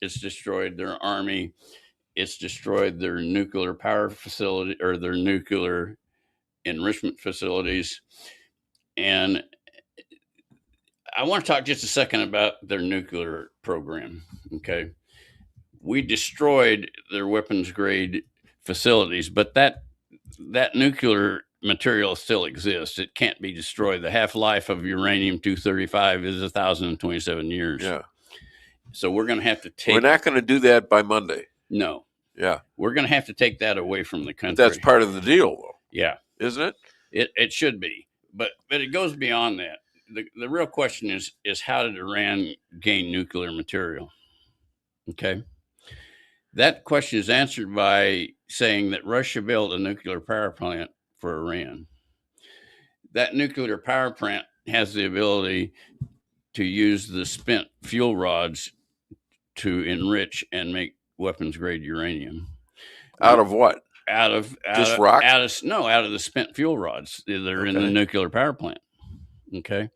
It's destroyed their army. It's destroyed their nuclear power facility or their nuclear enrichment facilities. And I want to talk just a second about their nuclear program. Okay. we destroyed their weapons grade facilities, but that nuclear material still exists. It can't be destroyed. The half-life of uranium-235 is 1,027 years. Yeah. So we're going to have to take... We're not going to do that by Monday. No. Yeah. We're going to have to take that away from the country. But that's part of the deal, though. Yeah. Isn't it? It should be. But it goes beyond that. The real question is how did Iran gain nuclear material? Okay. That question is answered by saying that Russia built a nuclear power plant for Iran. That nuclear power plant has the ability to use the spent fuel rods to enrich and make weapons grade uranium. Out of what? Out of rock? Out of the spent fuel rods that are in the nuclear power plant. Okay.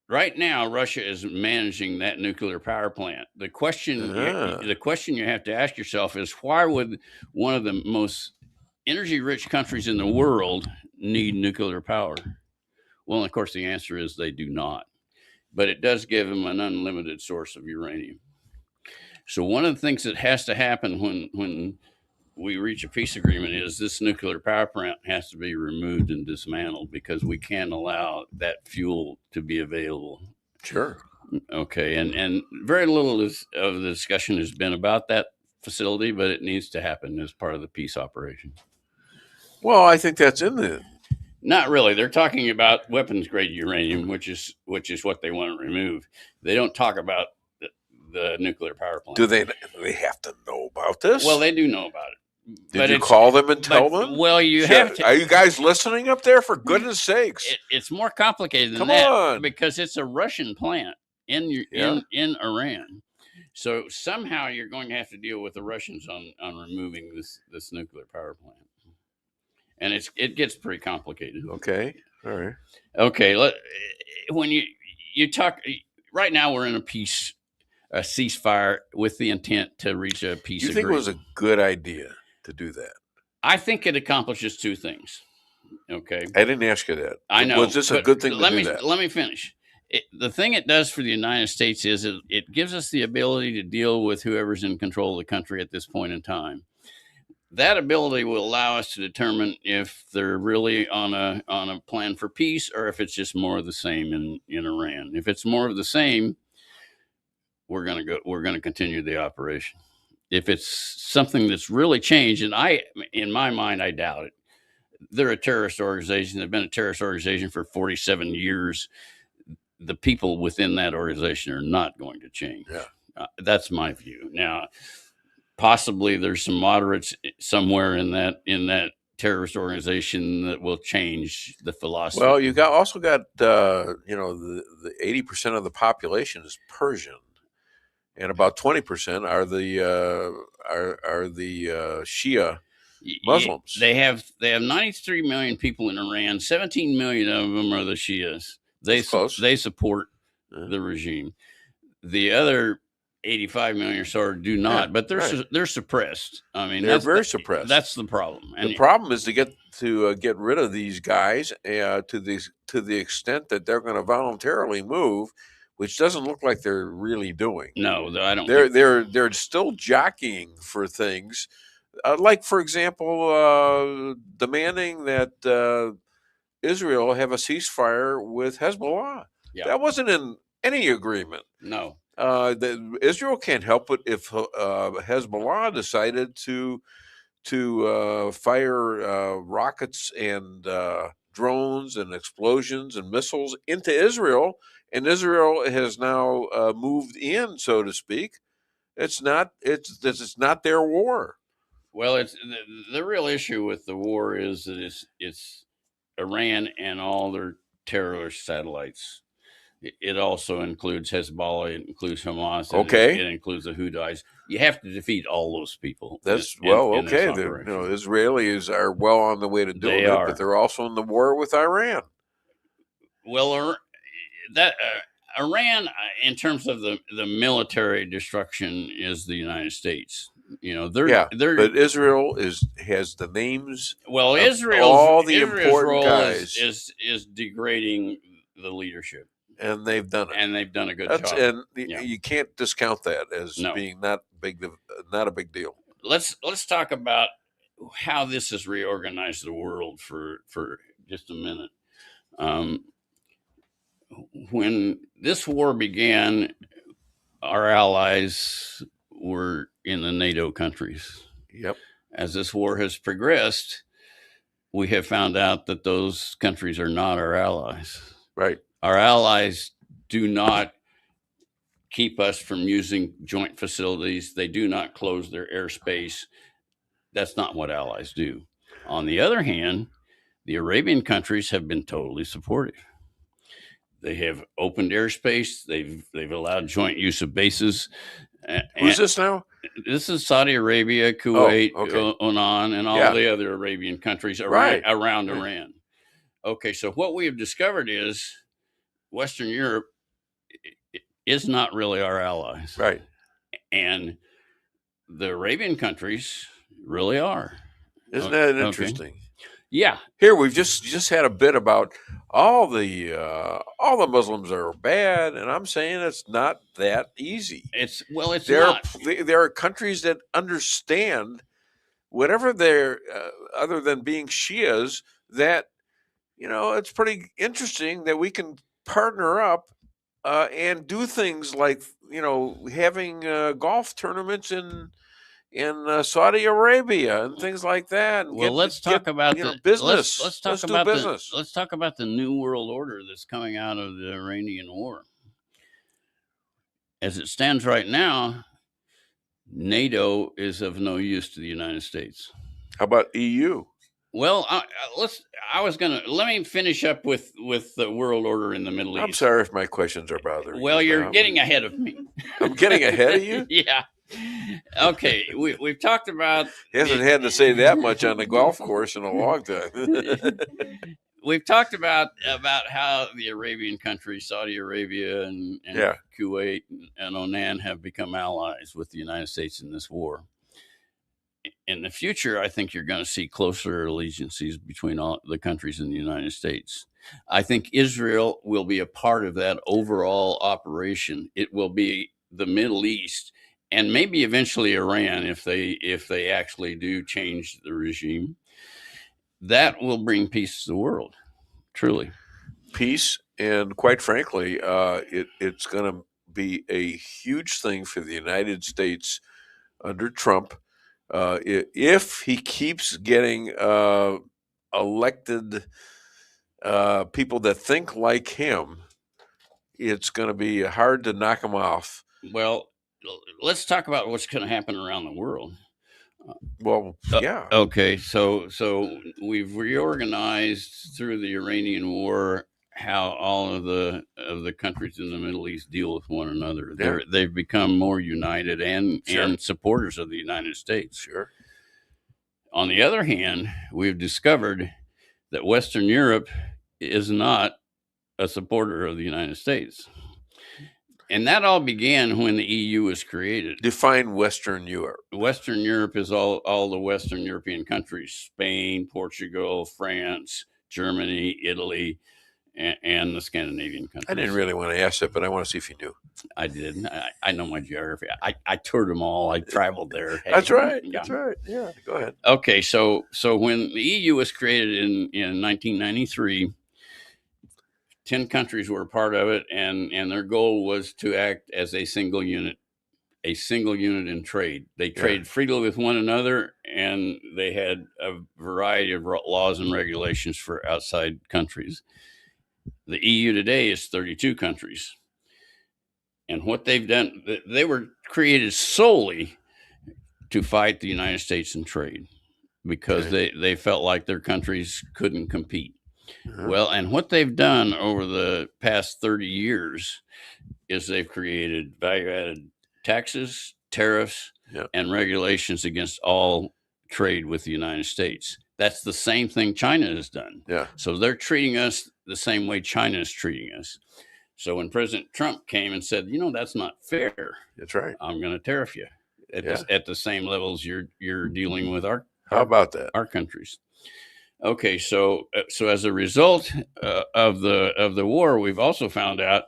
Right now, Russia is managing that nuclear power plant. The question you have to ask yourself is, why would one of the most energy-rich countries in the world need nuclear power? Well, of course, the answer is they do not. But it does give them an unlimited source of uranium. So one of the things that has to happen when we reach a peace agreement is this nuclear power plant has to be removed and dismantled, because we can't allow that fuel to be available. Sure. Okay. And very little of the discussion has been about that facility, but it needs to happen as part of the peace operation. Well, I think that's in the... Not really. They're talking about weapons grade uranium, which is what they want to remove. They don't talk about the nuclear power plant. Do they have to know about this? Well, they do know about it. Did you call them and tell them? Well, you have to. Are you guys listening up there? For goodness sakes! It's more complicated than Come that, on. because it's a Russian plant in Iran. So somehow you're going to have to deal with the Russians on removing this nuclear power plant, and it gets pretty complicated. Okay, all right. Okay, when you talk right now, we're in a ceasefire with the intent to reach a peace agreement. You think it was a good idea to do that? I think it accomplishes two things. Okay. I didn't ask you that. I know. Was this a good thing to do that? Let me finish. The thing it does for the United States is it gives us the ability to deal with whoever's in control of the country at this point in time. That ability will allow us to determine if they're really on a plan for peace, or if it's just more of the same in Iran. If it's more of the same, we're going to continue the operation. If it's something that's really changed, and in my mind, I doubt it. They're a terrorist organization. They've been a terrorist organization for 47 years. The people within that organization are not going to change. Yeah. That's my view. Now, possibly there's some moderates somewhere in that terrorist organization that will change the philosophy. Well, you also got the 80% of the population is Persian, and about 20% are the Shia Muslims. They have 93 million people in Iran. 17 million of them are the Shias. They support the regime. The other 85 million or so do not, but they're suppressed. I mean, they're very suppressed. That's the problem. And the problem is to get rid of these guys to the extent that they're going to voluntarily move, which doesn't look like they're really doing. No, I don't. They're still jockeying for things, like, for example, demanding that Israel have a ceasefire with Hezbollah. Yeah. That wasn't in any agreement. No. Israel can't help it if Hezbollah decided to fire rockets and drones and explosions and missiles into Israel, and Israel has now moved in, so to speak. It's not their war. Well, it's the real issue with the war is that it's Iran and all their terrorist satellites. It also includes Hezbollah. It includes Hamas. Okay. It includes the Houthis. You have to defeat all those people. That's in okay. this operation. Israelis are well on the way to doing it, but they're also in the war with Iran. Well, Iran, in terms of the military destruction, is the United States. But Israel has the names. Well, Israel's important role guys is degrading the leadership. And they've done it. And they've done a good job. And you can't discount that as being not a big deal. Let's talk about how this has reorganized the world for just a minute. When this war began, our allies were in the NATO countries. Yep. As this war has progressed, we have found out that those countries are not our allies. Right. Our allies do not keep us from using joint facilities. They do not close their airspace. That's not what allies do. On the other hand, the Arabian countries have been totally supportive. They have opened airspace. They've allowed joint use of bases. Who's this now? This is Saudi Arabia, Kuwait, Oman, and all the other Arabian countries around Iran. Okay, so what we have discovered is Western Europe is not really our allies. Right. And the Arabian countries really are. Isn't that interesting? Okay. Yeah. Here we've just had a bit about all the Muslims are bad, and I'm saying it's not that easy. It's not. There are countries that understand whatever they're other than being Shias, that it's pretty interesting that we can partner up and do things like having golf tournaments in Saudi Arabia and things like that. Well, let's talk about business. Let's talk about business. Let's talk about the new world order that's coming out of the Iranian war. As it stands right now, NATO is of no use to the United States. How about EU? Well, let me finish up with the world order in the Middle East. I'm sorry if my questions are bothering you. Well, you're getting ahead of me. I'm getting ahead of you? Yeah. Okay, we've talked about. He hasn't had to say that much on the golf course in a long time. We've talked about how the Arabian countries, Saudi Arabia and Kuwait and Oman, have become allies with the United States in this war. In the future, I think you're going to see closer allegiances between all the countries in the United States. I think Israel will be a part of that overall operation. It will be the Middle East, and maybe eventually Iran, if they actually do change the regime. That will bring peace to the world, truly. Peace, and quite frankly, it's going to be a huge thing for the United States under Trump. If he keeps getting elected people that think like him, it's going to be hard to knock him off. Well, let's talk about what's going to happen around the world. Yeah. Okay, so we've reorganized through the Iranian war how all of the countries in the Middle East deal with one another. Yeah. They've become more united and supporters of the United States. Sure. On the other hand, we've discovered that Western Europe is not a supporter of the United States. And that all began when the EU was created. Define Western Europe. Western Europe is all the Western European countries: Spain, Portugal, France, Germany, Italy, and the Scandinavian countries. I didn't really want to ask that, but I want to see if you knew. I did. I know my geography. I toured them all. I traveled there. Hey, That's right. yeah. That's right. Yeah. Go ahead. Okay. So when the EU was created in 1993, 10 countries were a part of it, and their goal was to act as a single unit in trade. They traded freely with one another, and they had a variety of laws and regulations for outside countries. The EU today is 32 countries. And what they've done, they were created solely to fight the United States in trade because they felt like their countries couldn't compete. Uh-huh. Well, and what they've done over the past 30 years is they've created value-added taxes, tariffs, and regulations against all trade with the United States. That's the same thing China has done. Yeah. So they're treating us the same way China is treating us. So when President Trump came and said, that's not fair. That's right. I'm going to tariff you at the same levels you're dealing with our How about that? Our countries. Okay, so as a result of the war, we've also found out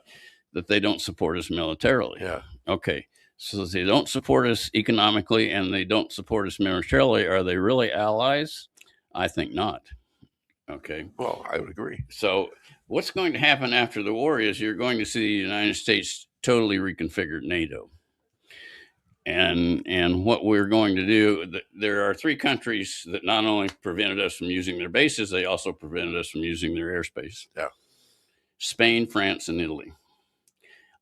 that they don't support us militarily. Yeah. Okay, so they don't support us economically and they don't support us militarily. Are they really allies? I think not. Okay. Well, I would agree. So what's going to happen after the war is you're going to see the United States totally reconfigured NATO. And what we're going to do, there are 3 countries that not only prevented us from using their bases, they also prevented us from using their airspace. Yeah. Spain, France, and Italy.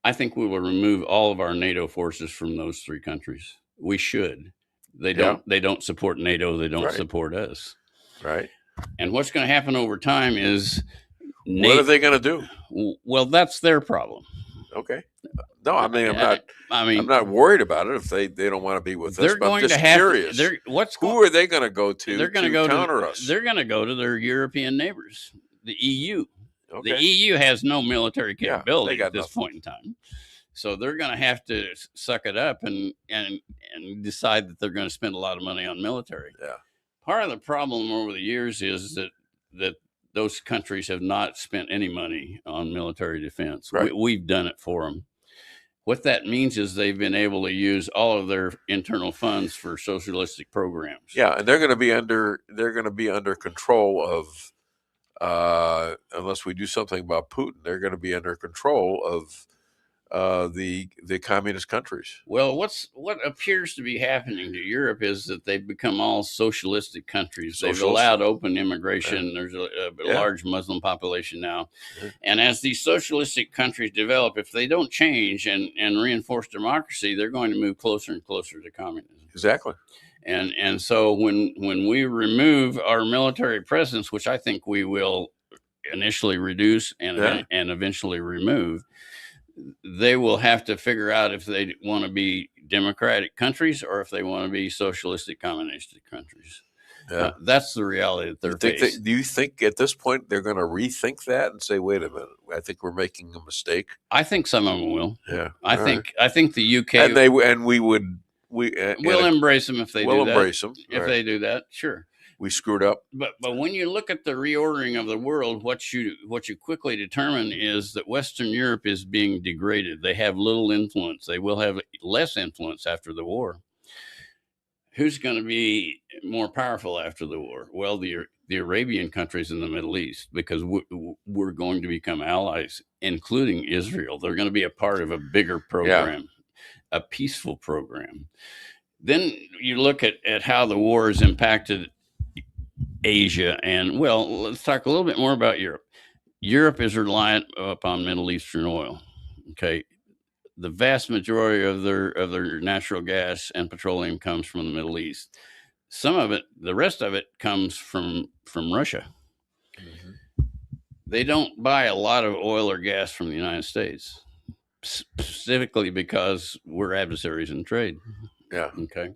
I think we will remove all of our NATO forces from those 3 countries. We should. They don't support NATO. They don't support us. Right. And what's going to happen over time is what are they going to do? Well, that's their problem. Okay. No, I mean, I'm not worried about it if they don't want to be with us. But I'm just curious. Who are they going to go to? They're going to go counter us. They're going to go to their European neighbors, the EU. Okay. The EU has no military capability at this nothing. point in time, so they're going to have to suck it up and decide that they're going to spend a lot of money on military. Yeah. Part of the problem over the years is that those countries have not spent any money on military defense. Right. We've done it for them. What that means is they've been able to use all of their internal funds for socialistic programs. Yeah, and they're going to be under control of unless we do something about Putin. They're going to be under control of the communist countries. Well, what appears to be happening to Europe is that they've become all socialistic countries. They've allowed open immigration. Yeah. There's a large Muslim population now. Yeah. And as these socialistic countries develop, if they don't change and reinforce democracy, they're going to move closer and closer to communism. Exactly. And so when we remove our military presence, which I think we will initially reduce and eventually remove, they will have to figure out if they want to be democratic countries or if they want to be socialistic communistic countries. Yeah. That's the reality that they're facing. Do you think at this point they're going to rethink that and say, wait a minute, I think we're making a mistake? I think some of them will. Yeah. I think the UK we'll embrace them if they do that. We'll embrace them. If they do that, sure. We screwed up. But when you look at the reordering of the world, what you quickly determine is that Western Europe is being degraded. They have little influence. They will have less influence after the war. Who's going to be more powerful after the war? Well, the Arabian countries in the Middle East, because we're going to become allies, including Israel. They're going to be a part of a bigger program, a peaceful program. Then you look at how the war has impacted Asia, and let's talk a little bit more about Europe. Europe is reliant upon Middle Eastern oil. Okay, the vast majority of their natural gas and petroleum comes from the Middle East. Some of it, the rest of it, comes from Russia. Mm-hmm. They don't buy a lot of oil or gas from the United States, specifically because we're adversaries in trade. Yeah. Okay,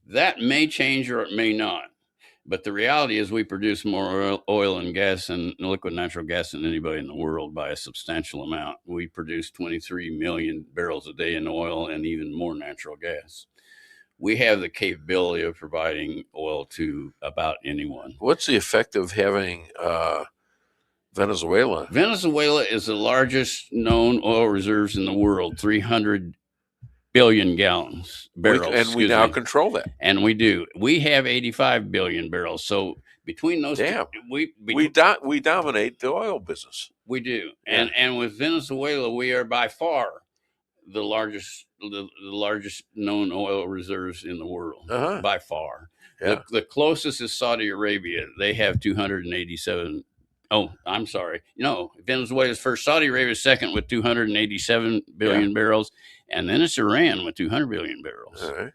that may change or it may not. But the reality is we produce more oil and gas and liquid natural gas than anybody in the world by a substantial amount. We produce 23 million barrels a day in oil and even more natural gas. We have the capability of providing oil to about anyone. What's the effect of having Venezuela? Venezuela is the largest known oil reserves in the world, 300 billion barrels. And we now control that. And we do. We have 85 billion barrels. So between those two, we dominate the oil business. We do. Yeah. And with Venezuela, we are by far the largest known oil reserves in the world, by far. Yeah. The closest is Saudi Arabia. They have 287. Oh, I'm sorry. No, Venezuela's first, Saudi Arabia's second with 287 billion barrels. And then it's Iran with 200 billion barrels. All right.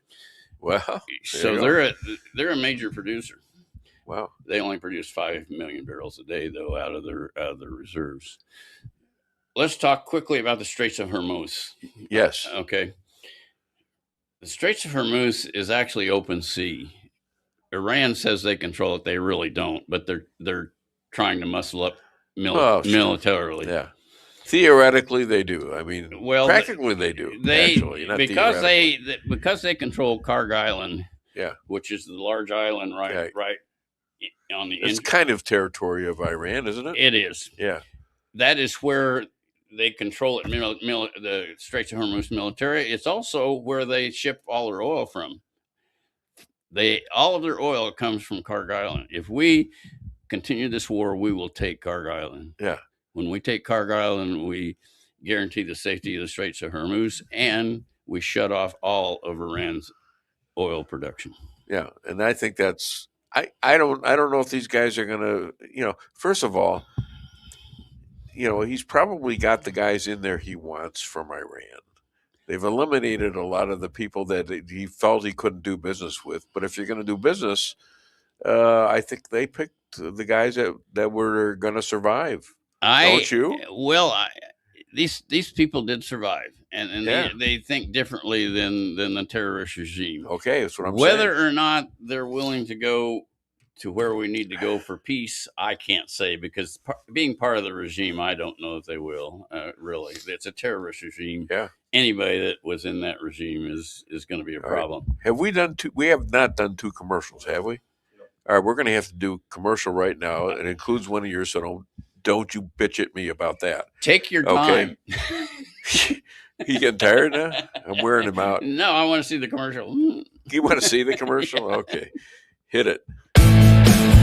Wow. So they're a major producer. Wow. They only produce 5 million barrels a day, though, out of their reserves. Let's talk quickly about the Straits of Hormuz. Yes. Okay. The Straits of Hormuz is actually open sea. Iran says they control it. They really don't, but they're trying to muscle up militarily. Yeah. Theoretically, they do. I mean, practically they do. Because they control Karg Island, which is the large island right It's kind of territory of Iran, isn't it? It is. Yeah. That is where they control it. The Straits of Hormuz military. It's also where they ship all their oil from. All of their oil comes from Kharg Island. If we continue this war, we will take Kharg Island. Yeah. When we take Kharg Island, we guarantee the safety of the Straits of Hormuz, and we shut off all of Iran's oil production. Yeah, and I think that's I don't know if these guys are going to, first of all, he's probably got the guys in there he wants from Iran. They've eliminated a lot of the people that he felt he couldn't do business with. But if you're going to do business, I think they picked the guys that were going to survive. Don't you? Well, these people did survive, and they think differently than the terrorist regime. Okay, that's what I'm saying. Whether or not they're willing to go to where we need to go for peace, I can't say, because being part of the regime, I don't know if they will. Really, it's a terrorist regime. Yeah. Anybody that was in that regime is going to be a problem. Right. Have we done two? We have not done two commercials, have we? All right, we're going to have to do a commercial right now. It includes one of yours, so don't you bitch at me about that. Take your time. Okay. You getting tired now? I'm wearing him out. No, I want to see the commercial. You want to see the commercial? Okay. Hit it.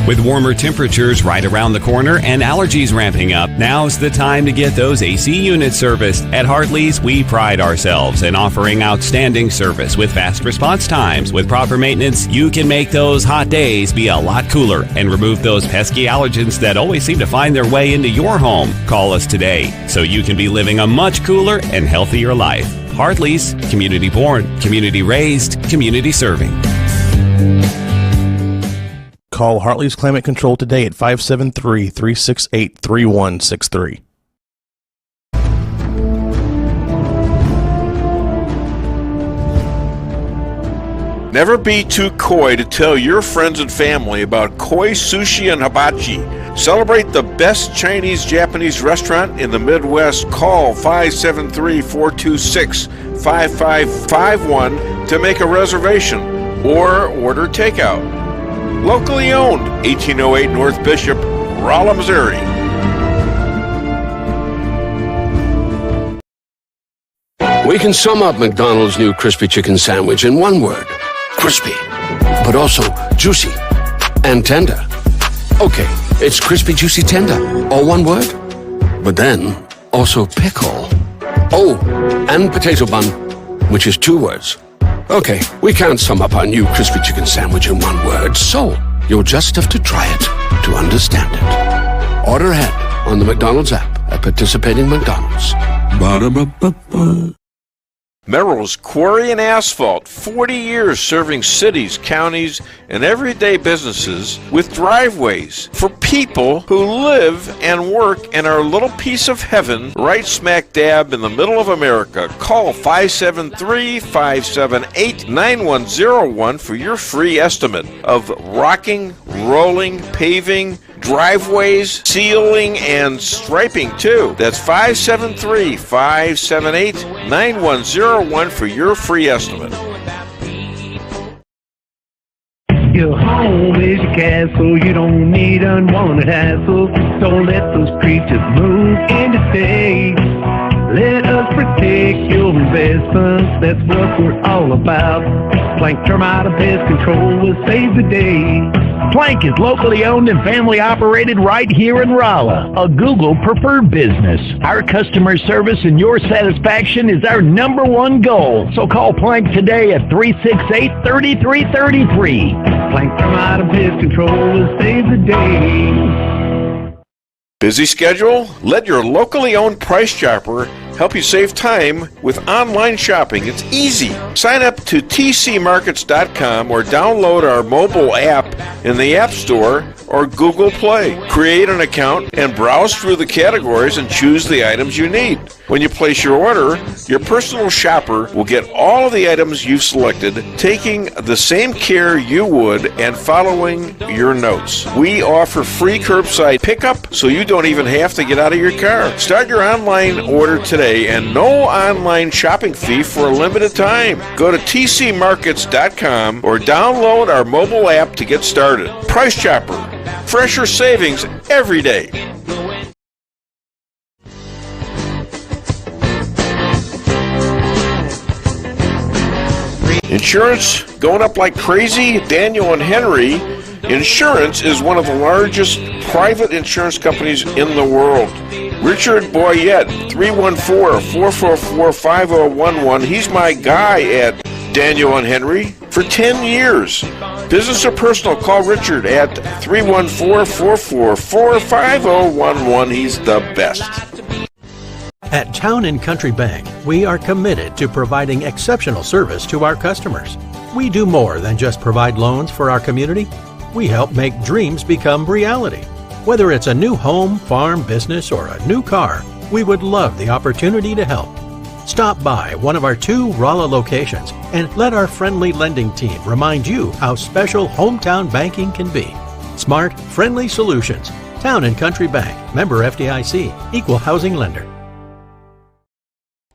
With warmer temperatures right around the corner and allergies ramping up, now's the time to get those AC units serviced. At Hartley's, we pride ourselves in offering outstanding service with fast response times. With proper maintenance, you can make those hot days be a lot cooler and remove those pesky allergens that always seem to find their way into your home. Call us today so you can be living a much cooler and healthier life. Hartley's, community born, community raised, community serving. Call Hartley's Climate Control today at 573-368-3163. Never be too coy to tell your friends and family about koi sushi and hibachi. Celebrate the best Chinese-Japanese restaurant in the Midwest. Call 573-426-5551 to make a reservation or order takeout. Locally owned, 1808 North Bishop, Rolla, Missouri. We can sum up McDonald's new crispy chicken sandwich in one word. Crispy. But also juicy and tender. Okay, it's crispy, juicy, tender. All one word. But then, also pickle. Oh, and potato bun, which is two words. Okay, we can't sum up our new crispy chicken sandwich in one word, so you'll just have to try it to understand it. Order ahead on the McDonald's app at participating McDonald's. Ba-da-ba-ba-ba. Merrill's Quarry and Asphalt, 40 years serving cities, counties, and everyday businesses with driveways for people who live and work in our little piece of heaven right smack dab in the middle of America. Call 573-578-9101 for your free estimate of rocking, rolling, paving, driveways, sealing, and striping too. That's 573-578-9101 for your free estimate. Your home is your castle, you don't need unwanted hassle. Don't let those creatures move in to stay. Let us protect your investments, that's what we're all about. Plank Termite and Pest Control will save the day. Plank is locally owned and family operated right here in Rolla, a Google preferred business. Our customer service and your satisfaction is our number one goal. So call Plank today at 368-3333. Plank Termite and Pest Control will save the day. Busy schedule? Let your locally owned Price Chopper help you save time with online shopping. It's easy. Sign up to tcmarkets.com or download our mobile app in the App Store or Google Play. Create an account and browse through the categories and choose the items you need. When you place your order, your personal shopper will get all of the items you've selected, taking the same care you would and following your notes. We offer free curbside pickup, so you don't even have to get out of your car. Start your online order today and no online shopping fee for a limited time. Go to tcmarkets.com or download our mobile app to get started. Price Chopper, fresher savings every day. Insurance going up like crazy? Daniel and Henry Insurance is one of the largest private insurance companies in the world. Richard Boyette, 314-444-5011. He's my guy at Daniel and Henry for 10 years. Business or personal, call Richard at 314-444-5011. He's the best. At Town & Country Bank, we are committed to providing exceptional service to our customers. We do more than just provide loans for our community. We help make dreams become reality. Whether it's a new home, farm, business, or a new car, we would love the opportunity to help. Stop by one of our 2 Rolla locations and let our friendly lending team remind you how special hometown banking can be. Smart, friendly solutions. Town & Country Bank. Member FDIC. Equal housing lender.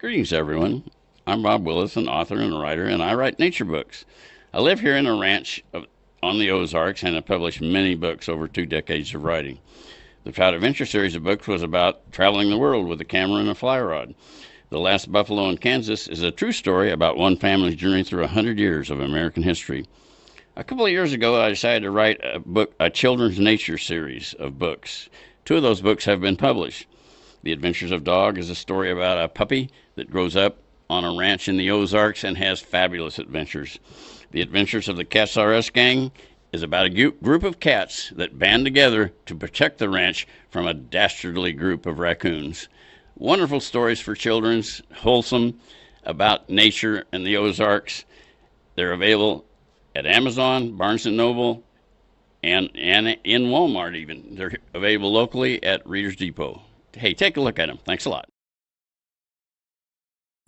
Greetings, everyone. I'm Rob Willis, an author and a writer, and I write nature books. I live here in a ranch on the Ozarks, and have published many books over 2 decades of writing. The Proud Adventure series of books was about traveling the world with a camera and a fly rod. The Last Buffalo in Kansas is a true story about one family's journey through 100 years of American history. A couple of years ago, I decided to write a children's nature series of books. 2 of those books have been published. The Adventures of Dog is a story about a puppy that grows up on a ranch in the Ozarks and has fabulous adventures. The Adventures of the Cats R Us Gang is about a group of cats that band together to protect the ranch from a dastardly group of raccoons. Wonderful stories for children, wholesome, about nature and the Ozarks. They're available at Amazon, Barnes & Noble, and in Walmart even. They're available locally at Reader's Depot. Hey, take a look at them. Thanks a lot.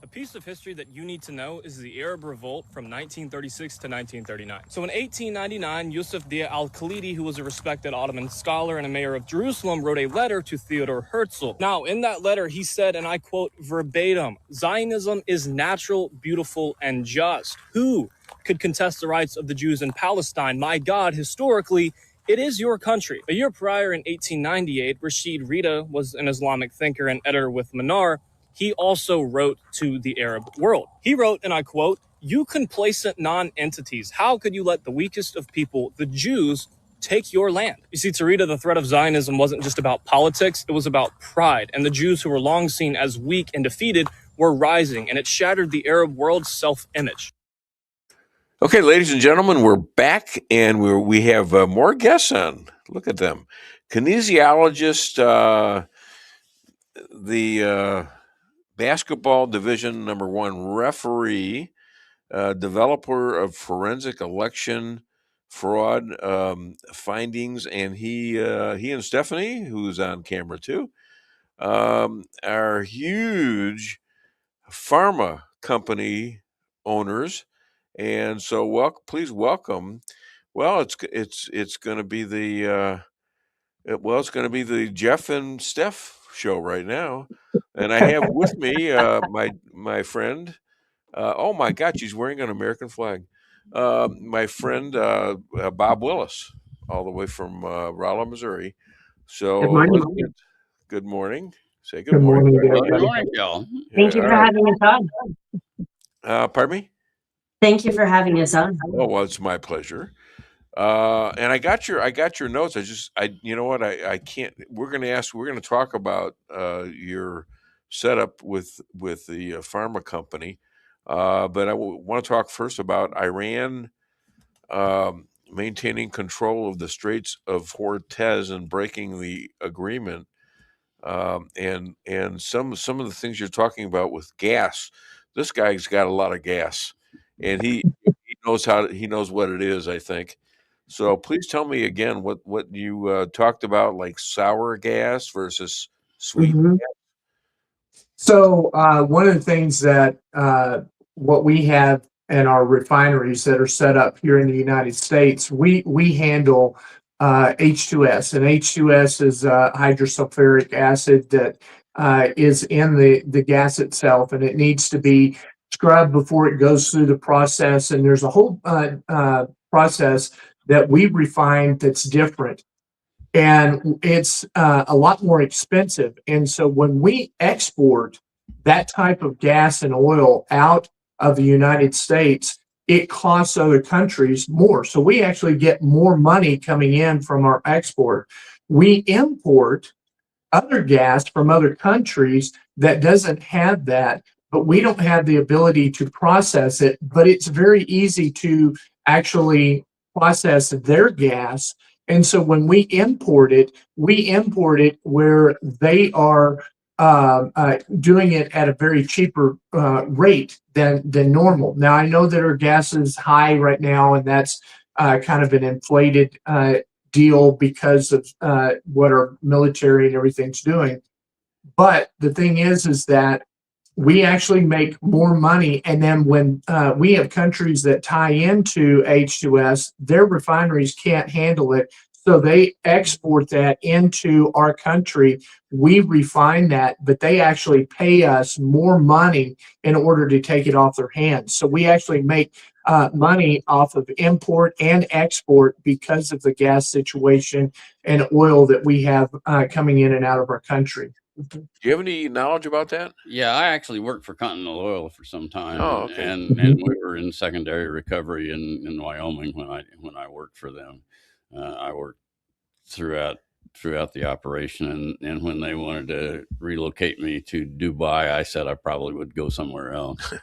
A piece of history that you need to know is the Arab Revolt from 1936 to 1939. So in 1899, Yusuf Dia al-Khalidi, who was a respected Ottoman scholar and a mayor of Jerusalem, wrote a letter to Theodor Herzl. Now, in that letter, he said, and I quote verbatim, "Zionism is natural, beautiful, and just. Who could contest the rights of the Jews in Palestine? My God, historically, it is your country." A year prior, in 1898, Rashid Rida was an Islamic thinker and editor with Manar. He also wrote to the Arab world. He wrote, and I quote, "You complacent non-entities, how could you let the weakest of people, the Jews, take your land?" You see, to Rita, the threat of Zionism wasn't just about politics, it was about pride. And the Jews, who were long seen as weak and defeated, were rising, and it shattered the Arab world's self-image. Okay, ladies and gentlemen, we're back, and we have more guests on. Look at them. Kinesiologist, the basketball division #1 referee, developer of forensic election fraud findings, and he and Stephanie, who's on camera too, are huge pharma company owners, and so please welcome. Well, it's going to be the it's going to be the Jeff and Steph show right now. And I have with me my friend. Oh my God, she's wearing an American flag. My friend Bob Willis, all the way from Rolla, Missouri. So good morning. Good morning. Say good morning. Good morning, y'all. Thank you for having us on. Pardon me? Thank you for having us on. Oh, well, it's my pleasure. And I got your notes. You know what? I can't. We're going to talk about your setup with the pharma company, but I want to talk first about Iran maintaining control of the Straits of Hormuz and breaking the agreement, and some of the things you're talking about with gas. This guy's got a lot of gas, and he knows what it is, I think. So please tell me again what you talked about, like sour gas versus sweet gas. So one of the things that what we have in our refineries that are set up here in the United States, we handle H2S, and H2S is hydrosulfuric acid that is in the gas itself, and it needs to be scrubbed before it goes through the process. And there's a whole process that we refine that's different. And it's a lot more expensive. And so when we export that type of gas and oil out of the United States, it costs other countries more. So we actually get more money coming in from our export. We import other gas from other countries that doesn't have that, but we don't have the ability to process it. But it's very easy to actually process their gas. And so when we import it where they are doing it at a very cheaper rate than normal. Now, I know that our gas is high right now, and that's kind of an inflated deal because of what our military and everything's doing. But the thing is that we actually make more money. And then when we have countries that tie into H2S, their refineries can't handle it. So they export that into our country. We refine that, but they actually pay us more money in order to take it off their hands. So we actually make money off of import and export because of the gas situation and oil that we have coming in and out of our country. Do you have any knowledge about that? Yeah, I actually worked for Continental Oil for some time. Oh, okay. And we were in secondary recovery in Wyoming when I worked for them. I worked throughout the operation, and when they wanted to relocate me to Dubai, I said I probably would go somewhere else.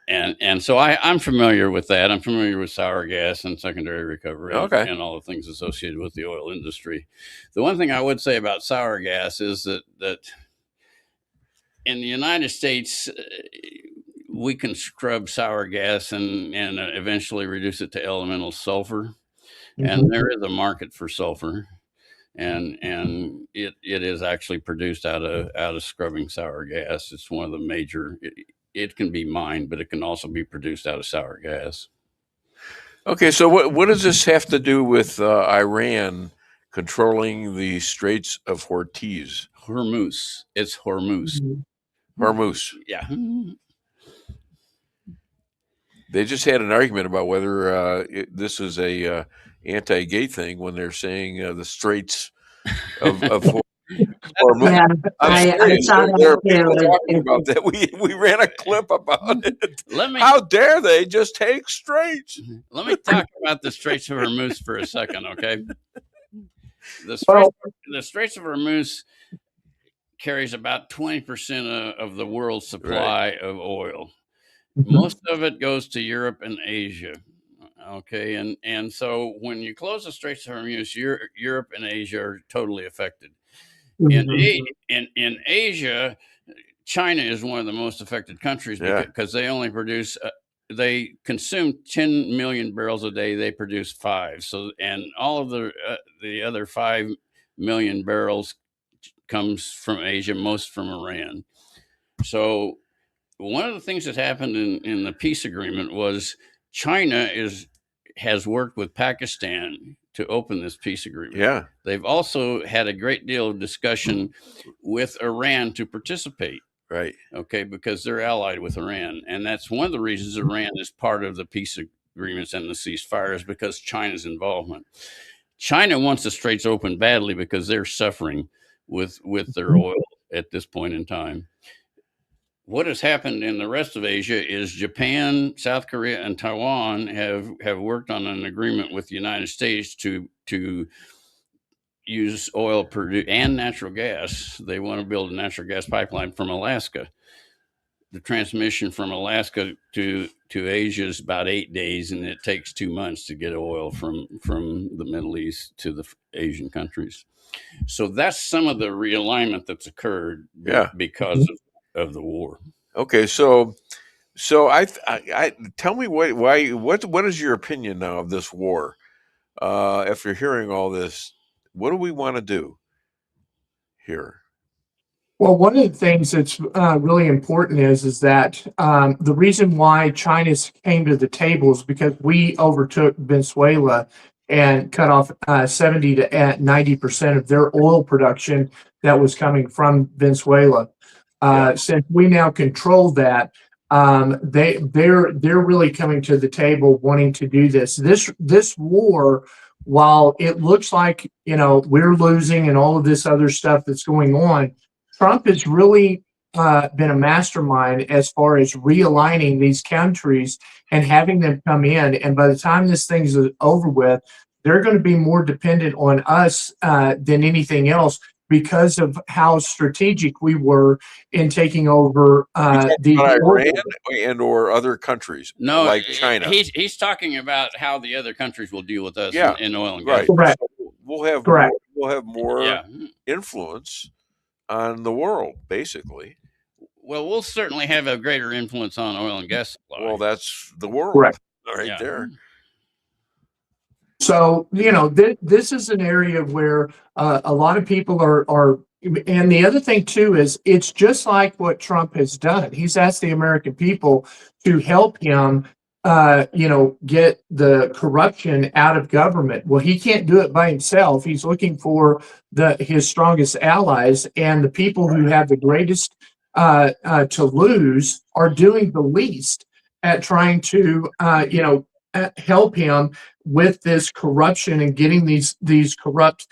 And so I'm familiar with that. I'm familiar with sour gas and secondary recovery, okay, and all the things associated with the oil industry. The one thing I would say about sour gas is that in the United States, we can scrub sour gas and eventually reduce it to elemental sulfur. Mm-hmm. And there is a market for sulfur, and it is actually produced out of scrubbing sour gas. It's one of the major. It can be mined, but it can also be produced out of sour gas. Okay, so what does this have to do with Iran controlling the Straits of Hormuz? Hormuz. It's Hormuz. Hormuz. Yeah. They just had an argument about whether this is a anti-gay thing when they're saying the Straits of Hormuz. Yeah, I saw There are people that talking too. about that. We ran a clip about it. How dare they just take Straits? Let me talk about the Straits of Hormuz for a second, okay? The Straits of Hormuz carries about 20% of the world's supply of oil. Most of it goes to Europe and Asia. Okay, and so when you close the Straits of Hormuz, Europe and Asia are totally affected. In Asia, China is one of the most affected countries because they only produce. They consume 10 million barrels a day. They produce 5. So, and all of the other 5 million barrels comes from Asia, most from Iran. So, one of the things that happened in the peace agreement was China has worked with Pakistan to open this peace agreement. Yeah. They've also had a great deal of discussion with Iran to participate. Right. Okay, because they're allied with Iran. And that's one of the reasons Iran is part of the peace agreements and the ceasefire is because China's involvement. China wants the Straits open badly because they're suffering with their oil at this point in time. What has happened in the rest of Asia is Japan, South Korea, and Taiwan have worked on an agreement with the United States to use oil and natural gas. They want to build a natural gas pipeline from Alaska. The transmission from Alaska to Asia is about 8 days, and it takes 2 months to get oil from the Middle East to the Asian countries. So that's some of the realignment that's occurred because of the war. Okay, so I tell me what is your opinion now of this war? After hearing all this, what do we want to do here? Well, one of the things that's really important is that the reason why China came to the table is because we overtook Venezuela and cut off 70 to 90% of their oil production that was coming from Venezuela. Since we now control that, they're really coming to the table wanting to do this. This war, while it looks like we're losing and all of this other stuff that's going on, Trump has really been a mastermind as far as realigning these countries and having them come in. And by the time this thing's over with, they're going to be more dependent on us than anything else because of how strategic we were in taking over the Iran and or other countries, No, like China. He's talking about how the other countries will deal with us in oil and right. gas. Correct. So we'll have more influence on the world, basically. Well, we'll certainly have a greater influence on oil and gas supply. Well, that's the world Correct. right there. So, this is an area where a lot of people are, and the other thing too is it's just like what Trump has done. He's asked the American people to help him, get the corruption out of government. Well, he can't do it by himself. He's looking for his strongest allies, and the people who have the greatest to lose are doing the least at trying to, help him with this corruption and getting these corrupt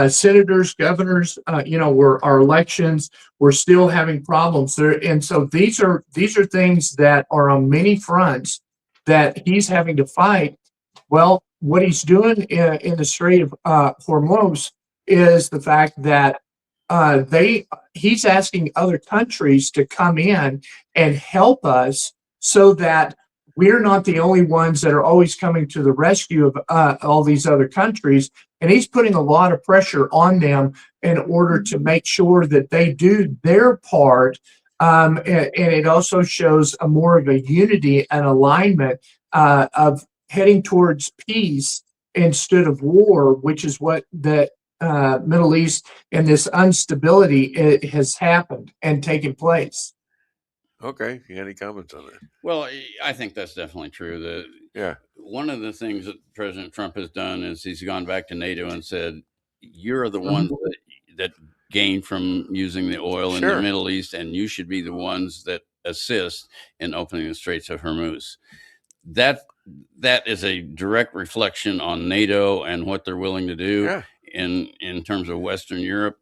senators, governors. Our elections, we're still having problems there, and so these are things that are on many fronts that he's having to fight. Well, what he's doing in the Strait of Hormuz is the fact that he's asking other countries to come in and help us so that we're not the only ones that are always coming to the rescue of all these other countries. And he's putting a lot of pressure on them in order to make sure that they do their part. And it also shows a more of a unity and alignment of heading towards peace instead of war, which is what the Middle East and this instability has happened and taken place. Okay, you got any comments on that? Well, I think that's definitely true. One of the things that President Trump has done is he's gone back to NATO and said, "You're the ones that gain from using the oil in the Middle East, and you should be the ones that assist in opening the Straits of Hormuz." That is a direct reflection on NATO and what they're willing to do in terms of Western Europe.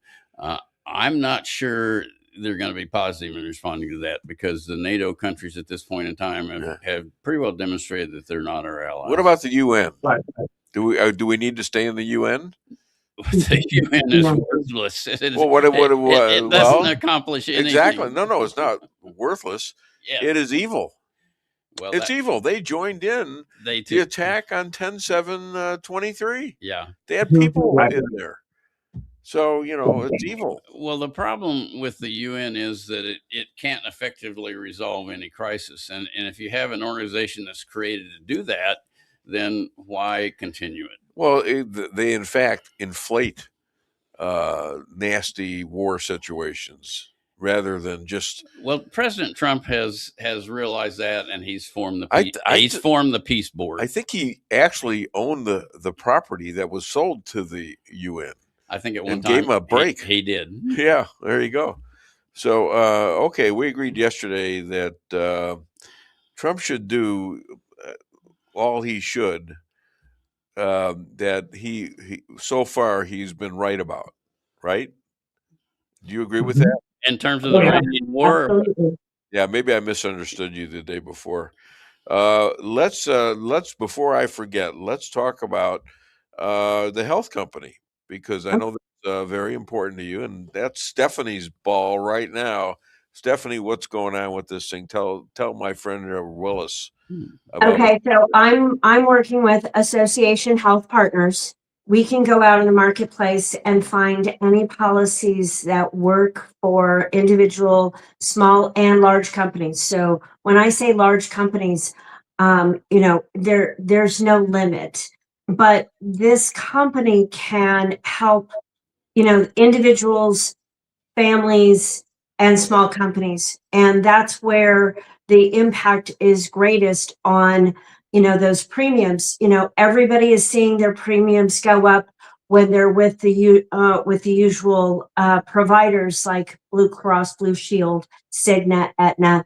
I'm not sure they're going to be positive in responding to that because the NATO countries at this point in time have pretty well demonstrated that they're not our allies. What about the UN? Do we need to stay in the UN? The UN is worthless. It doesn't accomplish anything. Exactly. No, it's not worthless. It is evil. Well, it's evil. They joined in the attack on 10/7/23. Yeah. They had people in there. So, it's evil. Well, the problem with the UN is that it can't effectively resolve any crisis. And if you have an organization that's created to do that, then why continue it? Well, they, in fact, inflate nasty war situations rather than just... Well, President Trump has realized that, and he's formed the peace board. I think he actually owned the property that was sold to the UN. I think at one and time gave him a break. He did. Yeah, there you go. So, okay, we agreed yesterday that Trump should do all he should that he so far he's been right about, right? Do you agree with that? In terms of the Iranian war? Yeah, maybe I misunderstood you the day before. Let's before I forget, let's talk about the health company, because I know that's very important to you, and that's Stephanie's ball right now. Stephanie, what's going on with this thing? Tell my friend Willis. Okay, so I'm working with Association Health Partners. We can go out in the marketplace and find any policies that work for individual, small and large companies. So when I say large companies, there's no limit. But this company can help, individuals, families, and small companies. And that's where the impact is greatest on, those premiums. Everybody is seeing their premiums go up when they're with the usual providers like Blue Cross, Blue Shield, Cigna, Aetna.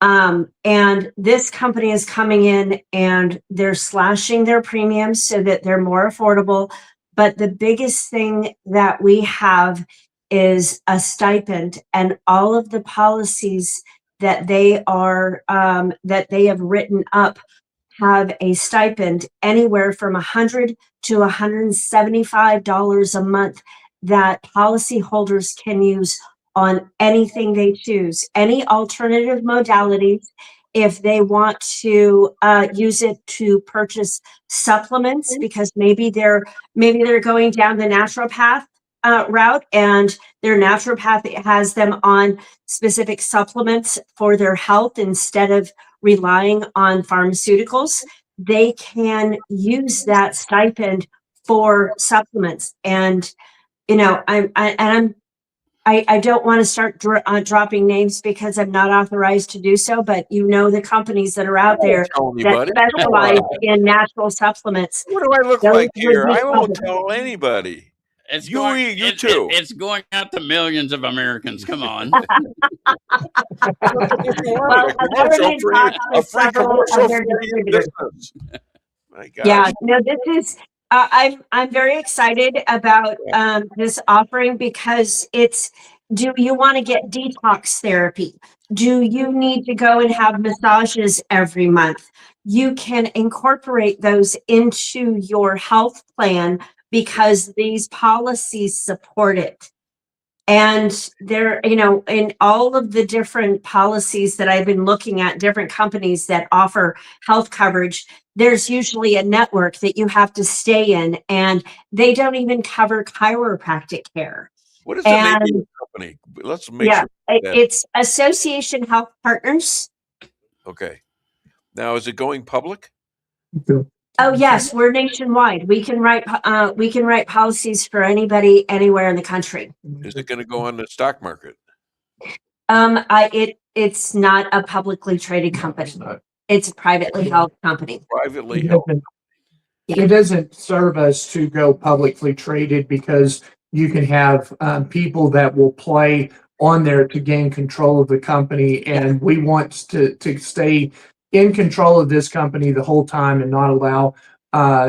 And this company is coming in and they're slashing their premiums so that they're more affordable. But the biggest thing that we have is a stipend, and all of the policies that they have written up have a stipend anywhere from $100 to $175 a month that policyholders can use on anything they choose, any alternative modalities. If they want to use it to purchase supplements, because maybe they're going down the naturopath route, and their naturopath has them on specific supplements for their health instead of relying on pharmaceuticals, they can use that stipend for supplements. And I don't want to start dropping names because I'm not authorized to do so, but the companies that are out there that specialize in natural supplements. What do I look like here? I won't tell anybody. It's you going, too. It's going out to millions of Americans. Come on. Well, a free commercial for your business. My gosh. Yeah, no, this is. I'm very excited about this offering because do you want to get detox therapy? Do you need to go and have massages every month? You can incorporate those into your health plan because these policies support it. And there, in all of the different policies that I've been looking at, different companies that offer health coverage, there's usually a network that you have to stay in, and they don't even cover chiropractic care. What is the name of the company? Let's make sure. It's Association Health Partners. Okay. Now, is it going public? Oh yes, we're nationwide. We can write policies for anybody anywhere in the country. Is it going to go on the stock market? It's not a publicly traded company. It's a privately held company. Privately held. It doesn't serve us to go publicly traded because you can have people that will play on there to gain control of the company, and we want to stay in control of this company the whole time and not allow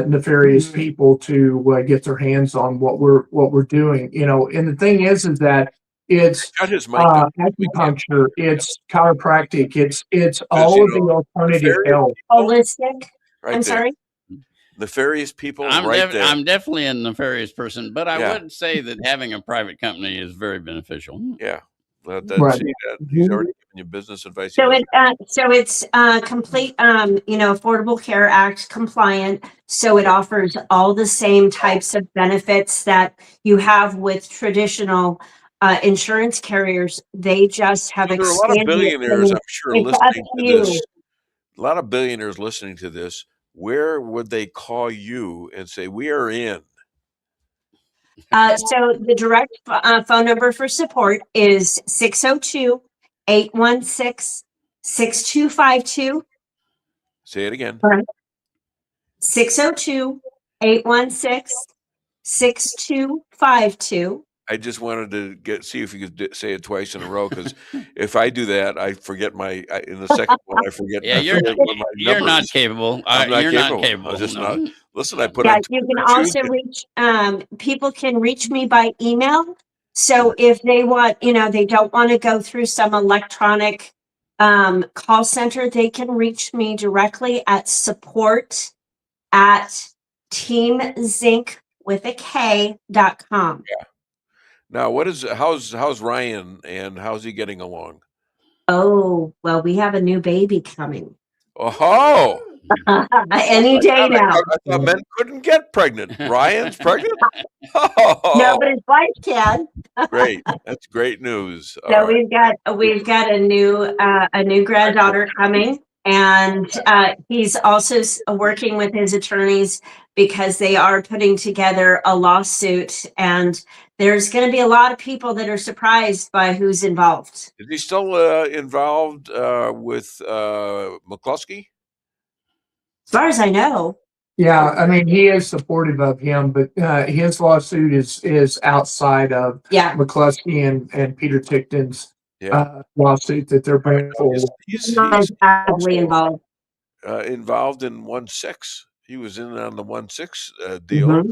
nefarious people to get their hands on what we're doing. And the thing is that it's acupuncture, it's chiropractic, it's all of the alternative health. Holistic. Right I'm there. sorry. Nefarious people. there. I'm definitely a nefarious person, but I would say that having a private company is very beneficial. Yeah. Well, Right. He's already given you business advice. So it's complete, Affordable Care Act compliant. So it offers all the same types of benefits that you have with traditional insurance carriers. They just have There are a expanded. lot of billionaires, I'm sure, It's up listening to to you. this. A lot of billionaires listening to this. Where would they call you and say, we are in? So the direct phone number for support is 602-816-6252. Say it again. 602-816-6252. I just wanted to see if you could say it twice in a row, because if I do that, I forget in the second one, I forget. Yeah, I forget what my you're number not is. capable. I'm not You're capable. not capable. I'm just no. not. Listen, I put Yeah, on. you can also reach, people can reach me by email. So if they want, they don't want to go through some electronic call center, they can reach me directly at support@teamzinc.com. Yeah. Now, how's Ryan, and how's he getting along? Oh, well, we have a new baby coming. Oh, any day now. I thought men couldn't get pregnant. Ryan's pregnant? No, but his wife can. Great. That's great news. So we've got a new granddaughter coming, and he's also working with his attorneys because they are putting together a lawsuit, and there's going to be a lot of people that are surprised by who's involved. Is he still involved with McCluskey? As far as I know. Yeah, I mean, he is supportive of him, but his lawsuit is outside of McCluskey and Peter Tickton's lawsuit that they're bringing forward. He's actively involved. Involved in 1-6. He was in on the 1-6 deal. Mm-hmm.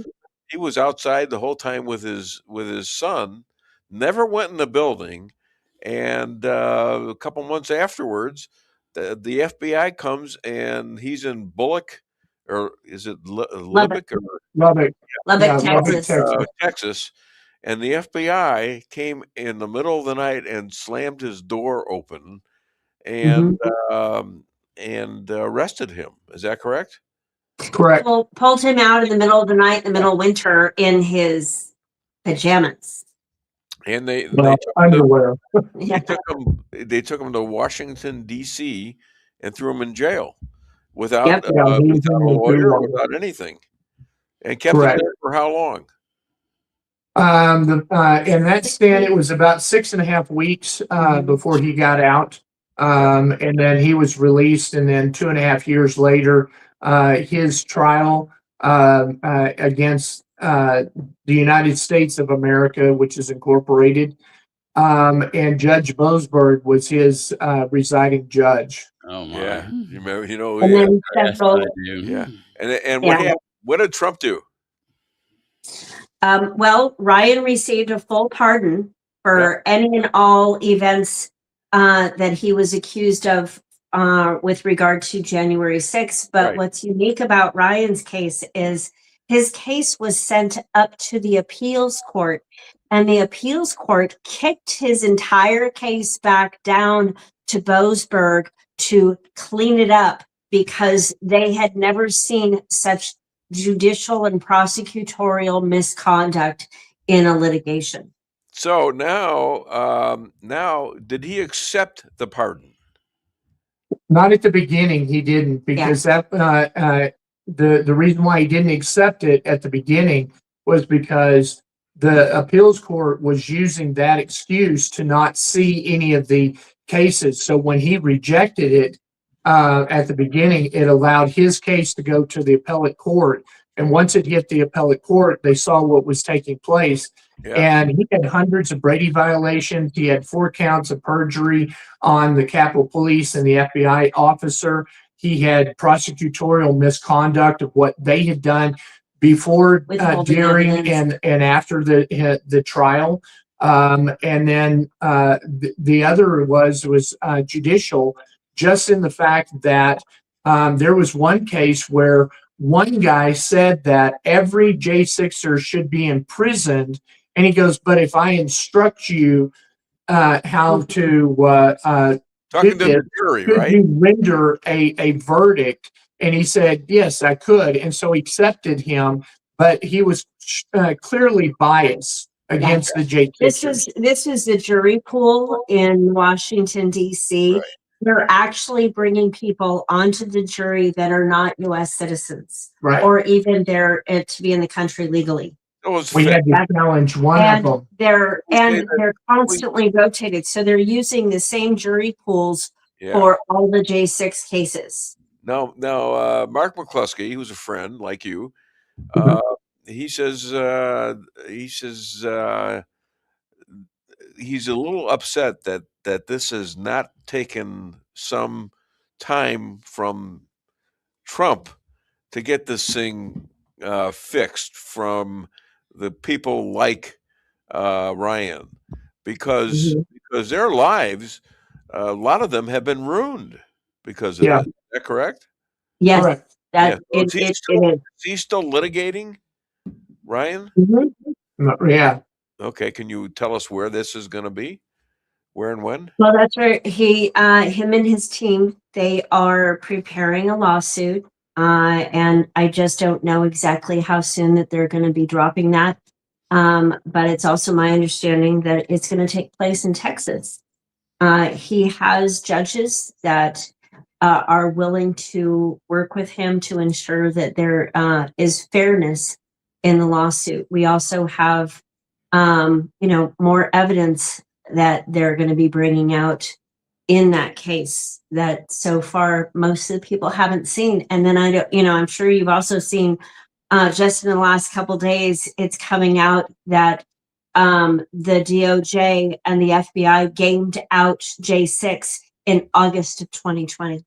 He was outside the whole time with his son. Never went in the building, and a couple months afterwards, the FBI comes and he's in Bullock, or is it Lubbock? Lubbock, Texas. And the FBI came in the middle of the night and slammed his door open, and arrested him. Is that correct? Correct. Pulled him out in the middle of the night, in the middle of winter, in his pajamas. And they underwear. They took him to Washington D.C. and threw him in jail without a lawyer, without anything, and kept him there for how long? In that stand, it was about 6.5 weeks before he got out, and then he was released. And then 2.5 years later, his trial against the United States of America, which is incorporated, and Judge Boasberg was his presiding judge. Oh my! Yeah, you know, and then what did Trump do? Well, Ryan received a full pardon for any and all events that he was accused of with regard to January 6th. But what's unique about Ryan's case is his case was sent up to the appeals court, and the appeals court kicked his entire case back down to Boasberg to clean it up because they had never seen such judicial and prosecutorial misconduct in a litigation. So now, did he accept the pardon? Not at the beginning, he didn't, because the reason why he didn't accept it at the beginning was because the appeals court was using that excuse to not see any of the cases. So when he rejected it at the beginning, it allowed his case to go to the appellate court. And once it hit the appellate court, they saw what was taking place. And he had hundreds of Brady violations. He had 4 counts of perjury on the Capitol Police and the FBI officer. He had prosecutorial misconduct of what they had done before, during, and after the trial. And then the other was judicial, just in the fact that there was one case where one guy said that every J6er should be imprisoned. And he goes, but if I instruct you how to talking to the jury, could you render a verdict? And he said, yes, I could. And so he accepted him, but he was clearly biased against the J6ers. This is the jury pool in Washington, D.C. They're actually bringing people onto the jury that are not U.S. citizens, or even there to be in the country legally. We had to challenge one of them. They're constantly rotated, so they're using the same jury pools for all the J6 cases. Now, Mark McCluskey, he was a friend like you. He says he's a little upset that this has not taken some time from Trump to get this thing fixed from the people like Ryan, because their lives, a lot of them have been ruined because of that. Is that correct? Yes. Correct. Is he still litigating, Ryan? Yeah. Okay. Can you tell us where this is going to be? Where and when? Well, that's right. Him and his team, they are preparing a lawsuit. And I just don't know exactly how soon that they're going to be dropping that. But it's also my understanding that it's going to take place in Texas. He has judges that are willing to work with him to ensure that there is fairness in the lawsuit. We also have more evidence that they're going to be bringing out in that case that so far most of the people haven't seen. And then I'm sure you've also seen just in the last couple days, it's coming out that the DOJ and the FBI gamed out J6 in August of 2020.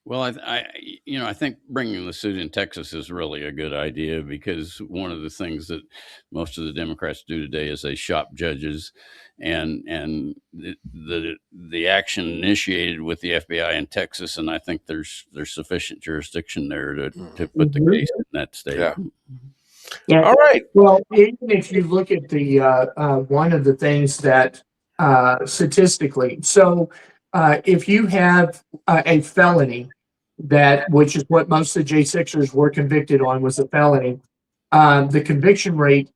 Well, I think bringing the suit in Texas is really a good idea, because one of the things that most of the Democrats do today is they shop judges, and the action initiated with the FBI in Texas, and I think there's sufficient jurisdiction there to put the case in that state. Yeah. All right. Well, even if you look at the one of the things that statistically, so if you have a felony, which is what most of the J6ers were convicted on, was a felony, the conviction rate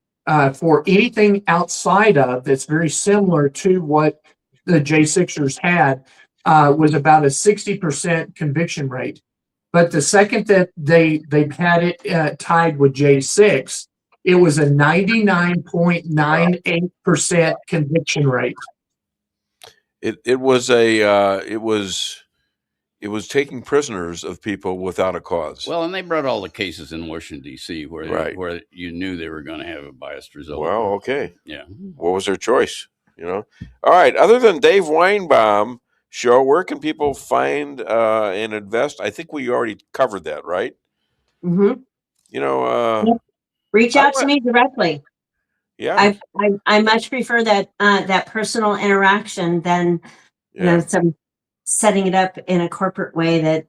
for anything outside of that's very similar to what the J6ers had was about a 60% conviction rate. But the second that they've had it tied with J6, it was a 99.98% conviction rate. It was taking prisoners of people without a cause. Well, and they brought all the cases in Washington, D.C., where you knew they were going to have a biased result. Well, okay. Yeah. What was their choice? All right. Other than Dave Weinbaum show, where can people find and invest? I think we already covered that, right? Mm-hmm. Reach out to me directly. Yeah. I much prefer that personal interaction than some setting it up in a corporate way that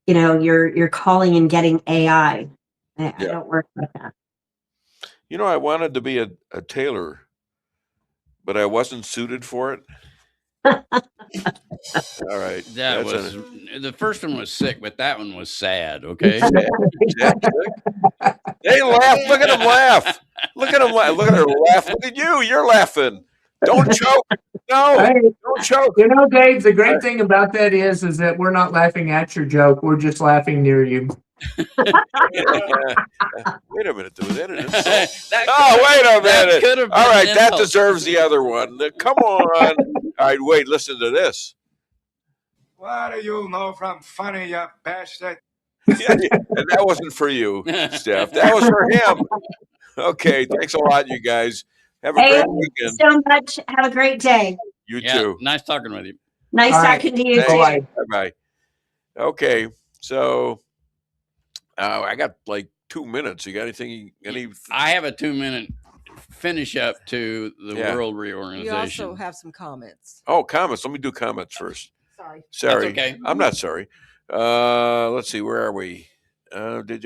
you're calling and getting AI. I don't work with that. I wanted to be a tailor, but I wasn't suited for it. All right. The first one was sick, but that one was sad. Okay. They laugh. Look at them laugh. Look at them laugh. Look at her laugh. Look at you. You're laughing. Don't choke. No, don't choke. Dave, the great thing about that is that we're not laughing at your joke. We're just laughing near you. Wait a minute. Was that an insult? Wait a minute. All right. That deserves the other one. Come on. All right. Wait. Listen to this. What do you know from funny, you bastard? And that wasn't for you, Steph. That was for him. Okay. Thanks a lot, you guys. Have a great weekend. So much. Have a great day. You too. Nice talking with you. Nice talking to you too. Bye. Okay. So I got like 2 minutes. You got anything? I have a 2-minute finish up to the world reorganization. You also have some comments. Oh, comments. Let me do comments first. Sorry. That's okay. I'm not sorry. Let's see. Where are we? Okay,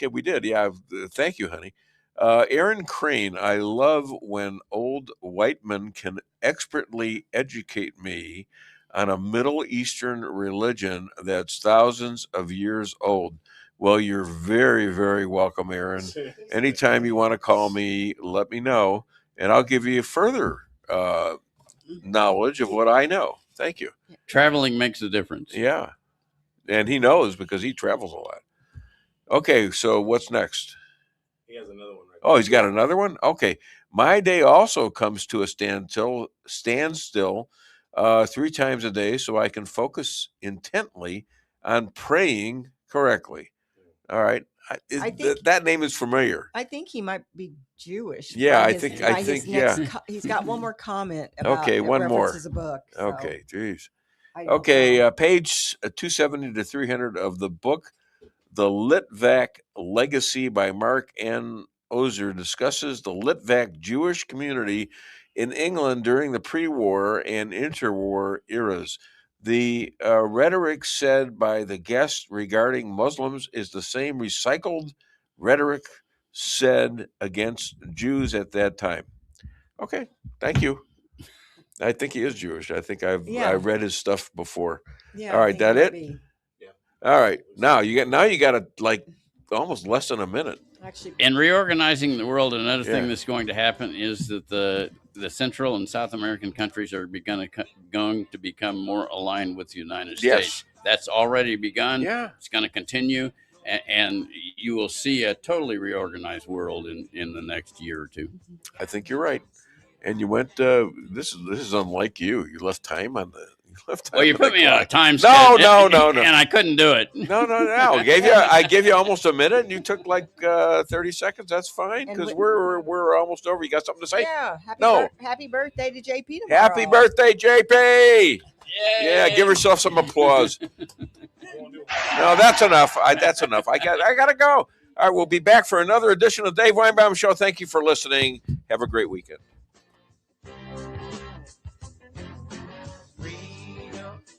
we did. Yeah. Thank you, honey. Aaron Crane, I love when old white men can expertly educate me on a Middle Eastern religion that's thousands of years old. Well, you're very, very welcome, Aaron. Anytime you want to call me, let me know, and I'll give you further knowledge of what I know. Thank you. Traveling makes a difference. Yeah, and he knows because he travels a lot. Okay, so what's next? He has another one. Oh, he's got another one? Okay. My day also comes to a standstill 3 times a day so I can focus intently on praying correctly. All right. That name is familiar. I think he might be Jewish. Yeah, I think. He's got one more comment about one more. A book. So. Okay, geez. Okay, page 270 to 300 of the book, The Litvak Legacy by Mark N. Ozer discusses the Litvak Jewish community in England during the pre-war and interwar eras. The rhetoric said by the guest regarding Muslims is the same recycled rhetoric said against Jews at that time. Okay, thank you. I think he is Jewish. I think I've read his stuff before. Yeah. All right, that it? Yeah. All right. Now you got like almost less than a minute. Actually, in reorganizing the world, another thing that's going to happen is that the Central and South American countries are going to become more aligned with the United States. That's already begun. Yeah. It's going to continue. and you will see a totally reorganized world in the next year or two. I think you're right. And you went. This is unlike you. You left time on the. Well, you put me on a time No, schedule, no. and I couldn't do it. No. I gave you almost a minute, and you took like 30 seconds. That's fine because we're almost over. You got something to say? Yeah. Happy birthday to JP tomorrow. Happy birthday, JP! Yay. Yeah, give yourself some applause. No, that's enough. That's enough. I gotta go. All right, we'll be back for another edition of Dave Weinbaum Show. Thank you for listening. Have a great weekend.